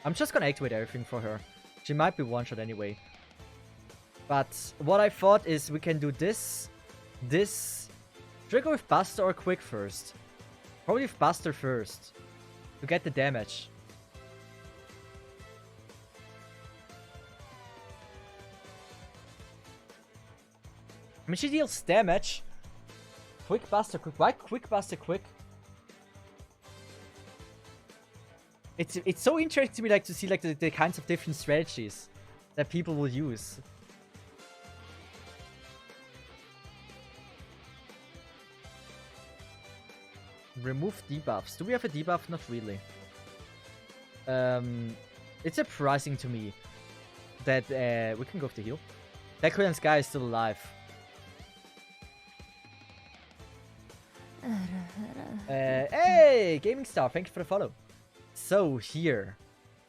I'm just gonna activate everything for her. She might be one shot anyway. But what I thought is we can do this. Should I go with Buster or Quick first? Probably with Buster first. To get the damage. I mean, she deals damage. Quick Buster, Quick. Why Quick Buster, Quick? It's so interesting to me, like, to see like the kinds of different strategies that people will use. Remove debuffs. Do we have a debuff? Not really. It's surprising to me that we can go with the heal. That Korean Sky is still alive. Hey, Gaming Star, thank you for the follow. So here,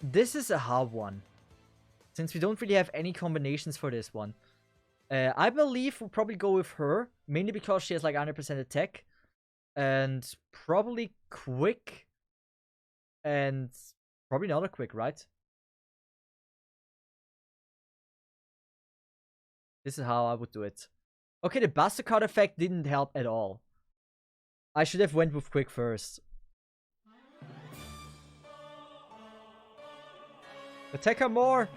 this is a hard one, since we don't really have any combinations for this one. I believe we'll probably go with her, mainly because she has like 100% attack, and probably Quick, and probably another Quick, right? This is how I would do it. Okay, the Buster card effect didn't help at all. I should have went with Quick first. Attack her more!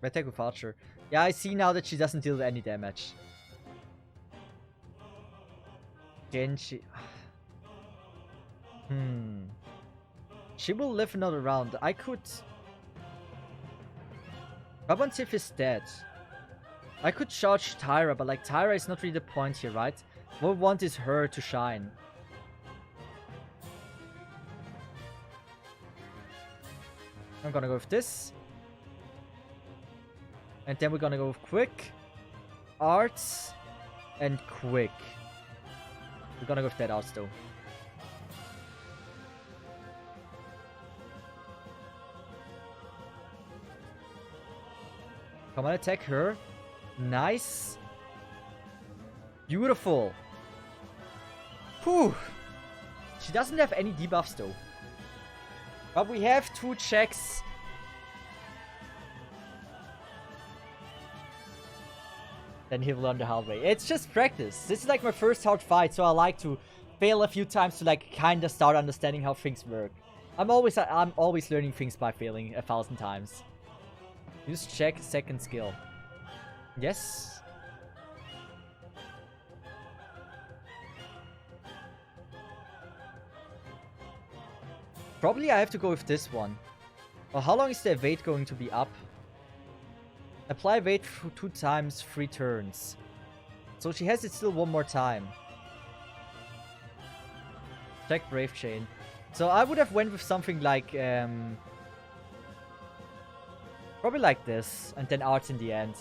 Attack with Archer. Yeah, I see now that she doesn't deal any damage. Genji. She will live another round. I could... Cesith is dead. I could charge Tyra, but like Tyra is not really the point here, right? What we want is her to shine. I'm gonna go with this. And then we're gonna go with Quick, Arts, and Quick. We're gonna go with that Arts though. Come on, attack her. Nice. Beautiful. Whew. She doesn't have any debuffs though. But we have 2 checks. Then he'll learn the hard way. It's just practice. This is like my first hard fight, so I like to fail a few times to like kind of start understanding how things work. I'm always learning things by failing 1,000 times. Use check second skill. Yes. Probably I have to go with this one. Well, how long is the evade going to be up? Apply evade 2 times 3 turns. So she has it still 1 more time. Check Brave Chain. So I would have went with something like probably like this, and then Arts in the end.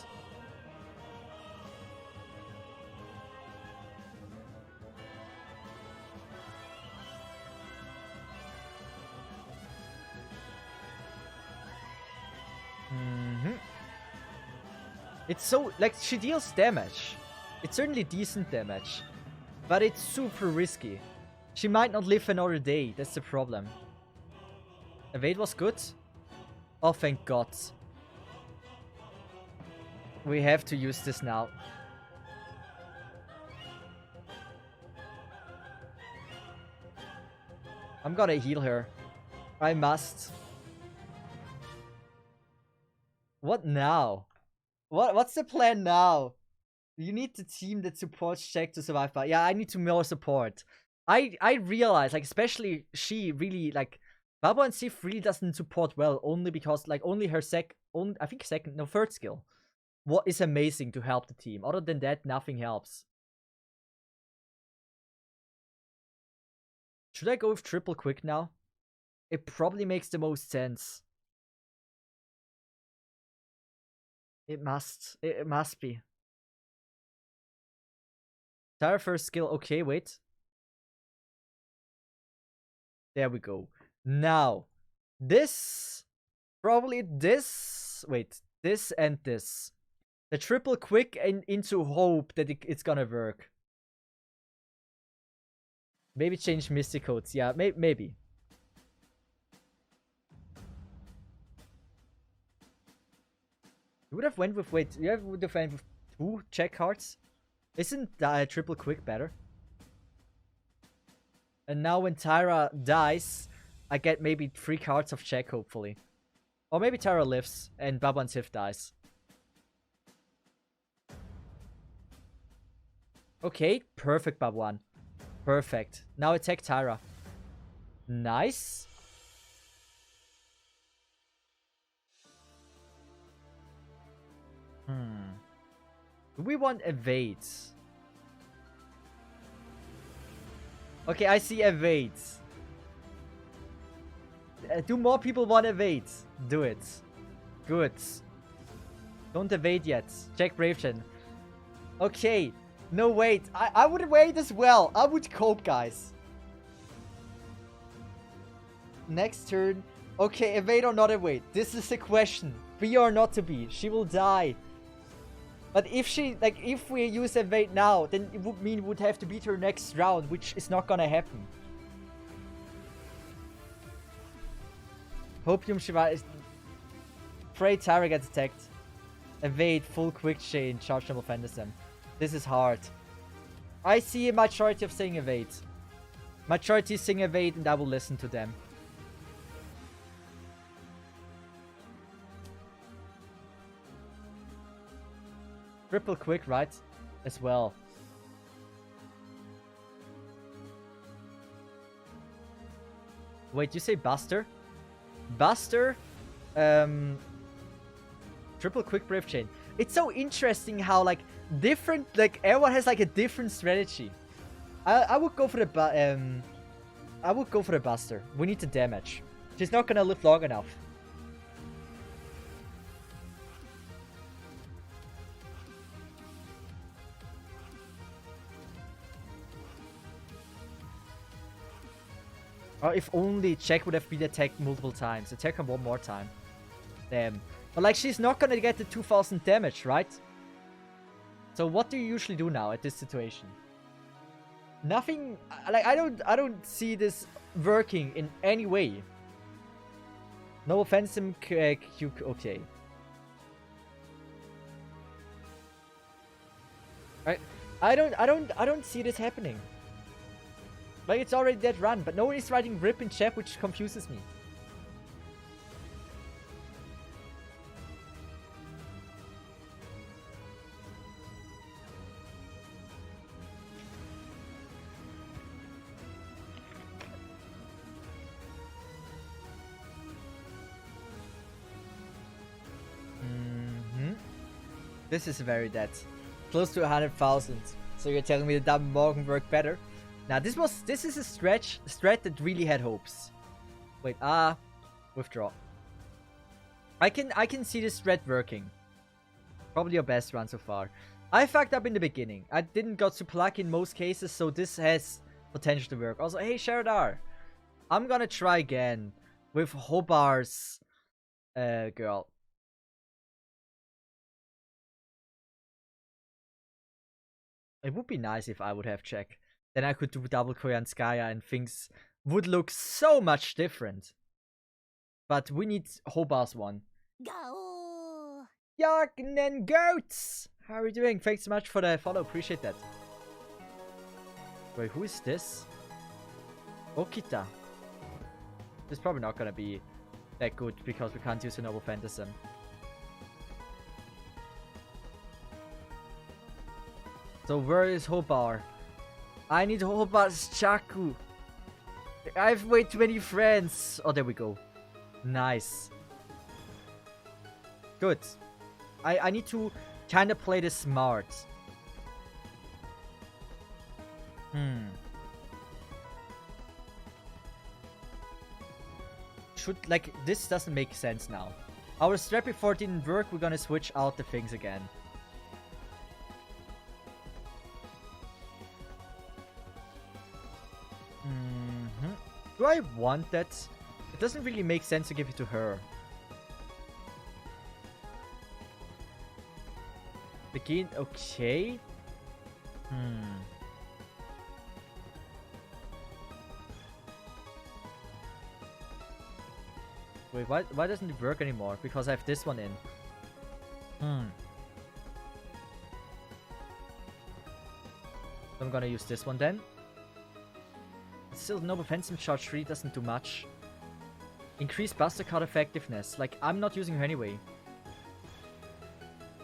It's so, like, she deals damage. It's certainly decent damage. But it's super risky. She might not live another day, that's the problem. Evade was good. Oh, thank God. We have to use this now. I'm gonna heal her. I must. What now? What's the plan now? You need the team that supports Jack to survive, but yeah, I need to more support. I realize, like, especially she really, like, Baba and Sif really doesn't support well, only because, like, only her third skill. What is amazing to help the team. Other than that, nothing helps. Should I go with triple quick now? It probably makes the most sense. It must. It must be. Tyra first skill. Okay, wait. There we go. Now, this, probably this, wait, this and this. The triple quick and into hope that it's gonna work. Maybe change Mystic Codes. Yeah, maybe. You would have went with, wait, you would have went with 2 check cards? Isn't triple quick better? And now when Tyra dies, I get maybe 3 cards of check, hopefully. Or maybe Tyra lives and Baba and Sif dies. Okay, perfect Babwan. Perfect. Now attack Tyra. Nice. Do we want evades? Okay, I see evades. Do more people want evades? Do it. Good. Don't evade yet. Check Brave Gen. Okay. No, wait. I would wait as well. I would cope, guys. Next turn. Okay, evade or not evade. This is the question. Be or not to be. She will die. But if she, like, if we use evade now, then it would mean we would have to beat her next round, which is not gonna happen. Hopium Shiva is... Pray Tyra gets attacked. Evade, full quick chain, charge double Phantasm. This is hard. I see a majority of saying evade. Majority saying evade and I will listen to them. Triple quick, right? As well. Wait, you say Buster? Buster? Triple quick Brave Chain. It's so interesting how, like, different, like, everyone has, like, a different strategy. I would go for the, I would go for the Buster. We need the damage. She's not gonna live long enough. Or if only Jack would have been attacked multiple times. Attack her one more time. Damn. But like, she's not gonna get the 2000 damage, right? So what do you usually do now at this situation? Nothing. Like, I don't see this working in any way. No offense, okay. I don't see this happening. Like, it's already dead run, but no one is writing RIP in chat, which confuses me. This is very dead. Close to 100,000. So you're telling me the Double Morgan worked better? Now this is a strat that really had hopes. Wait, withdraw. I can see this strat working. Probably your best run so far. I fucked up in the beginning. I didn't got super lucky in most cases, so this has potential to work. Also, hey Sharadar, I'm gonna try again with Hobar's girl. It would be nice if I would have check. Then I could do double Koyanskaya and things would look so much different. But we need Hobar's one. Go! Yarknen Goats! How are you doing? Thanks so much for the follow. Appreciate that. Wait, who is this? Okita. This is probably not gonna be that good because we can't use a Noble Phantasm. So where is Hobar? I need Hobar's Chaku. I have way too many friends. Oh, there we go. Nice. Good. I need to kind of play this smart. Like, this doesn't make sense now. Our strat before didn't work. We're gonna switch out the things again. Do I want that? It doesn't really make sense to give it to her. Begin, okay. Wait, why doesn't it work anymore? Because I have this one in. I'm gonna use this one then. Still, Noble Fencing Charge 3 doesn't do much. Increase Buster Card effectiveness. Like, I'm not using her anyway.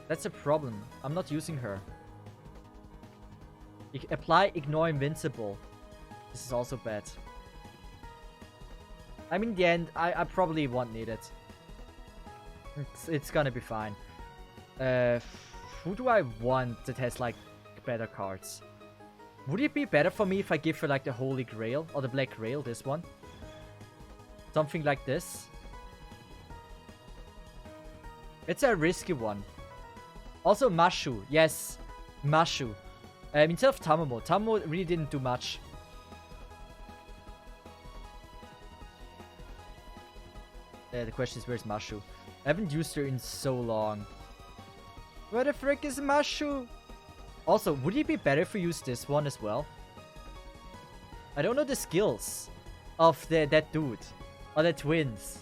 That's a problem. I'm not using her. Apply Ignore Invincible. This is also bad. I mean, in the end, I probably won't need it. It's gonna be fine. Who do I want that has, like, better cards? Would it be better for me if I give her, like, the Holy Grail? Or the Black Grail, this one? Something like this? It's a risky one. Also, Mashu. Yes, Mashu. Instead of Tamamo. Tamamo really didn't do much. The question is, where's Mashu? I haven't used her in so long. Where the frick is Mashu? Also, would it be better if we use this one as well? I don't know the skills of that dude. Or the twins.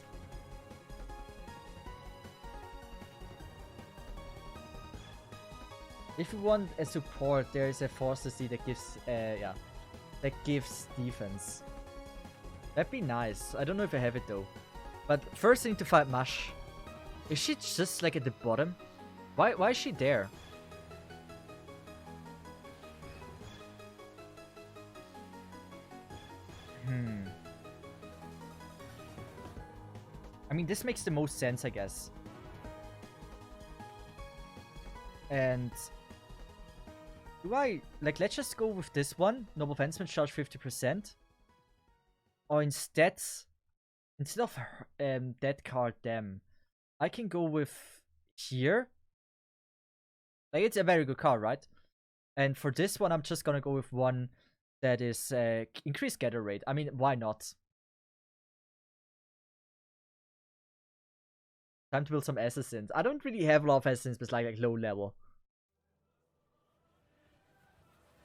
If you want a support, there is a Force C that gives, that gives defense. That'd be nice. I don't know if I have it though. But first I need to fight Mash. Is she just like at the bottom? Why is she there? I mean, this makes the most sense, I guess. And do I, like, let's just go with this one. Noble Fencing charge 50%. Or instead of that card, I can go with here. Like, it's a very good card, right? And for this one, I'm just gonna go with one that is increased gather rate. I mean, why not? Time to build some assassins. I don't really have a lot of assassins, but like low level.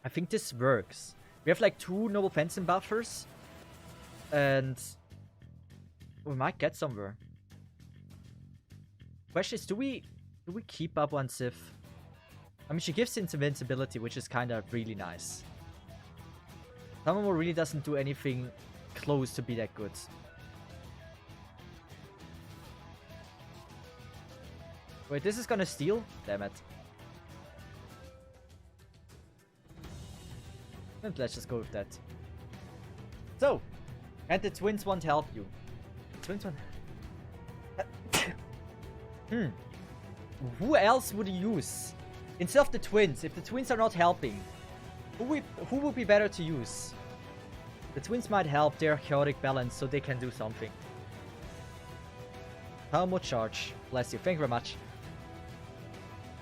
I think this works. We have like 2 Noble Fencing buffers. And we might get somewhere. Question is, do we keep up on Cesith? I mean, she gives invincibility, which is kind of really nice. Tamamo really doesn't do anything close to be that good. Wait, this is gonna steal? Damn it. And let's just go with that. So, and the twins won't help you. Twins won't... Who else would you use? Instead of the twins, if the twins are not helping, who would be better to use? The twins might help their chaotic balance so they can do something. How much charge? Bless you. Thank you very much.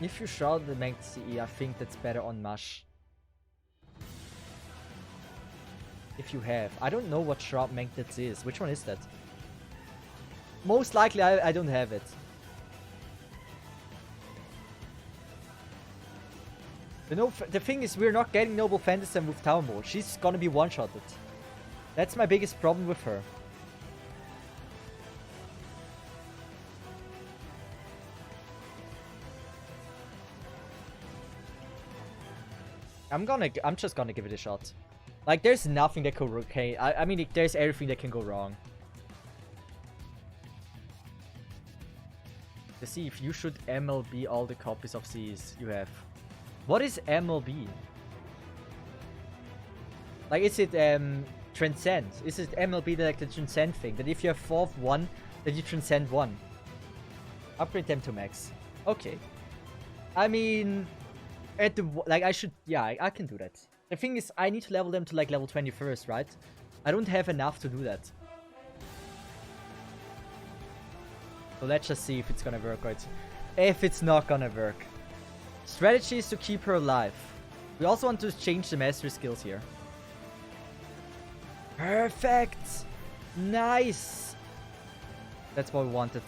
If you shroud the Manked CE, I think that's better on Mash. If you have. I don't know what Shroud Manked is. Which one is that? Most likely I don't have it. The thing is, we're not getting Noble Fencing with Tamamo. She's gonna be one-shotted. That's my biggest problem with her. I'm just gonna give it a shot. Like, there's nothing that could okay. I mean, there's everything that can go wrong. Let's see if you should MLB all the copies of these you have. What is MLB? Like, is it transcend? Is it MLB like the transcend thing? That if you have 4 of 1, that you transcend 1? Upgrade them to max. Okay. I mean, at the like I should, yeah, I can do that. The thing is, I need to level them to like level 21st, right? I don't have enough to do that. So let's just see if it's gonna work, right? If it's not gonna work. Strategy is to keep her alive. We also want to change the mastery skills here. Perfect! Nice! That's what we wanted.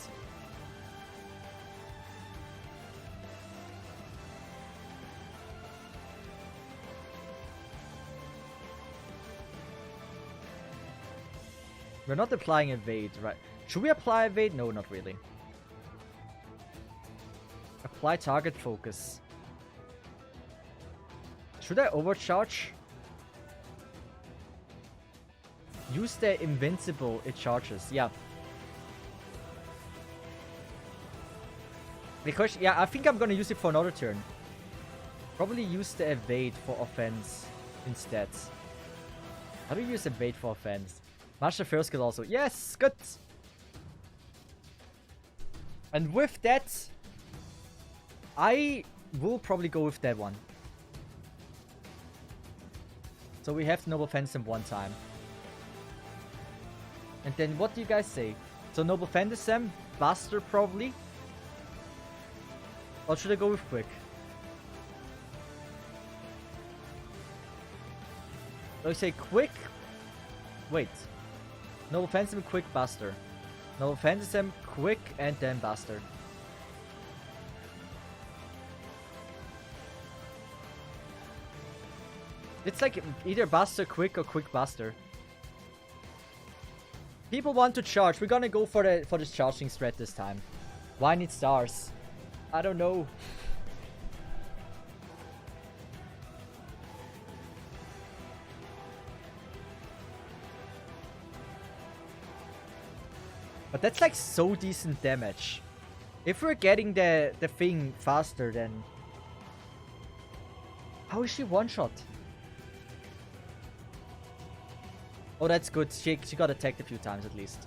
We're not applying evade, right? Should we apply evade? No, not really. Apply target focus. Should I overcharge? Use the invincible, it charges. Yeah. Because, yeah, I think I'm gonna use it for another turn. Probably use the evade for offense instead. How do you use evade for offense? Match the first skill also. Yes, good. And with that, I will probably go with that one. So we have Noble Phantasm one time. And then what do you guys say? So Noble Phantasm, Buster probably. Or should I go with Quick? I say Quick. Wait. Noble Phantasm, Quick, Buster. Noble Phantasm, Quick, and then Buster. It's like either Buster Quick or Quick Buster. People want to charge. We're gonna go for this charging strat this time. Why need stars? I don't know. But that's like so decent damage. If we're getting the thing faster, then how is she one shot? Oh, that's good. She got attacked a few times at least.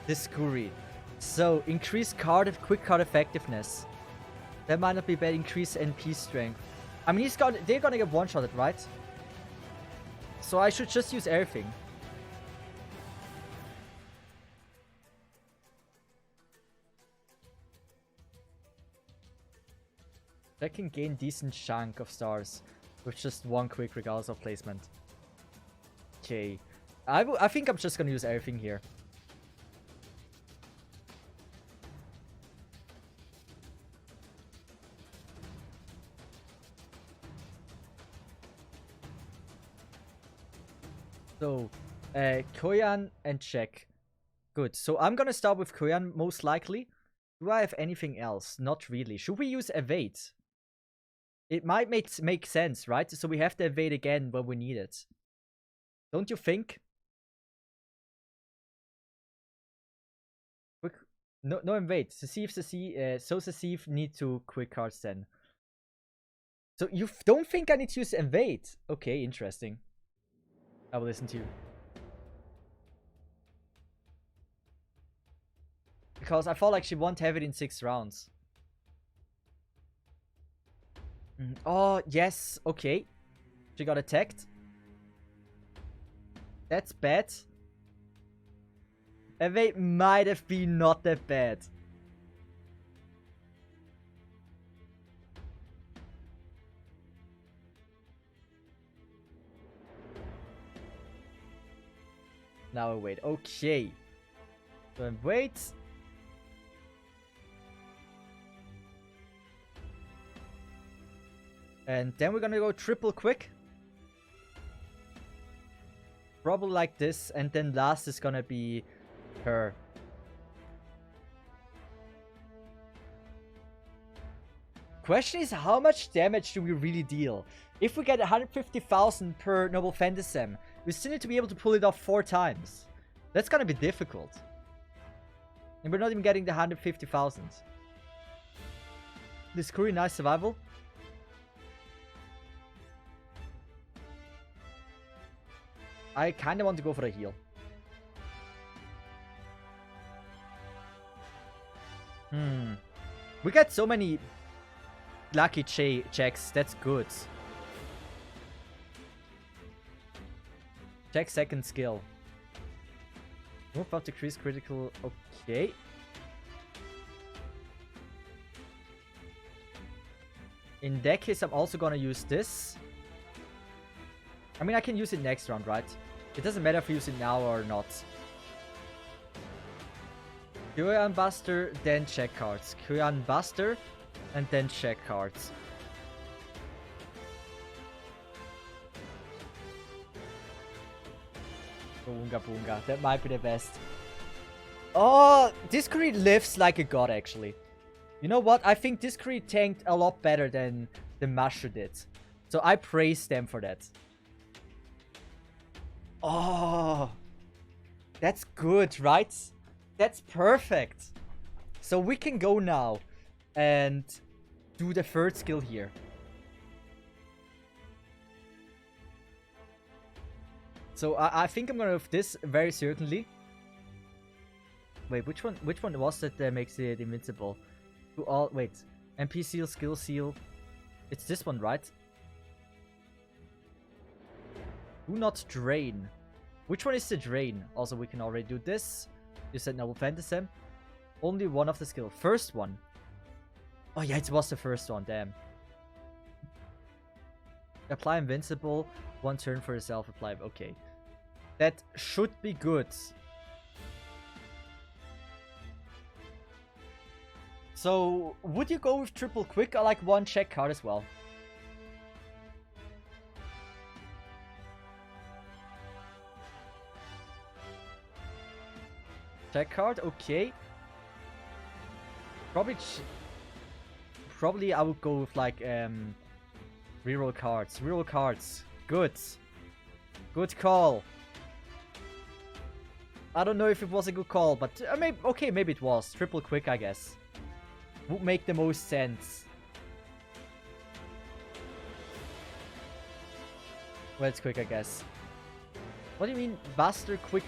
This Scurry. So, increase quick card effectiveness. That might not be bad. Increase NP strength. I mean, they're gonna get one-shotted, right? So I should just use everything. That can gain decent chunk of stars with just one quick regardless of placement. Okay. I think I'm just gonna use everything here. So, Koyan and check. Good. So I'm gonna start with Koyan most likely. Do I have anything else? Not really. Should we use evade? It might make sense, right? So we have to evade again when we need it. Don't you think? Quick, no evade. Cesith need to quick cards then. So you don't think I need to use evade? Okay, interesting. I will listen to you. Because I felt like she won't have it in 6 rounds. Oh, yes. Okay. She got attacked. That's bad. Evade might have been not that bad. Now I wait. Okay. So I wait. And then we're gonna go triple quick. Probably like this. And then last is gonna be her. Question is, how much damage do we really deal? If we get 150,000 per Noble Phantasm, we still need to be able to pull it off 4 times. That's gonna be difficult. And we're not even getting the 150,000. This Curry, nice survival. I kinda want to go for a heal. We got so many lucky checks. That's good. Check second skill. Move up, decrease critical. Okay. In that case, I'm also gonna use this. I mean, I can use it next round, right? It doesn't matter if you use it now or not. Kuyan Buster, then check cards. Kuyan Buster, and then check cards. Boonga Boonga. That might be the best. Oh, Discreet lives like a god, actually. You know what? I think Discreet tanked a lot better than the Masher did. So I praise them for that. Oh, that's good, right? That's perfect. So we can go now and do the third skill here. So I think I'm gonna have this very certainly. Wait, which one was it that makes it invincible? To all, wait, MP seal, skill seal. It's this one, right? Do not drain. Which one is the drain? Also, we can already do this. You said Noble Phantasm. Only one of the skill. First one. Oh yeah, it was the first one, damn. Apply invincible. One turn for yourself. Apply. Okay. That should be good. So, would you go with triple quick or like one check card as well? Check card, okay. Probably I would go with like reroll cards. Reroll cards. Good. Good call. I don't know if it was a good call, but maybe okay, maybe it was. Triple quick, I guess. Would make the most sense. Well, it's quick, I guess. What do you mean, Buster, quick?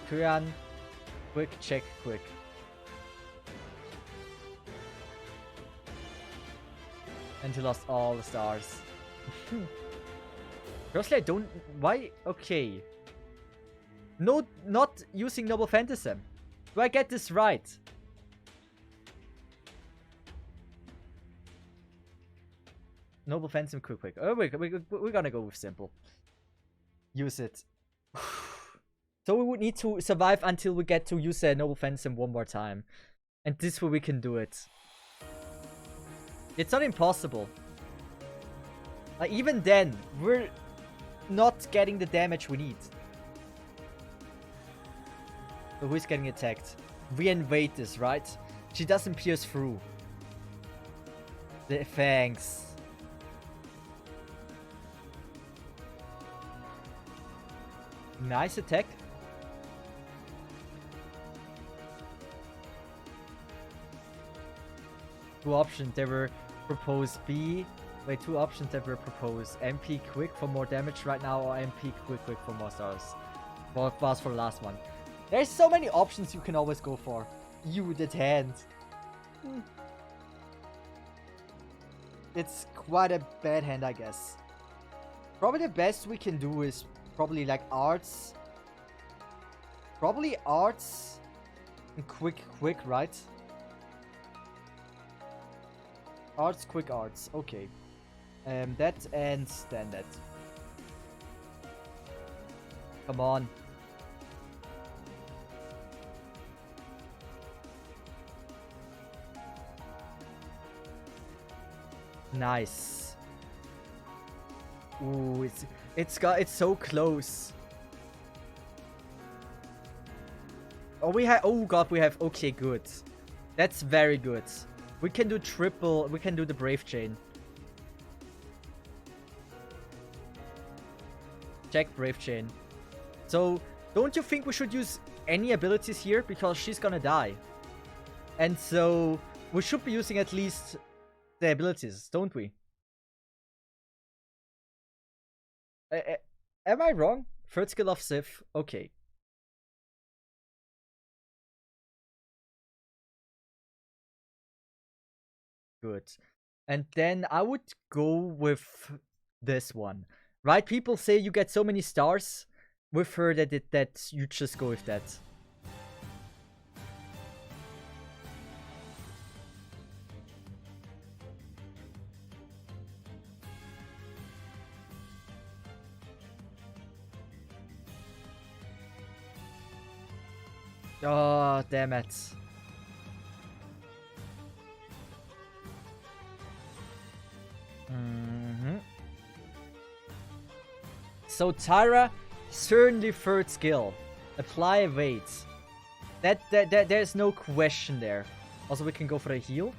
Kuyan, quick, check, quick. And he lost all the stars. Firstly, I don't... Why? Okay. No, not using Noble Phantasm. Do I get this right? Noble Phantasm, quick. Oh, we're gonna go with simple. Use it. So we would need to survive until we get to use a Noble Phantasm one more time. And this way we can do it. It's not impossible. Even then, we're not getting the damage we need. So who's getting attacked? We invade this, right? She doesn't pierce through. The fangs. Nice attack. Two options that were proposed. Wait, two options that were proposed. MP quick for more damage right now, or MP quick for more stars. What was for the last one? There's so many options you can always go for. You, that hand. It's quite a bad hand, I guess. Probably the best we can do is probably like arts. Probably arts and quick, right? Arts, quick arts. Okay. That and then that. Come on. Nice. Ooh, it's so close. Oh, oh god, we have, okay, good. That's very good. We can do triple, we can do the Brave Chain. Check Brave Chain. So, don't you think we should use any abilities here? Because she's gonna die. And so, we should be using at least the abilities, don't we? Am I wrong? Third skill of Cesith. Okay. Good. And then I would go with this one. Right? People say you get so many stars with her that you just go with that. Oh, damn it. So Tyra, certainly third skill. Apply evade. There's no question there. Also, we can go for a heal.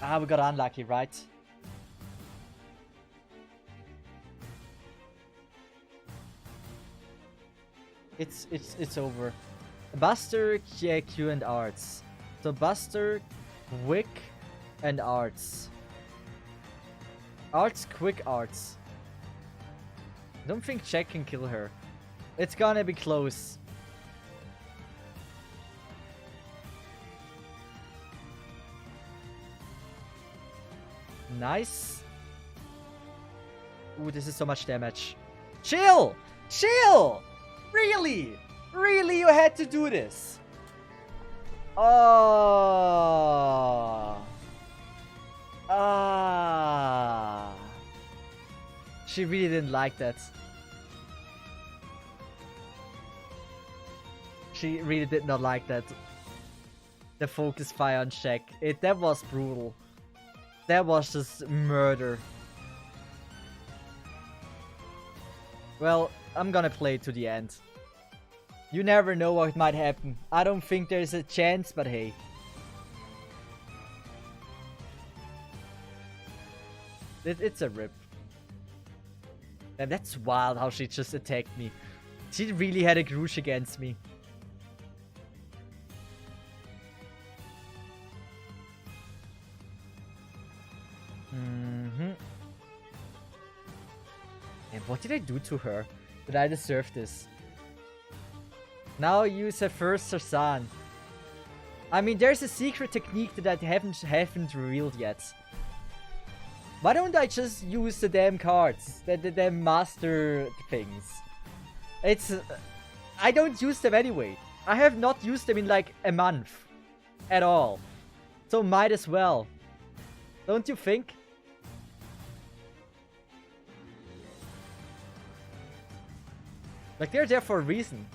Ah, we got unlucky, right? It's over. Buster, Q, and Arts. So Buster, Quick, and Arts. Arts, Quick, Arts. I don't think Jack can kill her. It's gonna be close. Nice. Ooh, this is so much damage. Chill! Chill! Really? Really, you had to do this? Oh. Ah. She really didn't like that. She really did not like that. The focus fire on Shaq. That was brutal. That was just murder. Well, I'm gonna play it to the end. You never know what might happen. I don't think there's a chance, but hey. It's a rip. And that's wild how she just attacked me. She really had a grudge against me. And what did I do to her? Did I deserve this? Now use a first Sarsan. I mean, there's a secret technique that I haven't revealed yet. Why don't I just use the damn cards? The damn master things. I don't use them anyway. I have not used them in like a month. At all. So might as well. Don't you think? Like, they're there for a reason.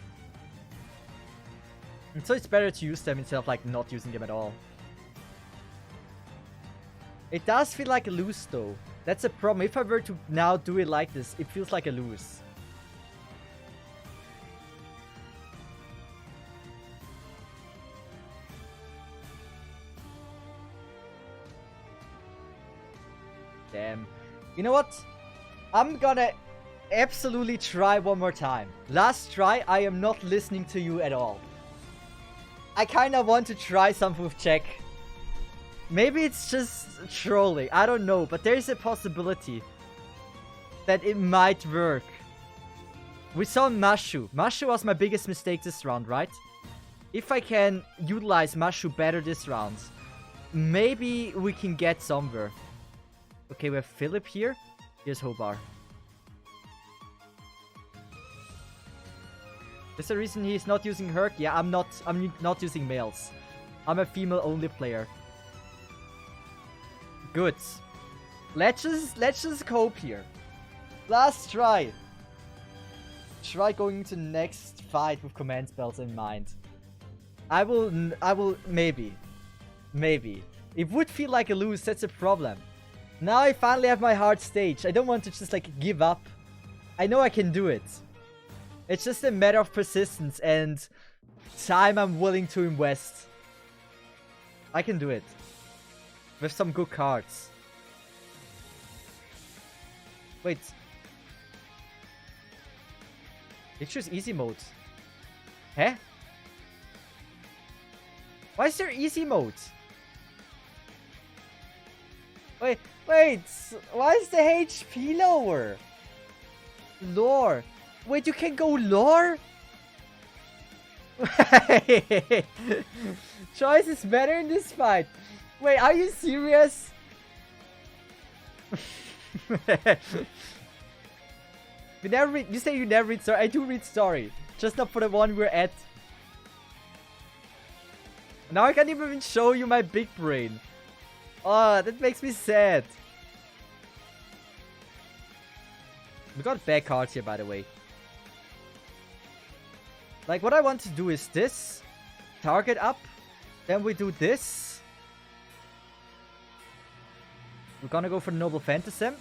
And so it's better to use them instead of like not using them at all. It does feel like a lose though. That's a problem. If I were to now do it like this, it feels like a lose. Damn. You know what? I'm gonna absolutely try one more time. Last try, I am not listening to you at all. I kinda want to try something with Jack. Maybe it's just trolling, I don't know, but there's a possibility that it might work. We saw Mashu. Mashu was my biggest mistake this round, right? If I can utilize Mashu better this round, maybe we can get somewhere. Okay, we have Philip here. Here's Hobar. Is the reason he's not using Herc? Yeah, I'm not using males. I'm a female-only player. Good. Let's just cope here. Last try. Try going to the next fight with command spells in mind. I will maybe. It would feel like a lose, that's a problem. Now I finally have my hard stage. I don't want to just like give up. I know I can do it. It's just a matter of persistence and time I'm willing to invest. I can do it. With some good cards. Wait. It choose easy mode. Huh? Why is there easy mode? Wait. Why is the HP lower? Lore. Wait, you can go lore? Choice is better in this fight. Wait, are you serious? You say you never read story. I do read story. Just not for the one we're at. Now I can't even show you my big brain. Oh, that makes me sad. We got bad cards here, by the way. Like, what I want to do is this. Target up. Then we do this. We're gonna go for the Noble Phantasm.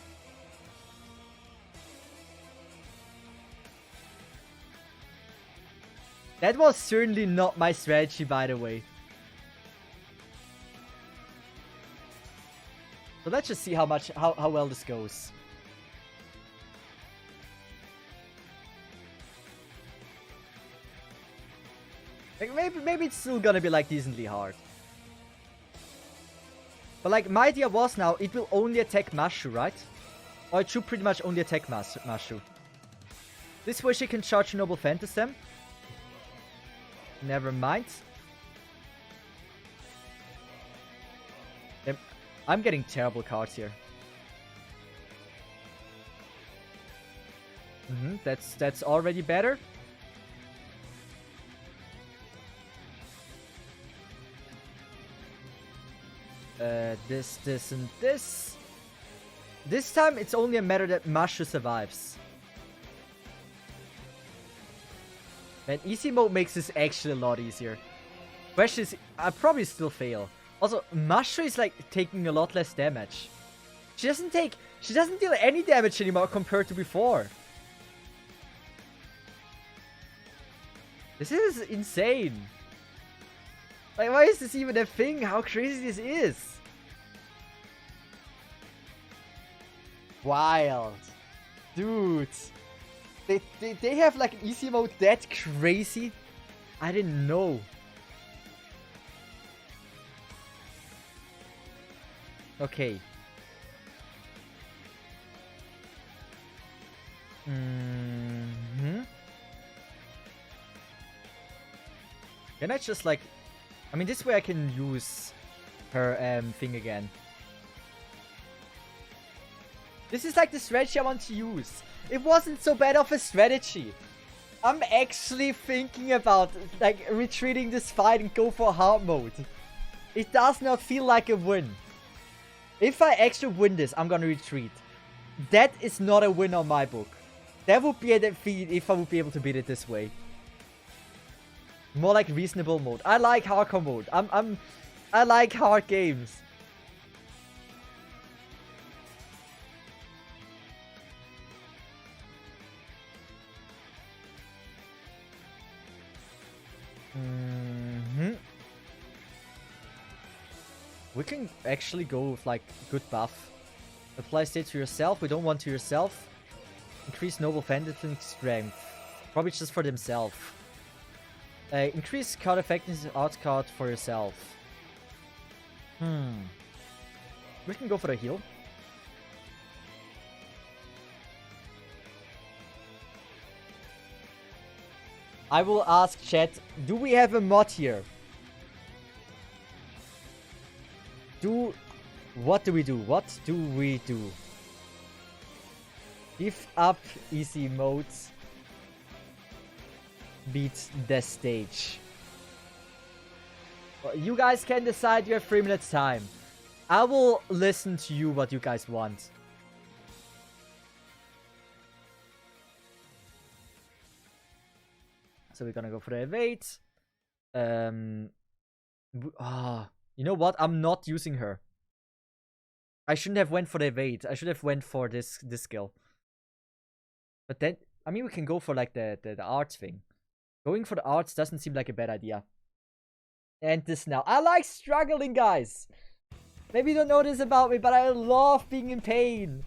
That was certainly not my strategy, by the way. So let's just see how well this goes. Like maybe it's still gonna be like decently hard. But like my idea was now it will only attack Mashu, right? Or it should pretty much only attack Mashu. This way she can charge Noble Phantasm. Never mind. I'm getting terrible cards here. That's already better. This, and this. This time, it's only a matter that Mashu survives. Man, easy mode makes this actually a lot easier. Question is, I probably still fail. Also, Mashu is like taking a lot less damage. She doesn't deal any damage anymore compared to before. This is insane. Like, why is this even a thing? How crazy this is. Wild. Dude. They have like an easy mode that crazy? I didn't know. Okay. Can I just like... I mean, this way I can use her thing again. This is like the strategy I want to use. It wasn't so bad of a strategy. I'm actually thinking about like retreating this fight and go for hard mode. It does not feel like a win. If I actually win this, I'm gonna retreat. That is not a win on my book. That would be a defeat if I would be able to beat it this way. More like reasonable mode. I like hardcore mode. I like hard games. We can actually go with like good buff. Apply state to yourself. We don't want to yourself. Increase Noble Phantasm strength. Probably just for themselves. Increase card effectiveness art card for yourself. We can go for the heal. I will ask chat, do we have a mod here? What do we do? What do we do? Give up easy modes. Beat the stage. Well, you guys can decide. You have 3 minutes time. I will listen to you what you guys want. So we're gonna go for the evade. You know what? I'm not using her. I shouldn't have went for the evade. I should have went for this skill. But then, I mean, we can go for like the arts thing. Going for the arts doesn't seem like a bad idea. And this now. I like struggling, guys. Maybe you don't know this about me, but I love being in pain.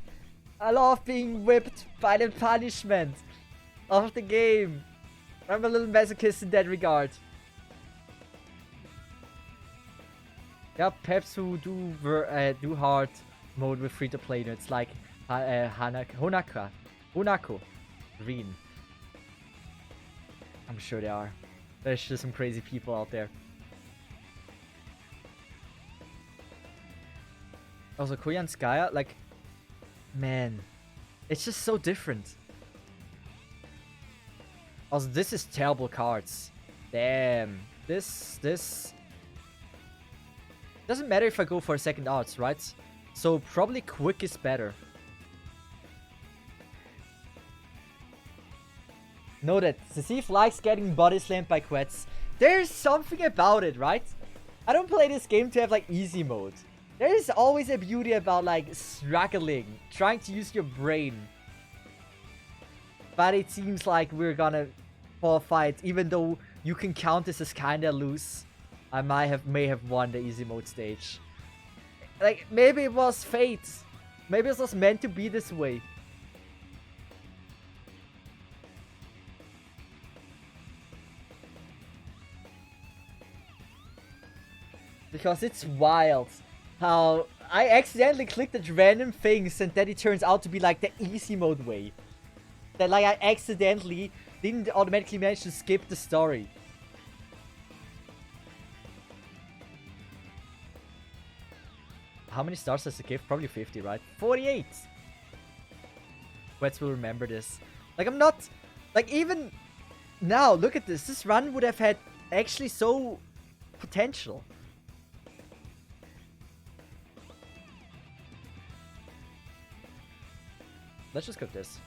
I love being whipped by the punishment of the game. I'm a little masochist in that regard. Yeah, perhaps who do hard mode with free-to-play nerds like Honako, Green. I'm sure there are. There's just some crazy people out there. Also, Koyan Skya, like, man, it's just so different. Also, this is terrible cards. Damn. This doesn't matter if I go for a second arts, right? So probably quick is better. Know that Cesith likes getting body slammed by quets. There's something about it, right? I don't play this game to have like easy mode. There is always a beauty about like struggling, trying to use your brain. But it seems like we're gonna forfeit, even though you can count this as kinda loose. I may have won the easy mode stage. Like, maybe it was fate. Maybe it was meant to be this way. Because it's wild how I accidentally clicked at random things and then it turns out to be like the easy mode way. That like I accidentally didn't automatically manage to skip the story. How many stars does it give? Probably 50, right? 48! Quets will remember this. Like, I'm not... Like, even now, look at this. This run would have had actually so potential. Let's just cook this.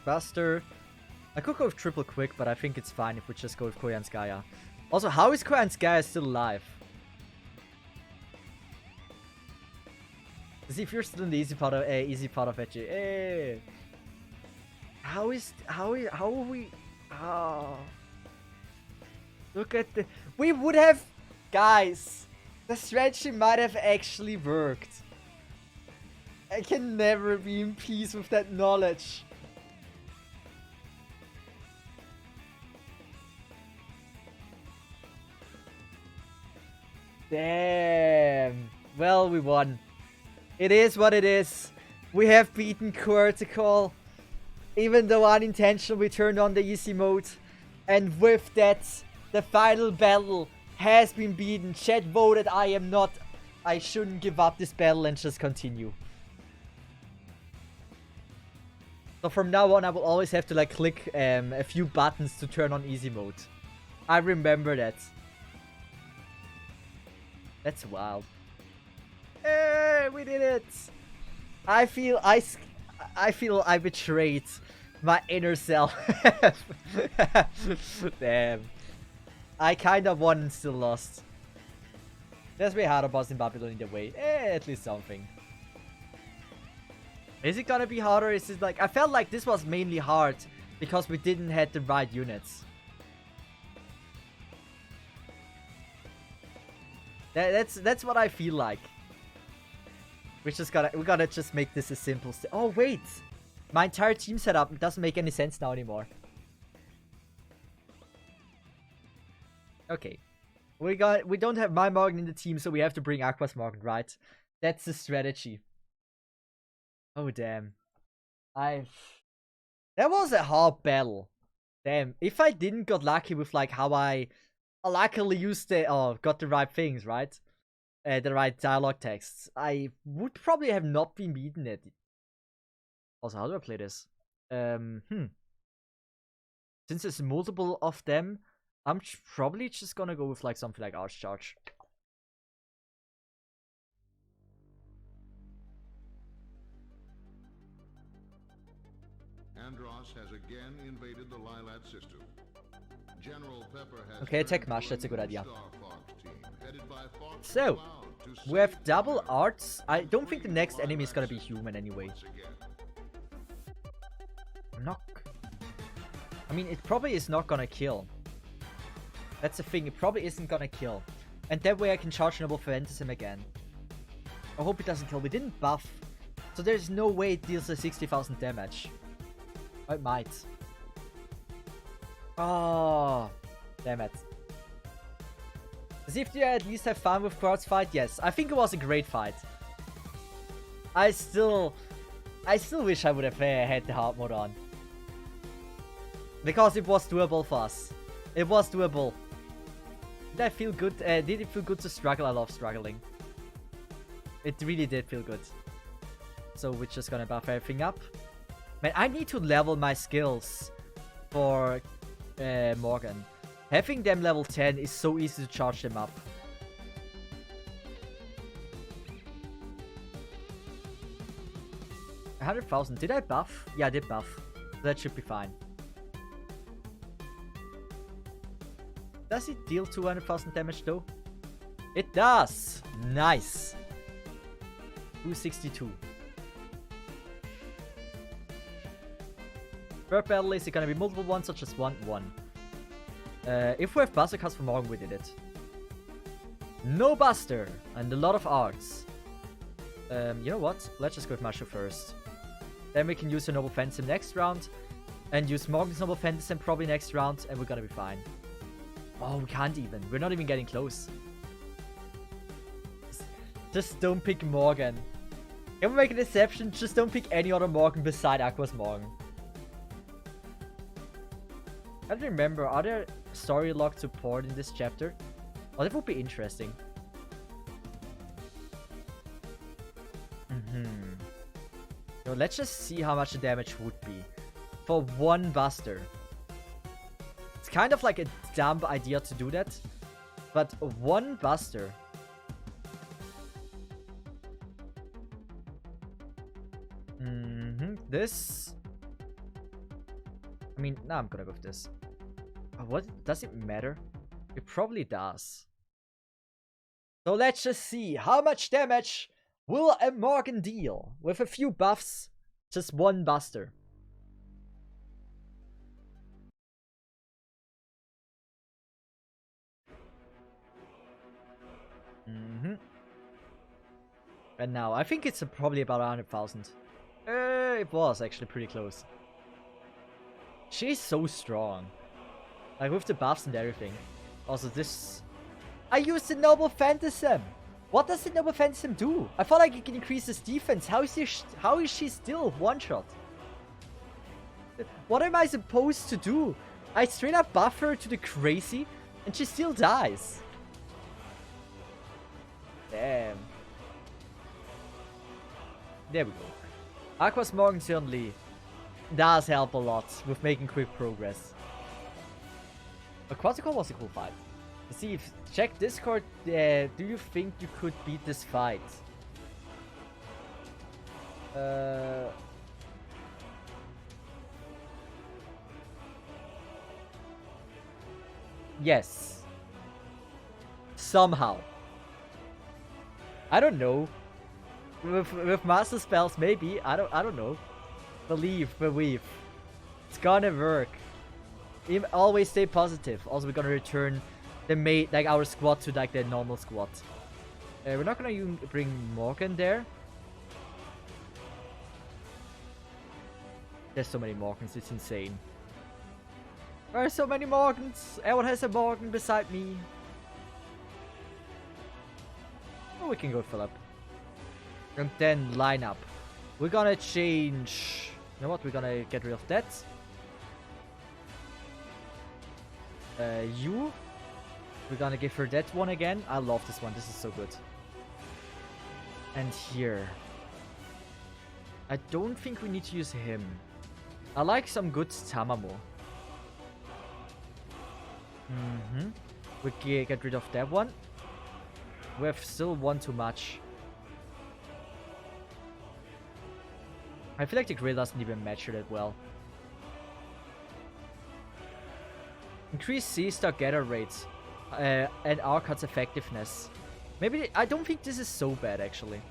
Buster. I could go with triple quick, but I think it's fine if we just go with Koyanskaya. Also, how is Koyanskaya still alive? See if you're still in the easy part of Veggie. Hey. How are we? Oh. Look at the. We would have, guys. The strategy might have actually worked. I can never be in peace with that knowledge. Damn. Well, we won. It is what it is. We have beaten Critical. Even though unintentional, we turned on the easy mode. And with that, the final battle has been beaten. Chat voted I shouldn't give up this battle and just continue. So from now on, I will always have to like click a few buttons to turn on easy mode. I remember that. That's wild. Hey, we did it! I feel I betrayed my inner self. Damn. I kind of won and still lost. There's way harder boss in Babylon either way. At least something. Is it gonna be harder? Is it like... I felt like this was mainly hard because we didn't have the right units. That's what I feel like. We gotta just make this a simple... Oh, wait! My entire team setup doesn't make any sense now anymore. Okay. We don't have my Morgan in the team, so we have to bring Aqua's Morgan, right? That's the strategy. Oh, damn. That was a hard battle. Damn. If I didn't got lucky with, like, how I luckily used got the right things, right? The right dialogue texts, I would probably have not been beaten it. Also, how do I play this? Since there's multiple of them, I'm probably just gonna go with like something like Arch Charge. Andros has again invaded the Lilat system. General Pepper has okay, attack Mash, that's a good idea. So, we have double arts. I don't think the next enemy is gonna be human anyway. I mean, it probably is not gonna kill. That's the thing, it probably isn't gonna kill. And that way I can charge Noble Phantasm again. I hope it doesn't kill. We didn't buff. So there's no way it deals a 60,000 damage. It might. Oh, damn it. As if you at least have fun with Quartz fight? Yes, I think it was a great fight. I still wish I would have had the hard mode on. Because it was doable for us. It was doable. Did I feel good? Did it feel good to struggle? I love struggling. It really did feel good. So we're just gonna buff everything up. Man, I need to level my skills for Morgan. Having them level 10 is so easy to charge them up. 100,000. Did I buff? Yeah, I did buff. That should be fine. Does it deal 200,000 damage though? It does! Nice! 262. Per battle, is it gonna be multiple ones or just one? If we have Buster cards for Morgan, we did it. No Buster! And a lot of arts. You know what? Let's just go with Mashu first. Then we can use a Noble Phantasm next round. And use Morgan's Noble Phantasm probably next round. And we're gonna be fine. Oh, we can't even. We're not even getting close. Just don't pick Morgan. Can we make an exception? Just don't pick any other Morgan beside Aqua's Morgan. I don't remember. Are there story log support in this chapter? Oh, that would be interesting. So let's just see how much the damage would be for one Buster. It's kind of like a dumb idea to do that, but one Buster. This. I mean, now I'm gonna go with this. What does it matter? It probably does. So let's just see how much damage will a Morgan deal with a few buffs, just one Buster. And now I think it's probably about 100,000. It was actually pretty close. She's so strong. Like with the buffs and everything. Also this... I used the Noble Phantasm! What does the Noble Phantasm do? I thought like it can increase his defense. How is she still one-shot? What am I supposed to do? I straight up buff her to the crazy and she still dies. Damn. There we go. Aqua's Morgan certainly does help a lot with making quick progress. But Quasical was a cool fight. See, check Discord. Do you think you could beat this fight? Yes. Somehow. I don't know. With master spells, maybe. I don't know. Believe. It's gonna work. Always stay positive. Also, we're gonna return the like our squad to like the normal squad. We're not gonna bring Morgan there. There's so many Morgans, it's insane. There are so many Morgans. Everyone has a Morgan beside me. Oh, we can go Philip. And then line up. We're gonna change. You know what? We're gonna get rid of that. You. We're gonna give her that one again. I love this one. This is so good. And here. I don't think we need to use him. I like some good Tamamo. We get rid of that one. We have still one too much. I feel like the grid doesn't even match her that well. Increase C-star gather rates and R-cut's effectiveness. Maybe I don't think this is so bad actually.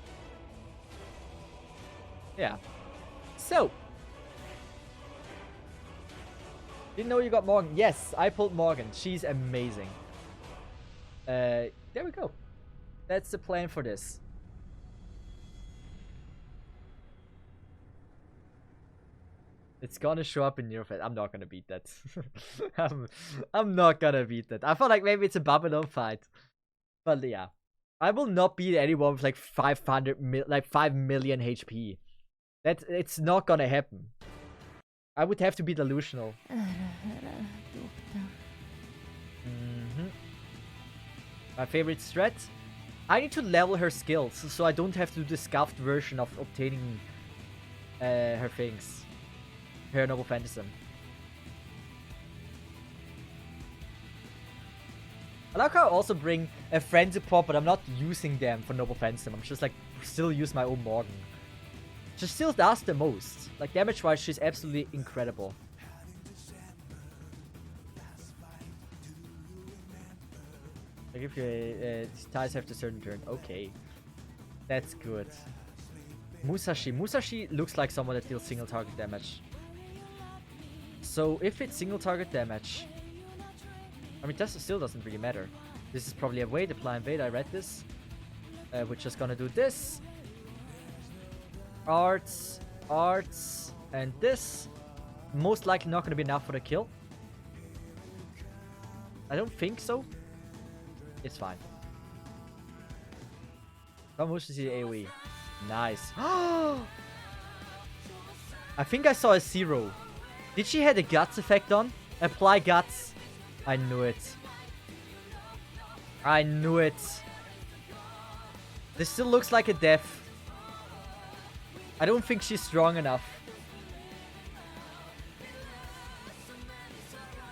Yeah. So. Didn't know you got Morgan. Yes, I pulled Morgan. She's amazing. There we go. That's the plan for this. It's gonna show up in your fight. I'm not gonna beat that. I'm not gonna beat that. I felt like maybe it's a Babylon fight. But yeah. I will not beat anyone with like 5 million HP. It's not gonna happen. I would have to be delusional. My favorite strat? I need to level her skills so I don't have to do the scuffed version of obtaining her things. Her Noble Phantasm. I like how I also bring a friend support, but I'm not using them for Noble Phantasm. I'm just like still use my own Morgan. She still does the most. Like, damage-wise, she's absolutely incredible. Like, if you ties have a certain turn. Okay. That's good. Musashi. Musashi looks like someone that deals single target damage. So, if it's single target damage... I mean, that still doesn't really matter. This is probably a wait, apply and wait. I read this. We're just gonna do this. Arts, and this. Most likely not gonna be enough for the kill. I don't think so. It's fine. How much is the AoE? Nice. I think I saw a 0. Did she have the guts effect on? Apply guts. I knew it. I knew it. This still looks like a death. I don't think she's strong enough.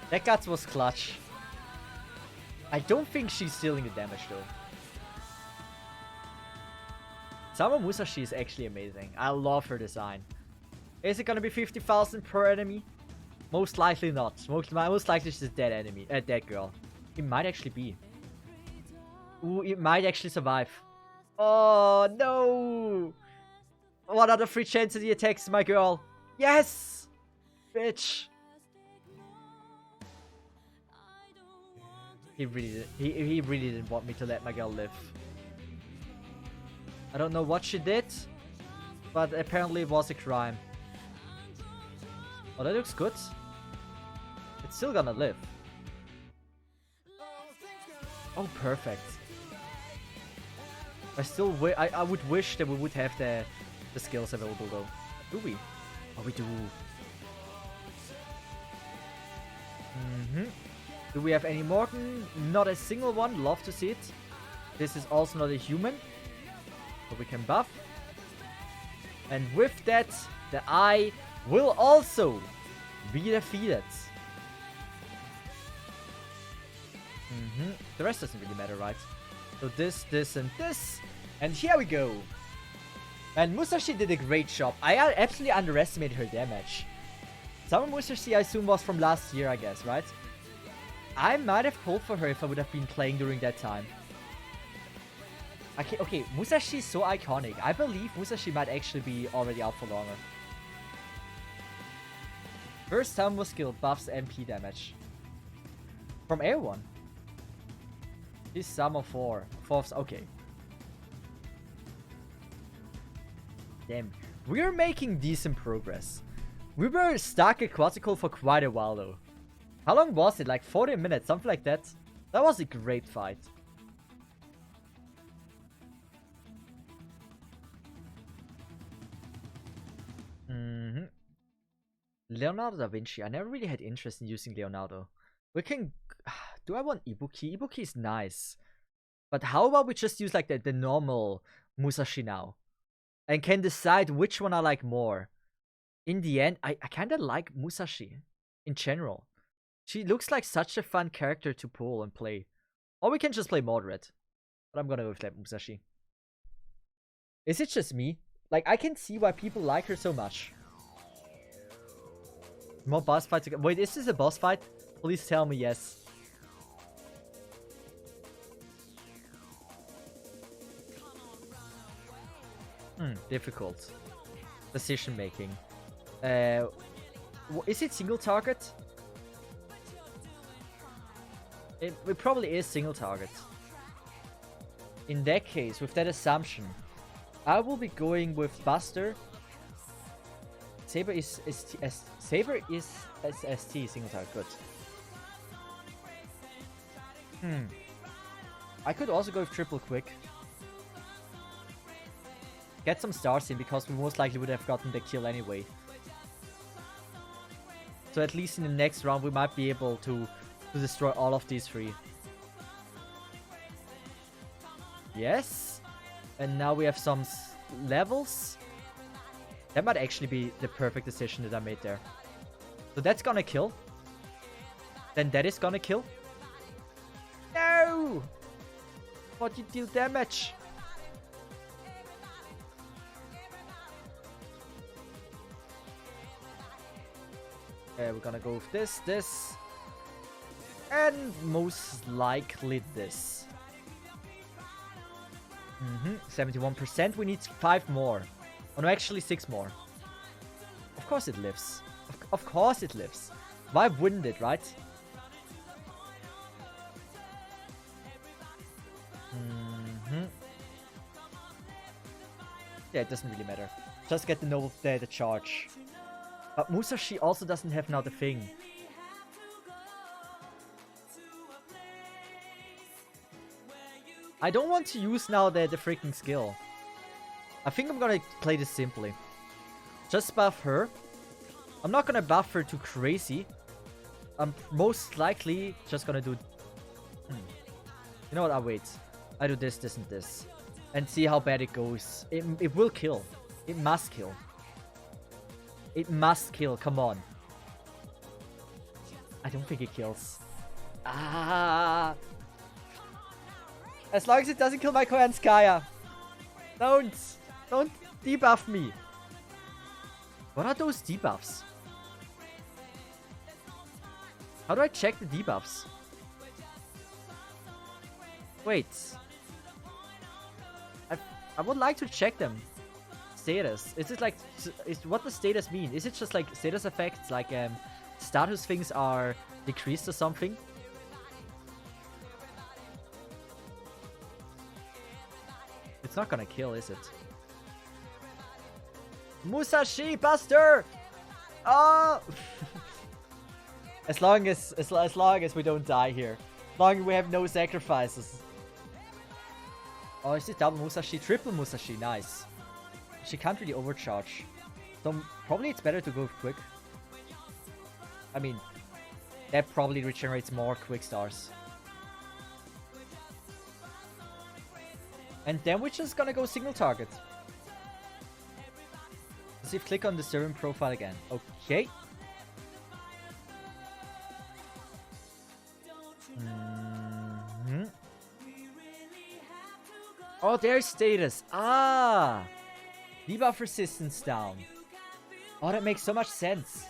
That guts was clutch. I don't think she's stealing the damage though. Sama Musashi is actually amazing. I love her design. Is it gonna be 50,000 per enemy? Most likely not. Most likely she's a dead enemy. A dead girl. It might actually be. Ooh, it might actually survive. Oh no! What are the free chance of the attacks, my girl? Yes! Bitch! He really didn't want me to let my girl live. I don't know what she did, but apparently it was a crime. Oh, that looks good. It's still gonna live. Oh, perfect. I would wish that we would have the skills available though. Do we? Oh, we do. Do we have any more? Not a single one. Love to see it. This is also not a human. So we can buff. And with that, the eye will also be defeated. The rest doesn't really matter, right? So this, and this. And here we go. And Musashi did a great job. I absolutely underestimated her damage. Summer Musashi, I assume, was from last year, I guess, right? I might have pulled for her if I would have been playing during that time. Okay, Musashi is so iconic. I believe Musashi might actually be already out for longer. First time skill buffs MP damage. From everyone. He's Summer 4. Fourth, okay. Damn. We're making decent progress. We were stuck at Quadricle for quite a while though. How long was it? Like 40 minutes, something like that. That was a great fight. Leonardo da Vinci. I never really had interest in using Leonardo. We can... Do I want Ibuki? Ibuki is nice. But how about we just use like the normal Musashi now? And can decide which one I like more. In the end, I kind of like Musashi. In general. She looks like such a fun character to pull and play. Or we can just play moderate. But I'm gonna go with that Musashi. Is it just me? Like, I can see why people like her so much. More boss fights again. Wait, is this a boss fight? Please tell me yes. Difficult. Decision making. Is it single target? It probably is single target. In that case, with that assumption, I will be going with Buster. Saber is ST single target. Good. I could also go with triple quick. Get some stars in because we most likely would have gotten the kill anyway. So at least in the next round we might be able to destroy all of these three. Yes. And now we have some levels. That might actually be the perfect decision that I made there. So that's gonna kill. Then that is gonna kill. No! But you deal damage. We're gonna go with this, and most likely this. 71%. We need 5 more. Oh no, actually 6 more. Of course it lives. Of course it lives. Why wouldn't it, right? Yeah, it doesn't really matter. Just get the charge. But Musashi also doesn't have now the thing. I don't want to use now the freaking skill. I think I'm gonna play this simply. Just buff her. I'm not gonna buff her too crazy. I'm most likely just gonna do... You know what? I'll wait. I do this, this, and this. And see how bad it goes. It will kill. It must kill. It must kill. Come on. I don't think it kills. Ah! As long as it doesn't kill my Koyan Skaya. Don't debuff me. What are those debuffs? How do I check the debuffs? Wait. I would like to check them. Status. Is it like... what does status mean? Is it just like status effects? Like status things are decreased or something? It's not gonna kill, is it? Musashi Buster! Oh! as long as we don't die here. As long as we have no sacrifices. Oh, is it double Musashi? Triple Musashi, nice. She can't really overcharge. So probably it's better to go quick. I mean, that probably regenerates more quick stars. And then we're just gonna go single target. Let's see if click on the servant profile again. Okay. Oh, there's status. Ah! Debuff resistance down. Oh, that makes so much sense.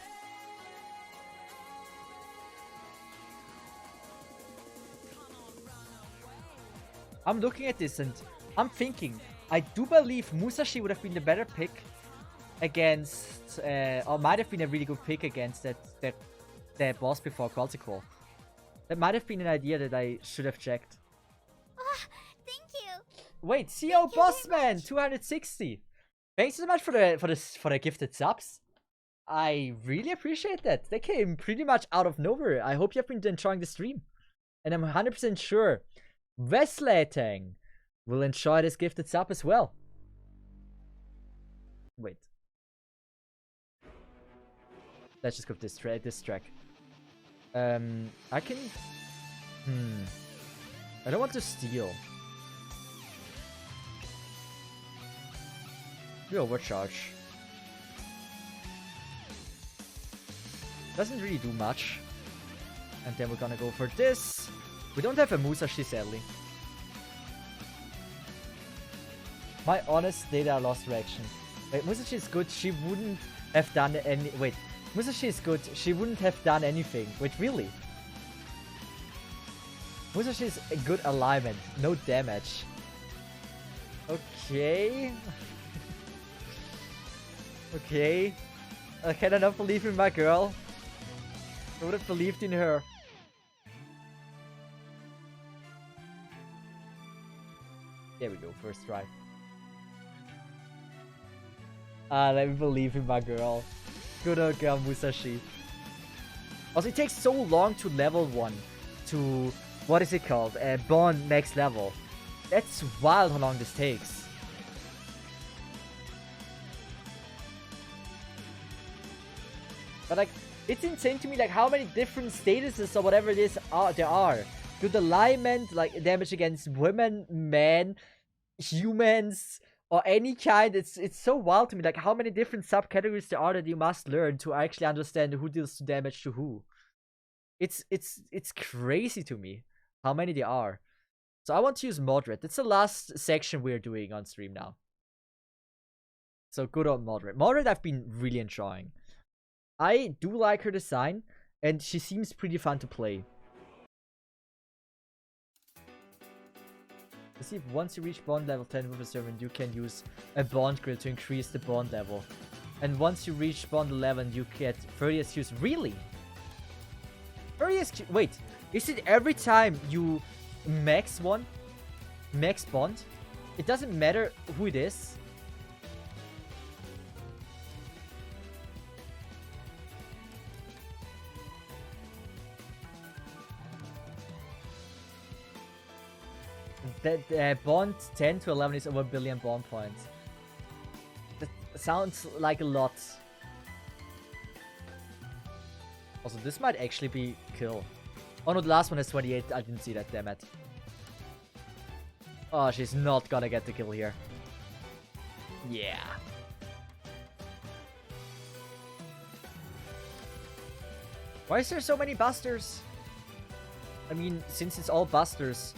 I'm looking at this and I'm thinking, I do believe Musashi would have been the better pick against, or might have been a really good pick against that boss before Qualtiqual. That might have been an idea that I should have checked. Thank you. Wait, CO Bossman 260. Thanks so much for the gifted subs. I really appreciate that. They came pretty much out of nowhere. I hope you have been enjoying the stream, and I'm 100% sure Vesletang will enjoy this gifted sub as well. Wait. Let's just go this track. I can... I don't want to steal. We overcharge. Doesn't really do much. And then we're gonna go for this. We don't have a Musashi, sadly. My honest data lost reaction. Wait, Musashi is good. She wouldn't have done any... Wait. Musashi is good. She wouldn't have done anything. Wait, really? Musashi is a good alignment. No damage. Okay. Okay. I cannot believe in my girl. I would have believed in her. There we go, first try. Let me believe in my girl. Good old girl Musashi. Also, it takes so long to level 1 to... What is it called? Bond max level. That's wild how long this takes. But like, it's insane to me like how many different statuses or whatever it is there are. Do the alignment, like damage against women, men, humans, or any kind. It's so wild to me like how many different subcategories there are that you must learn to actually understand who deals damage to who. It's crazy to me how many there are. So I want to use moderate. That's the last section we're doing on stream now. So good on moderate. Moderate I've been really enjoying. I do like her design, and she seems pretty fun to play. Let's see if once you reach bond level 10 with a servant, you can use a bond grid to increase the bond level. And once you reach bond 11, you get 30 SQs. Really? 30 SQs? Wait, is it every time you max one? Max bond? It doesn't matter who it is? That bond 10 to 11 is over 1 billion bond points. That sounds like a lot. Also, this might actually be kill. Oh no, the last one is 28. I didn't see that, damn it. Oh, she's not gonna get the kill here. Yeah. Why is there so many busters? I mean, since it's all busters,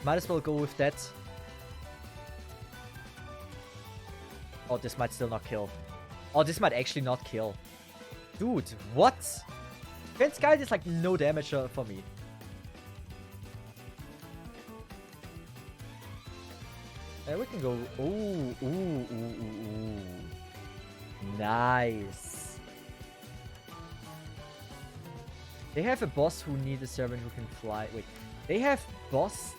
might as well go with that. Oh, this might still not kill. Oh, this might actually not kill. Dude, what? Fence Guide is like no damage for me. And we can go... Ooh. Nice. They have a boss who needs a servant who can fly. Wait. They have boss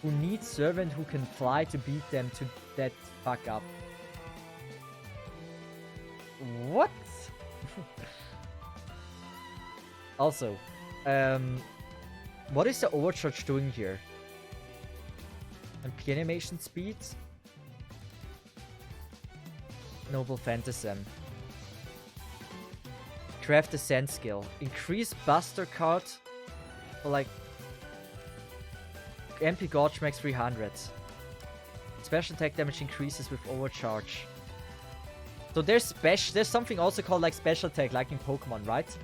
who needs servant who can fly to beat them to that fuck up. What? Also, what is the overcharge doing here? MP animation speed? Noble Phantasm. Craft the Sand skill. Increase Buster card for like MP Gorge max 300. Special attack damage increases with overcharge. So there's something also called like special attack, like in Pokemon, right?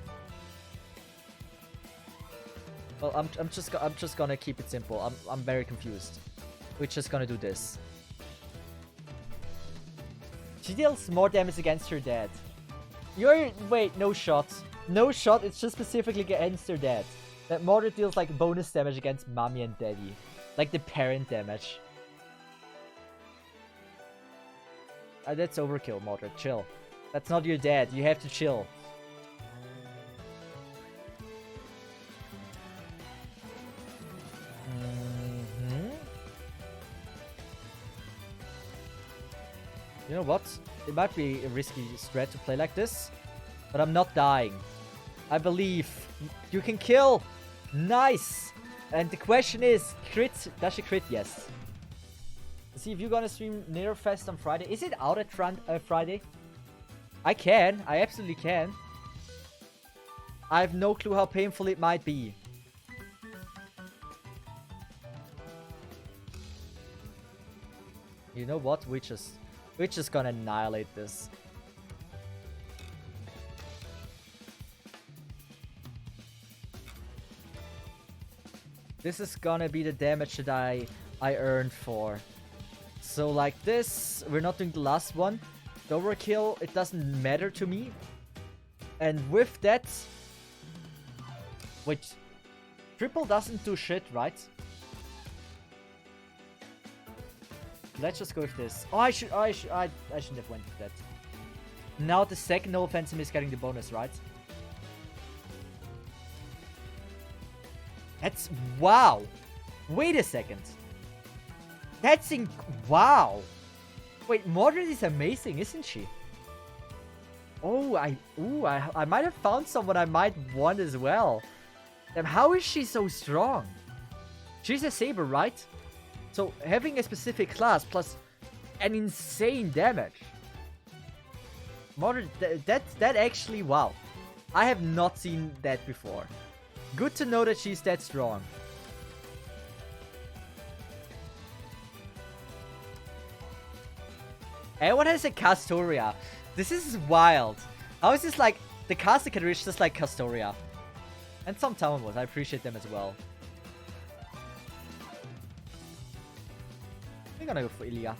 Well, I'm just gonna keep it simple. I'm very confused. We're just gonna do this. She deals more damage against her dad. Wait, no shot. No shot, it's just specifically against her dad. That Mordred deals like bonus damage against mommy and daddy. Like the parent damage. That's overkill, Mordred. Chill. That's not your dad. You have to chill. You know what? It might be a risky strat to play like this, but I'm not dying. I believe you can kill. Nice. And the question is, crit? Does she crit? Yes. Let's see if you're gonna stream Nerfest on Friday. Is it out at Friday? I can. I absolutely can. I have no clue how painful it might be. You know what? We're just gonna annihilate this. This is gonna be the damage that I earned for. So like this, we're not doing the last one. The overkill, it doesn't matter to me. And with that... Wait. Triple doesn't do shit, right? Let's just go with this. Oh, I shouldn't have went with that. Now the second no offensive is getting the bonus, right? That's... Wow! Wait a second. That's wow! Wait, Mordred is amazing, isn't she? Oh, I might have found someone I might want as well. Damn, how is she so strong? She's a saber, right? So having a specific class plus an insane damage. Mordred, that actually, wow. I have not seen that before. Good to know that she's that strong. Everyone has a Castoria. This is wild. How is this like... The caster can reach just like Castoria. And some Town Wars. I appreciate them as well. We're gonna go for Ilya.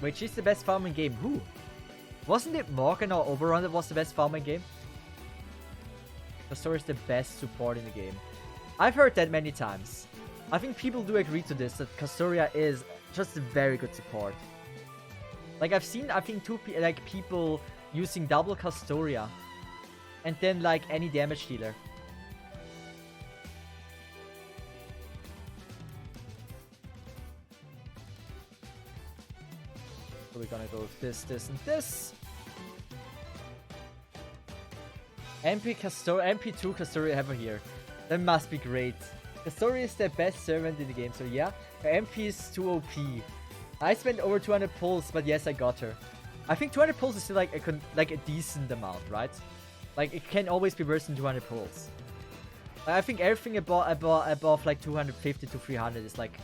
Wait, she's the best farming game. Who? Wasn't it Morgan or Oberon that was the best farming game? Castoria is the best support in the game. I've heard that many times. I think people do agree to this, that Castoria is just a very good support. Like, I've seen, I think, people using double Castoria. And then, like, any damage dealer. So we're gonna go this, this, and this. MP2 Castoria ever here. That must be great. Castoria is the best servant in the game, so yeah. Her MP is too OP. I spent over 200 pulls, but yes, I got her. I think 200 pulls is still like a decent amount, right? Like, it can always be worse than 200 pulls. I think everything above like 250 to 300 is like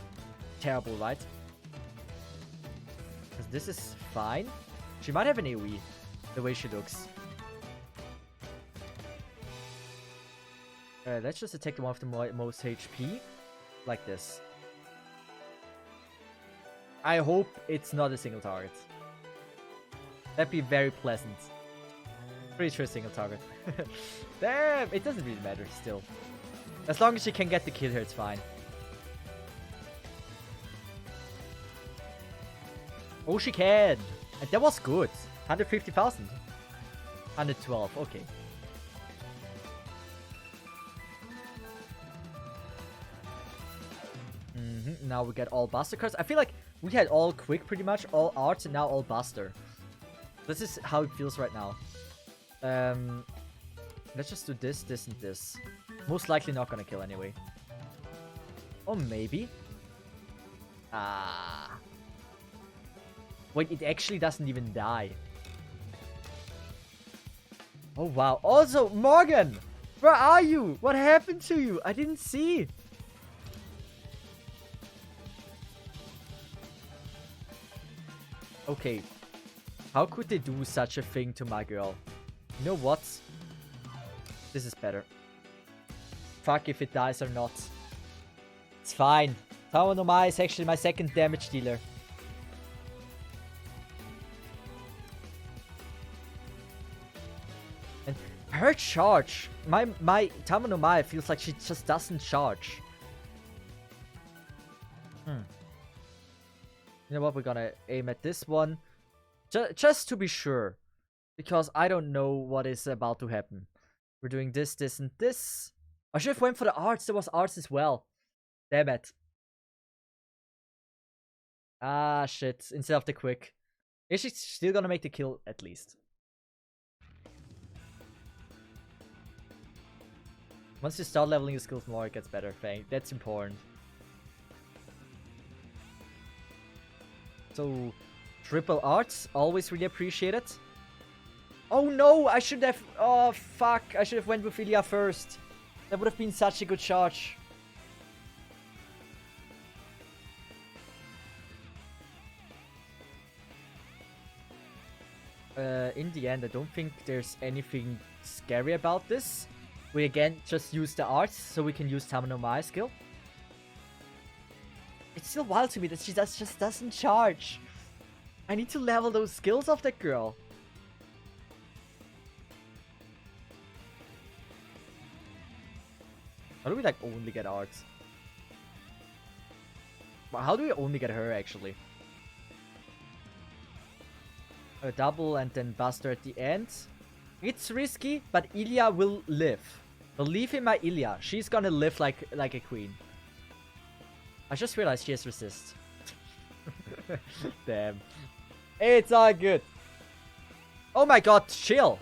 terrible, right? Because this is fine. She might have an AoE, the way she looks. Let's just attack the one of the most HP. Like this. I hope it's not a single target. That'd be very pleasant. Pretty sure single target. Damn! It doesn't really matter still. As long as she can get the kill here, it's fine. Oh, she can! And that was good. 150,000. 112, okay. Now we get all Buster cards. I feel like we had all Quick pretty much, all Arts, and now all Buster. This is how it feels right now. Let's just do this, this, and this. Most likely not gonna kill anyway. Or maybe. Ah. Wait, it actually doesn't even die. Oh wow. Also, Morgan! Where are you? What happened to you? I didn't see. Okay. How could they do such a thing to my girl? You know what? This is better. Fuck if it dies or not. It's fine. Tower no Mai is actually my second damage dealer. And her charge. My Tower no Mai feels like she just doesn't charge. You know what? We're gonna aim at this one. Just to be sure. Because I don't know what is about to happen. We're doing this, this, and this. I should have went for the arts. There was arts as well. Damn it. Ah, shit. Instead of the quick. Is she still gonna make the kill, at least? Once you start leveling your skills more, it gets better. That's important. So, triple arts. Always really appreciate it. Oh no, I should have... Oh, fuck. I should have went with Ilya first. That would have been such a good charge. In the end, I don't think there's anything scary about this. We again just use the arts, so we can use Tama no Mai skill. It's still wild to me that she just doesn't charge. I need to level those skills of that girl. How do we like only get arts? Well, how do we only get her actually? A double and then Buster at the end. It's risky, but Ilya will live. Believe in my Ilya. She's gonna live like a queen. I just realized she has resist. Damn. It's all good. Oh my god, chill.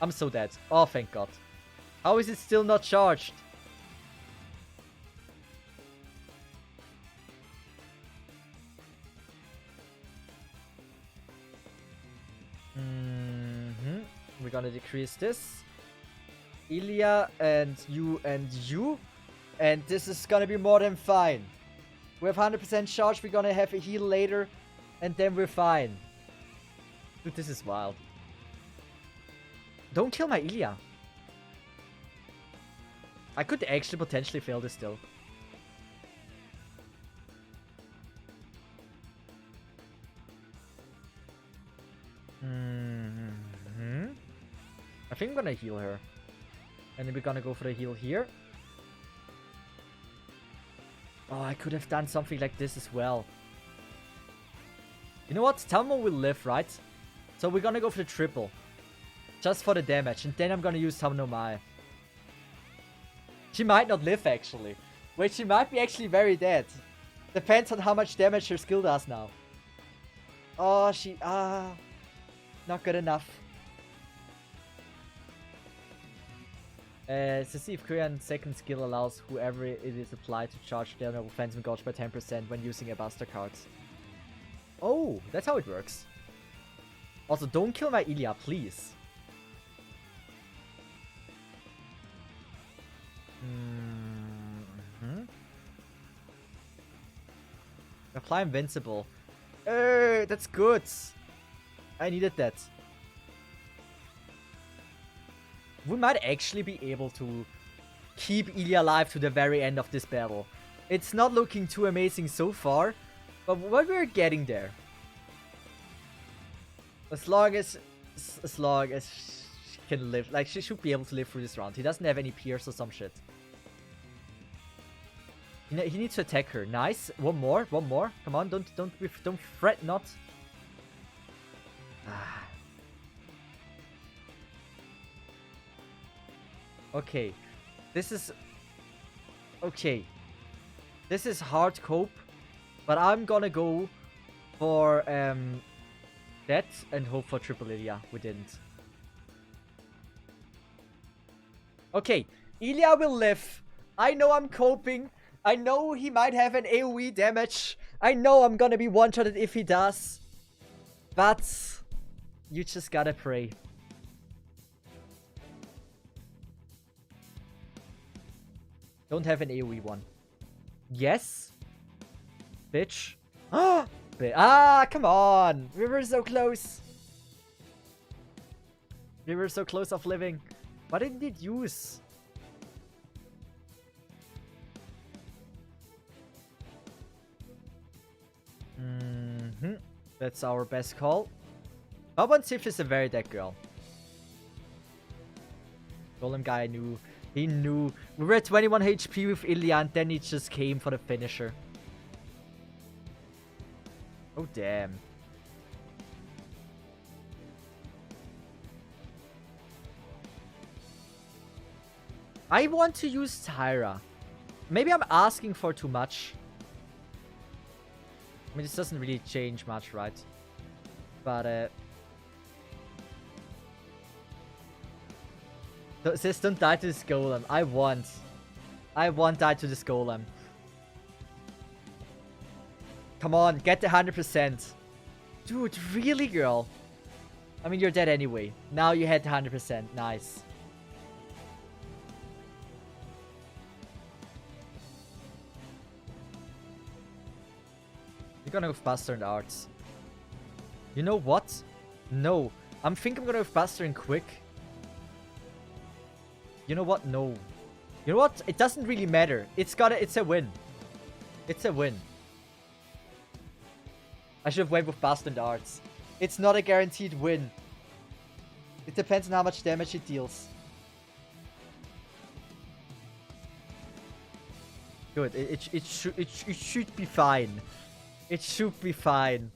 I'm so dead. Oh, thank god. How is it still not charged? We're gonna decrease this. Ilya and you and you. And this is gonna be more than fine. We have 100% charge. We're gonna have a heal later. And then we're fine. Dude, this is wild. Don't kill my Ilya. I could actually potentially fail this still. I think I'm gonna heal her. And then we're gonna go for the heal here. Oh, I could have done something like this as well. You know what? Talmon will live, right? So we're gonna go for the triple. Just for the damage. And then I'm gonna use Talmon no Mai. She might not live, actually. Wait, she might be actually very dead. Depends on how much damage her skill does now. Oh, she... not good enough. Cesith Korean second skill allows whoever it is applied to charge their offense and gauge by 10% when using a Buster card. Oh, that's how it works. Also, don't kill my Ilya, please. Apply invincible. That's good. I needed that. We might actually be able to keep Ilya alive to the very end of this battle. It's not looking too amazing so far, but we're getting there. As long as she can live, like she should be able to live through this round. He doesn't have any pierce or some shit. He needs to attack her. Nice. One more. Come on, don't fret not. Okay. This is hard cope, but I'm gonna go for that and hope for triple Ilya. We didn't. Okay, Ilya will live. I know I'm coping. I know he might have an AoE damage. I know I'm gonna be one-shotted if he does. But you just gotta pray. Don't have an AoE one. Yes? Bitch. Come on! We were so close. We were so close of living. What did it use? That's our best call. Bob Sif is a very dead girl. Golem guy knew. He knew. We were at 21 HP with Ilya and then he just came for the finisher. Oh, damn. I want to use Tyra. Maybe I'm asking for too much. I mean, this doesn't really change much, right? But, Sis, don't die to this golem. I want die to this golem. Come on, get the 100%. Dude, really, girl? I mean, you're dead anyway. Now you had the 100%. Nice. You're gonna go with Buster and Arts. You know what? No. I'm thinking I'm gonna go with Buster and Quick. You know what? No. You know what? It doesn't really matter. It's a win. It's a win. I should have went with Buster and Arts. It's not a guaranteed win. It depends on how much damage it deals. Good. It should be fine. It should be fine.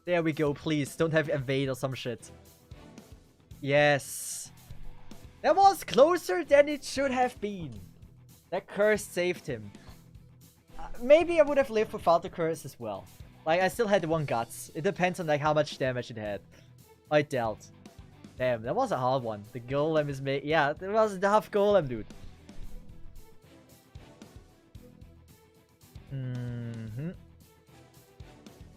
There we go, please. Don't have evade or some shit. Yes. That was closer than it should have been. That curse saved him. Maybe I would have lived without the curse as well. Like, I still had one guts. It depends on like how much damage it had. I dealt. Damn, that was a hard one. The golem is made. Yeah, it was a tough golem, dude.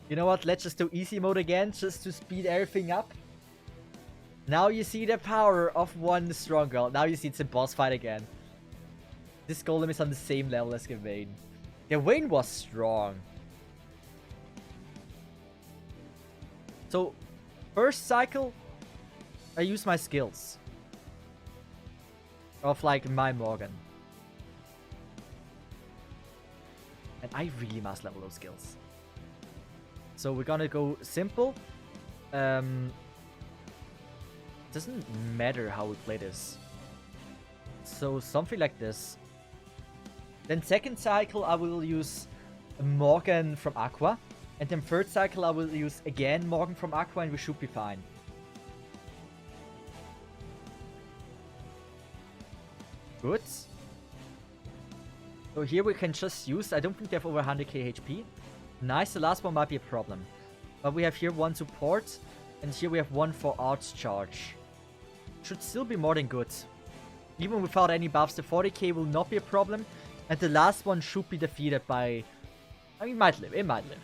You know what? Let's just do easy mode again, just to speed everything up. Now you see the power of one strong girl. Now you see it's a boss fight again. This golem is on the same level as Gawain. Gawain was strong. So, first cycle, I use my skills. Of like my Morgan. And I really must level those skills. So we're gonna go simple. doesn't matter how we play this. So something like this. Then second cycle I will use Morgan from Aqua. And then third cycle I will use again Morgan from Aqua and we should be fine. Good. So here we can just use, I don't think they have over 100k HP. Nice, the last one might be a problem. But we have here one support. And here we have one for arts charge. Should still be more than good. Even without any buffs, the 40k will not be a problem. And the last one should be defeated by... I mean, it might live. It might live.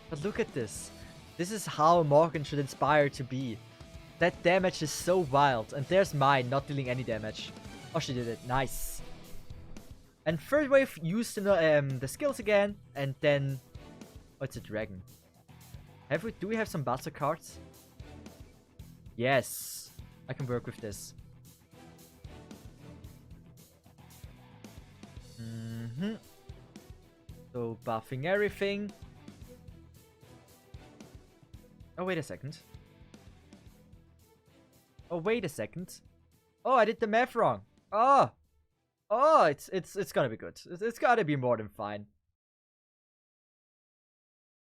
But look at this. This is how Morgan should inspire to be. That damage is so wild. And there's mine not dealing any damage. Oh, she did it. Nice. And third wave, use the skills again. And then... Oh, it's a dragon. Do we have some battle cards? Yes. I can work with this. So, buffing everything. Oh, wait a second. Oh, wait a second. Oh, I did the math wrong. Oh. Oh, it's gonna be good. It's gotta be more than fine.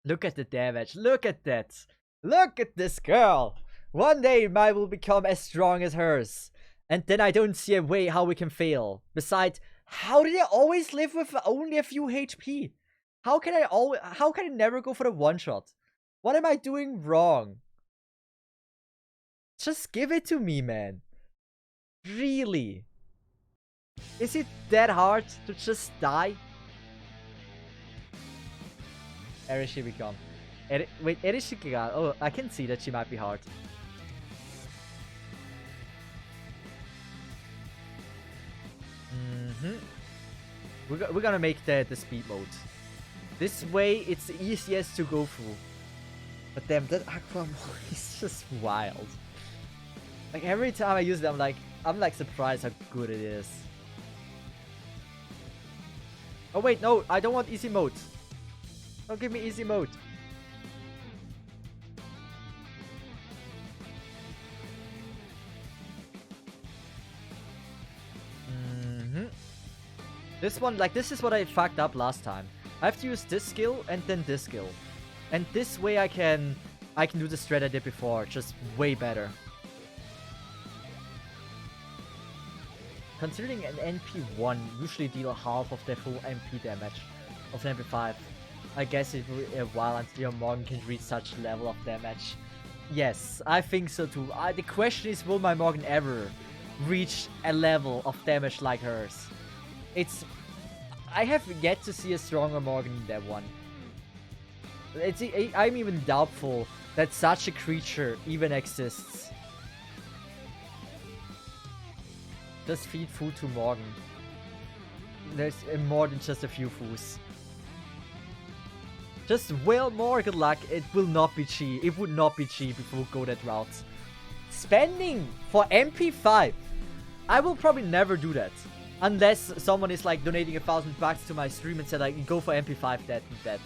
Look at the damage. Look at that. Look at this girl. One day mine will become as strong as hers. And then I don't see a way how we can fail. Besides, how did I always live with only a few HP? How can I never go for the one shot? What am I doing wrong? Just give it to me, man. Really? Is it that hard to just die? Erish, here we come. Wait, Erish, oh, I can see that she might be hard. We're gonna make the speed mode. This way, it's the easiest to go through. But damn, that Aqua is just wild. Like every time I use it, I'm like surprised how good it is. Oh wait, no, I don't want easy mode. Don't give me easy mode. This one, like, this is what I fucked up last time. I have to use this skill and then this skill. And this way I can do the strat I did before, just way better. Considering an NP1 usually deal half of their full MP damage of an MP5, I guess it will be a while until your Morgan can reach such level of damage. Yes, I think so too. The question is, will my Morgan ever reach a level of damage like hers? I have yet to see a stronger Morgan than that one. I'm even doubtful that such a creature even exists. Just feed food to Morgan. There's more than just a few foods. Just will more good luck. It will not be cheap. It would not be cheap if we go that route. Spending for MP5. I will probably never do that. Unless someone is like donating $1,000 to my stream and said like, go for MP5 that and that.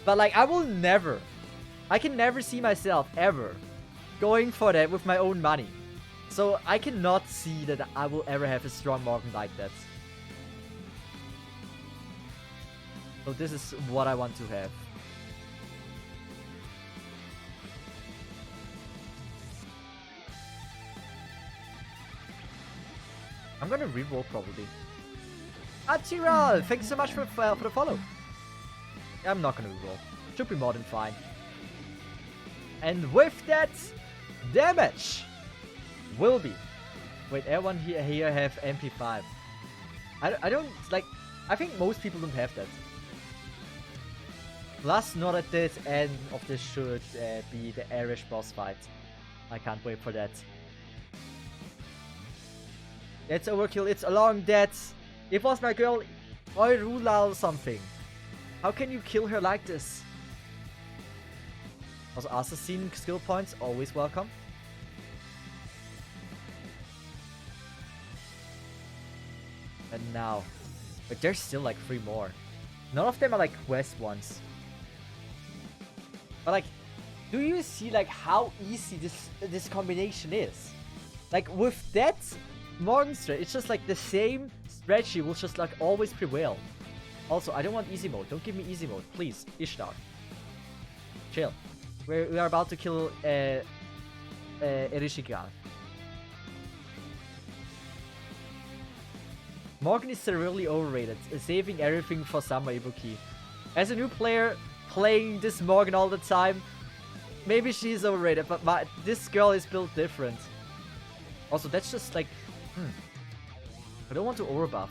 But like, I will never. I can never see myself ever going for that with my own money. So I cannot see that I will ever have a strong Morgan like that. So this is what I want to have. I'm gonna reroll probably. Atiral, thank you so much for the follow. I'm not gonna reroll. Should be more than fine. And with that, damage will be. Wait, everyone here have MP5. I don't like. I think most people don't have that. Last not at this end of this should be the Irish boss fight. I can't wait for that. It's overkill, it's a long death. It was my girl Oirulal something. How can you kill her like this? Also, assassin skill points, always welcome. And now, but there's still like 3 more. None of them are like quest ones. But like, Do you see like how easy this combination is? Like with that monster, it's just like the same strategy will just like always prevail. Also, I don't want easy mode. Don't give me easy mode, please. Ishtar. Chill. We are about to kill Erishigal. Morgan is severely overrated, saving everything for Summer Ibuki. As a new player playing this Morgan all the time, maybe she's overrated, but this girl is built different. Also, that's just like... I don't want to overbuff.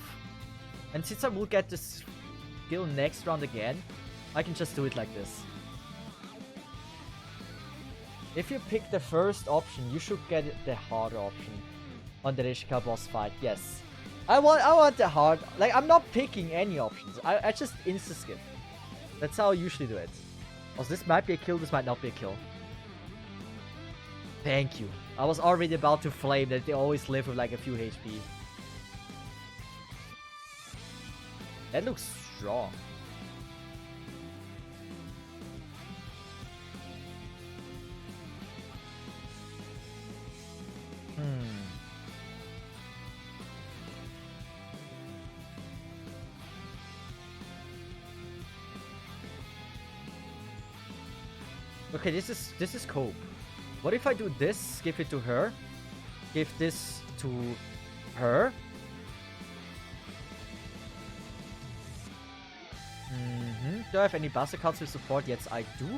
And since I will get this skill next round again, I can just do it like this. If you pick the first option, you should get the harder option on the Rishika boss fight. Yes. I want the hard... Like, I'm not picking any options. I just insta-skip. That's how I usually do it. Also, this might be a kill, this might not be a kill. Thank you. I was already about to flame that they always live with like a few HP. That looks strong. Okay, this is cope. What if I do this, give it to her, give this to her? Do I have any Buster cards with support? Yes, I do.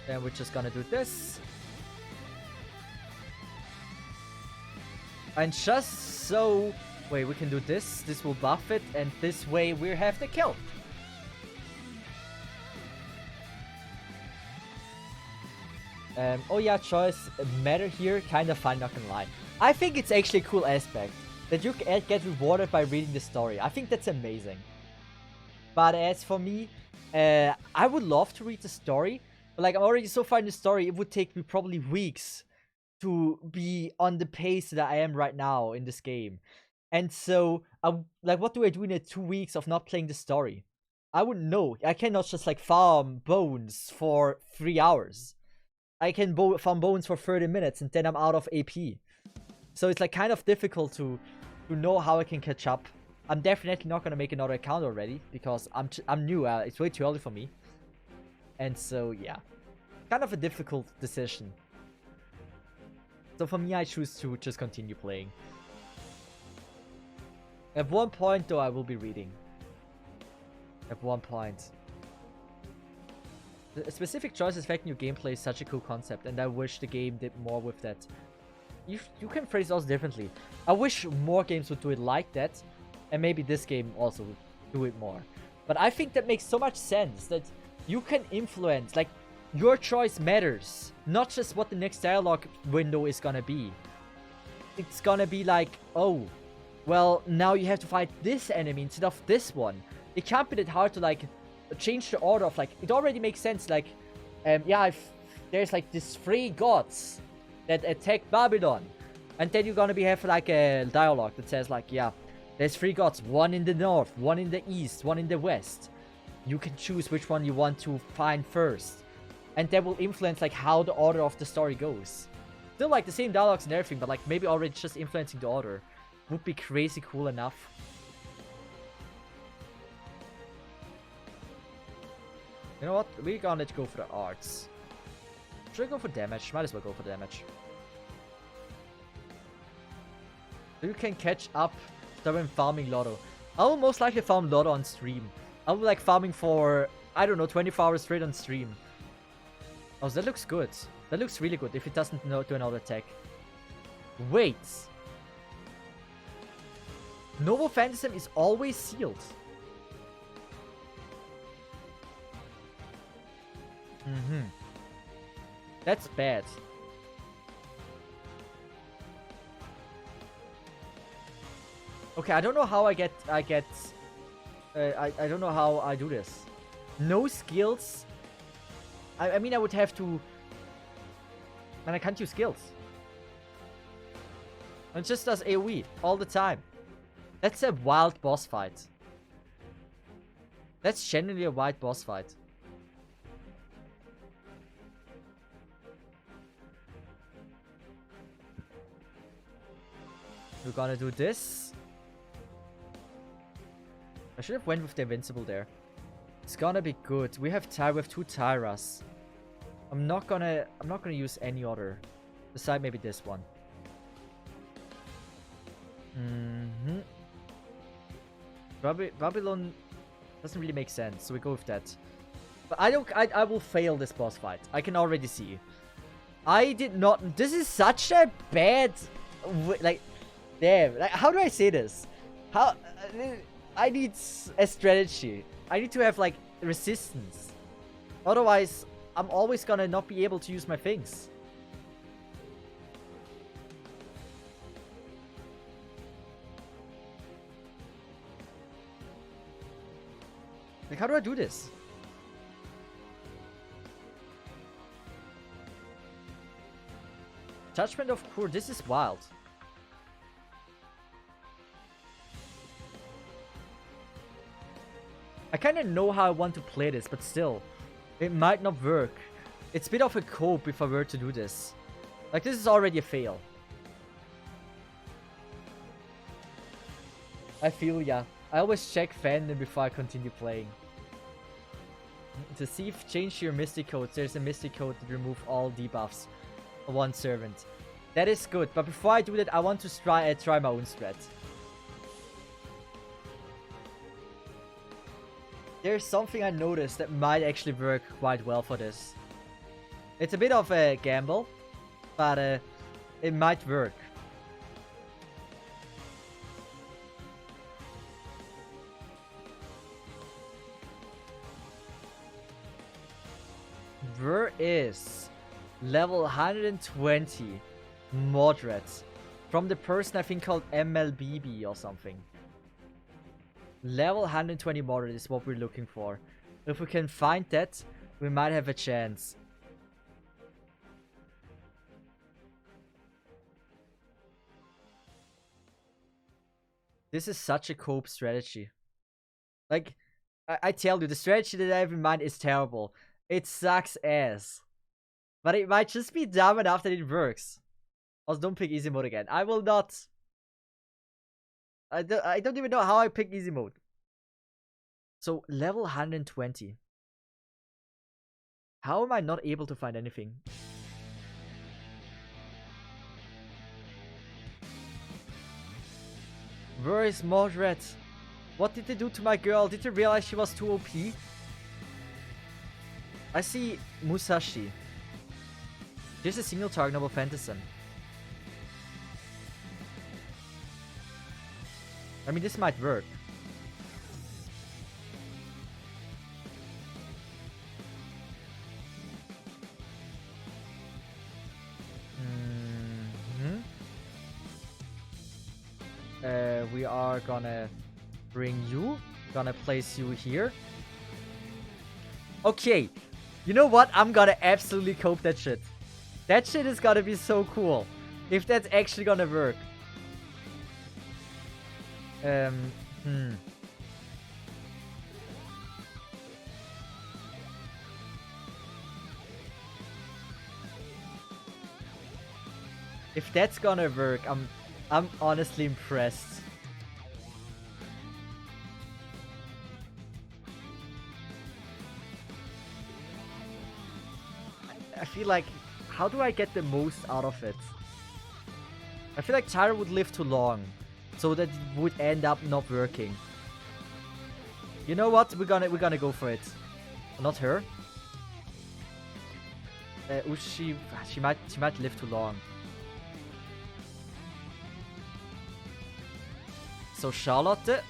Then we're just gonna do this. And just so... Wait, we can do this. This will buff it. And this way we have the kill. Oh yeah, choice matter here. Kind of fun, not gonna lie. I think it's actually a cool aspect that you get rewarded by reading the story. I think that's amazing. But as for me, I would love to read the story. But like, I'm already so far in the story, it would take me probably weeks to be on the pace that I am right now in this game. And so, like, what do I do in the 2 weeks of not playing the story? I wouldn't know. I cannot just like farm bones for 3 hours. I can farm bones for 30 minutes and then I'm out of AP. So it's like kind of difficult to know how I can catch up. I'm definitely not gonna make another account already because I'm new. It's way too early for me. And so yeah, kind of a difficult decision. So for me, I choose to just continue playing. At one point though, I will be reading. At one point. The specific choices affecting your gameplay is such a cool concept, and I wish the game did more with that. You can phrase those differently. I wish more games would do it like that, and maybe this game also would do it more. But I think that makes so much sense, that you can influence, like, your choice matters. Not just what the next dialogue window is gonna be. It's gonna be like, oh, well, now you have to fight this enemy instead of this one. It can't be that hard to, like, change the order of, like, it already makes sense, like, yeah, if there's like these 3 gods that attack Babylon, and then you're gonna have like a dialogue that says like, yeah, there's 3 gods, one in the north, one in the east, one in the west. You can choose which one you want to find first, and that will influence like how the order of the story goes. Still like the same dialogues and everything, but like maybe already just influencing the order would be crazy cool enough. You know what? We're gonna go for the arts. Should I go for damage? Might as well go for damage. So you can catch up when farming Lotto. I will most likely farm Lotto on stream. I will like farming for, I don't know, 24 hours straight on stream. Oh, that looks good. That looks really good if it doesn't do another attack. Wait. Noble Phantasm is always sealed. That's bad. Okay, I don't know how I don't know how I do this. No skills. I mean, I would have to... And I can't use skills. It just does AoE all the time. That's a wild boss fight. That's genuinely a wild boss fight. We're gonna do this. I should have went with the invincible there. It's gonna be good. We have Tyra with 2 Tyras. I'm not gonna use any other. Besides maybe this one. Babylon doesn't really make sense, so we go with that. But I will fail this boss fight. I can already see. I did not. This is such a bad, like, damn. Like, how do I say this? How? I need a strategy. I need to have like resistance. Otherwise, I'm always gonna not be able to use my things. Like, how do I do this? Judgment of Kur, this is wild. I kind of know how I want to play this, but still, it might not work. It's a bit of a cope if I were to do this. Like, this is already a fail. I feel ya. I always check fandom before I continue playing. To see if change your mystic codes, there's a mystic code to remove all debuffs of one servant. That is good, but before I do that, I want to try my own strat. There's something I noticed that might actually work quite well for this. It's a bit of a gamble, but it might work. Where is level 120 moderate from the person I think called MLBB or something? Level 120 moderate is what we're looking for. If we can find that, we might have a chance. This is such a cope strategy. Like, I tell you, the strategy that I have in mind is terrible. It sucks ass. But it might just be dumb enough that it works. Also, don't pick easy mode again. I will not. I don't even know how I pick easy mode. So, level 120. How am I not able to find anything? Where is Mordred? What did they do to my girl? Did they realize she was too OP? I see Musashi. There's a single target noble Phantasm. I mean, this might work. We are gonna bring you. Gonna place you here. Okay. You know what? I'm gonna absolutely cope that shit. That shit is gonna be so cool. If that's actually gonna work. If that's gonna work, I'm honestly impressed. I feel like, how do I get the most out of it? I feel like Tyra would live too long, so that it would end up not working. You know what? We're gonna go for it. Not her. Ushi, she might live too long. So Charlotte.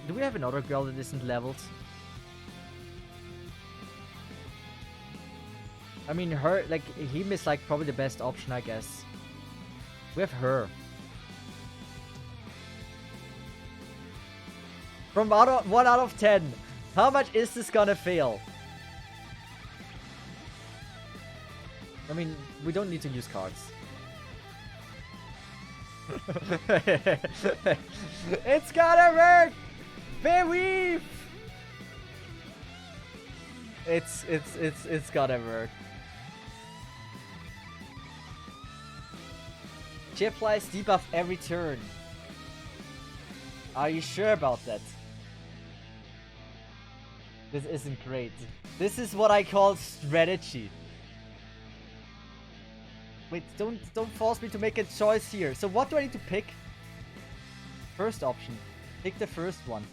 Do we have another girl that isn't leveled? I mean, her, like, him is like probably the best option, I guess. We have her. From 1 out of 10, how much is this gonna fail? I mean, we don't need to use cards. It's gonna work! Believe! It's gonna work. She applies debuff every turn. Are you sure about that? This isn't great. This is what I call strategy. Wait, don't force me to make a choice here. So what do I need to pick? First option. Pick the first one.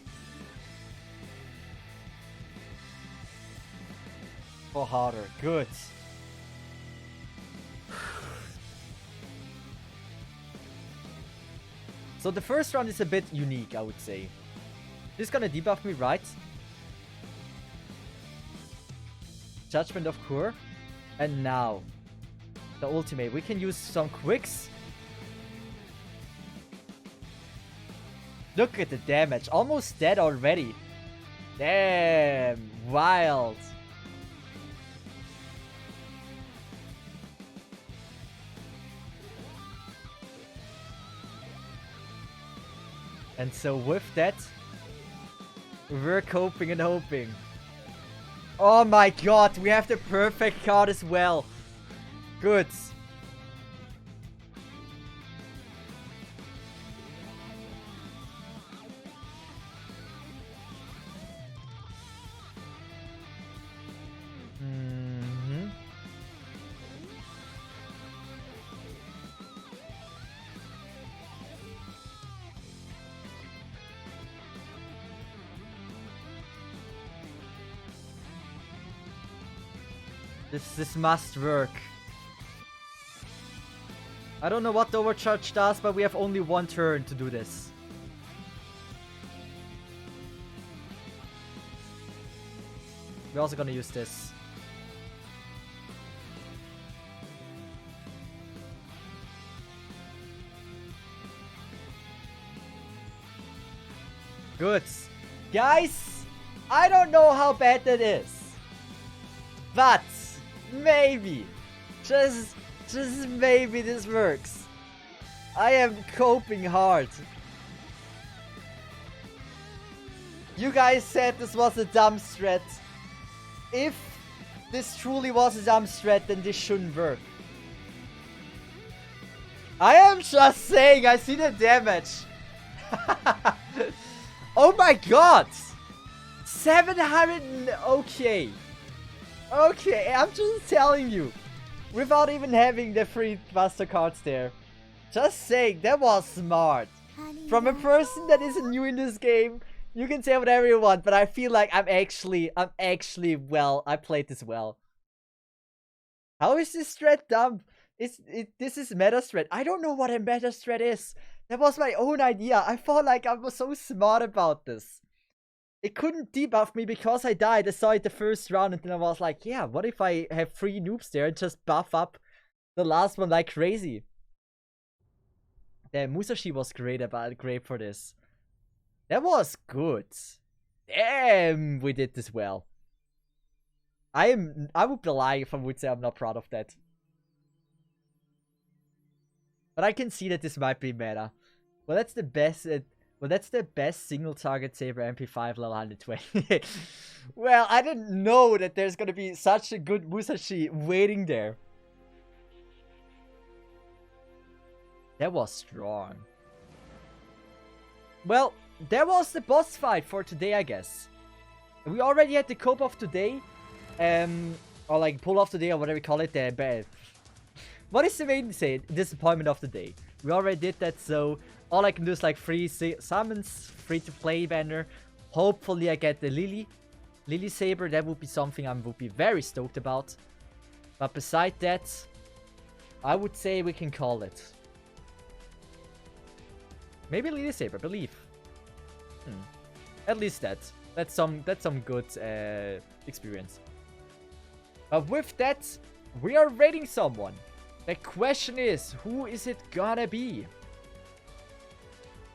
For harder. Good. So the first round is a bit unique, I would say. She's gonna debuff me, right? Judgment of Kur. And now, the ultimate. We can use some quicks. Look at the damage. Almost dead already. Damn. Wild. And so with that, we're coping and hoping. Oh my god, we have the perfect card as well. Good. This must work. I don't know what the overcharge does, but we have only one turn to do this. We're also gonna use this. Good. Guys, I don't know how bad that is. But maybe, just maybe this works. I am coping hard. You guys said this was a dumb strat. If this truly was a dumb strat, then this shouldn't work. I am just saying, I see the damage. Oh my god! 700, okay. Okay, I'm just telling you. Without even having the free buster cards there. Just saying, that was smart. From a person that isn't new in this game, you can say whatever you want, but I feel like I'm actually well, I played this well. How is this strat dumb? This is meta strat. I don't know what a meta strat is. That was my own idea. I felt like I was so smart about this. It couldn't debuff me because I died. I saw it the first round and then I was like, yeah, what if I have 3 noobs there and just buff up the last one like crazy? The Musashi was great for this. That was good. Damn, we did this well. I would be lying if I would say I'm not proud of that. But I can see that this might be meta. Well, that's the best. Well, that's the best single target saber MP5 level 120. Well, I didn't know that there's gonna be such a good Musashi waiting there. That was strong. Well, there was the boss fight for today, I guess. We already had the cope of today. Or like pull off today or whatever we call it. What is the main say? Disappointment of the day. We already did that, so all I can do is like free summons, free to play banner. Hopefully I get the Lily Saber. That would be something I would be very stoked about. But beside that, I would say we can call it. Maybe Lily Saber, believe. At least that's some good experience. But with that, we are raiding someone. The question is, who is it gonna be?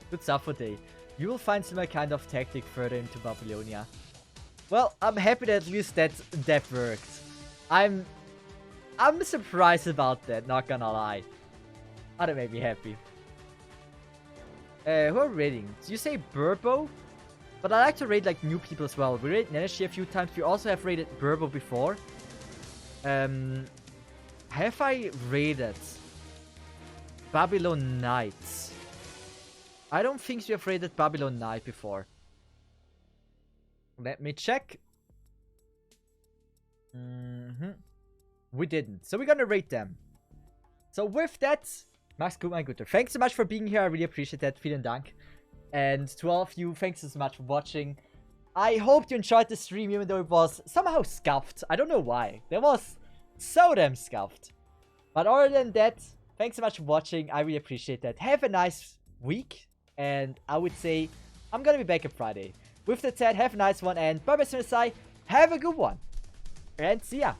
Good stuff for day. You will find similar kind of tactic further into Babylonia. Well, I'm happy that at least that worked. I'm surprised about that, not gonna lie. Oh, that made me happy. Who are we raiding? Do you say Burbo? But I like to raid like new people as well. We raided Neneshi a few times. We also have raided Burbo before. Have I raided Babylon Knights? I don't think we have raided Babylon Knight before. Let me check. We didn't. So we're gonna raid them. So with that, Max gut, mein Guter. Thanks so much for being here. I really appreciate that. Vielen Dank. And to all of you, thanks so much for watching. I hope you enjoyed the stream, even though it was somehow scuffed. I don't know why. That was so damn scuffed. But other than that, thanks so much for watching. I really appreciate that. Have a nice week. And I would say I'm gonna be back on Friday. With that said, have a nice one. And bye bye, Sai. Have a good one. And see ya.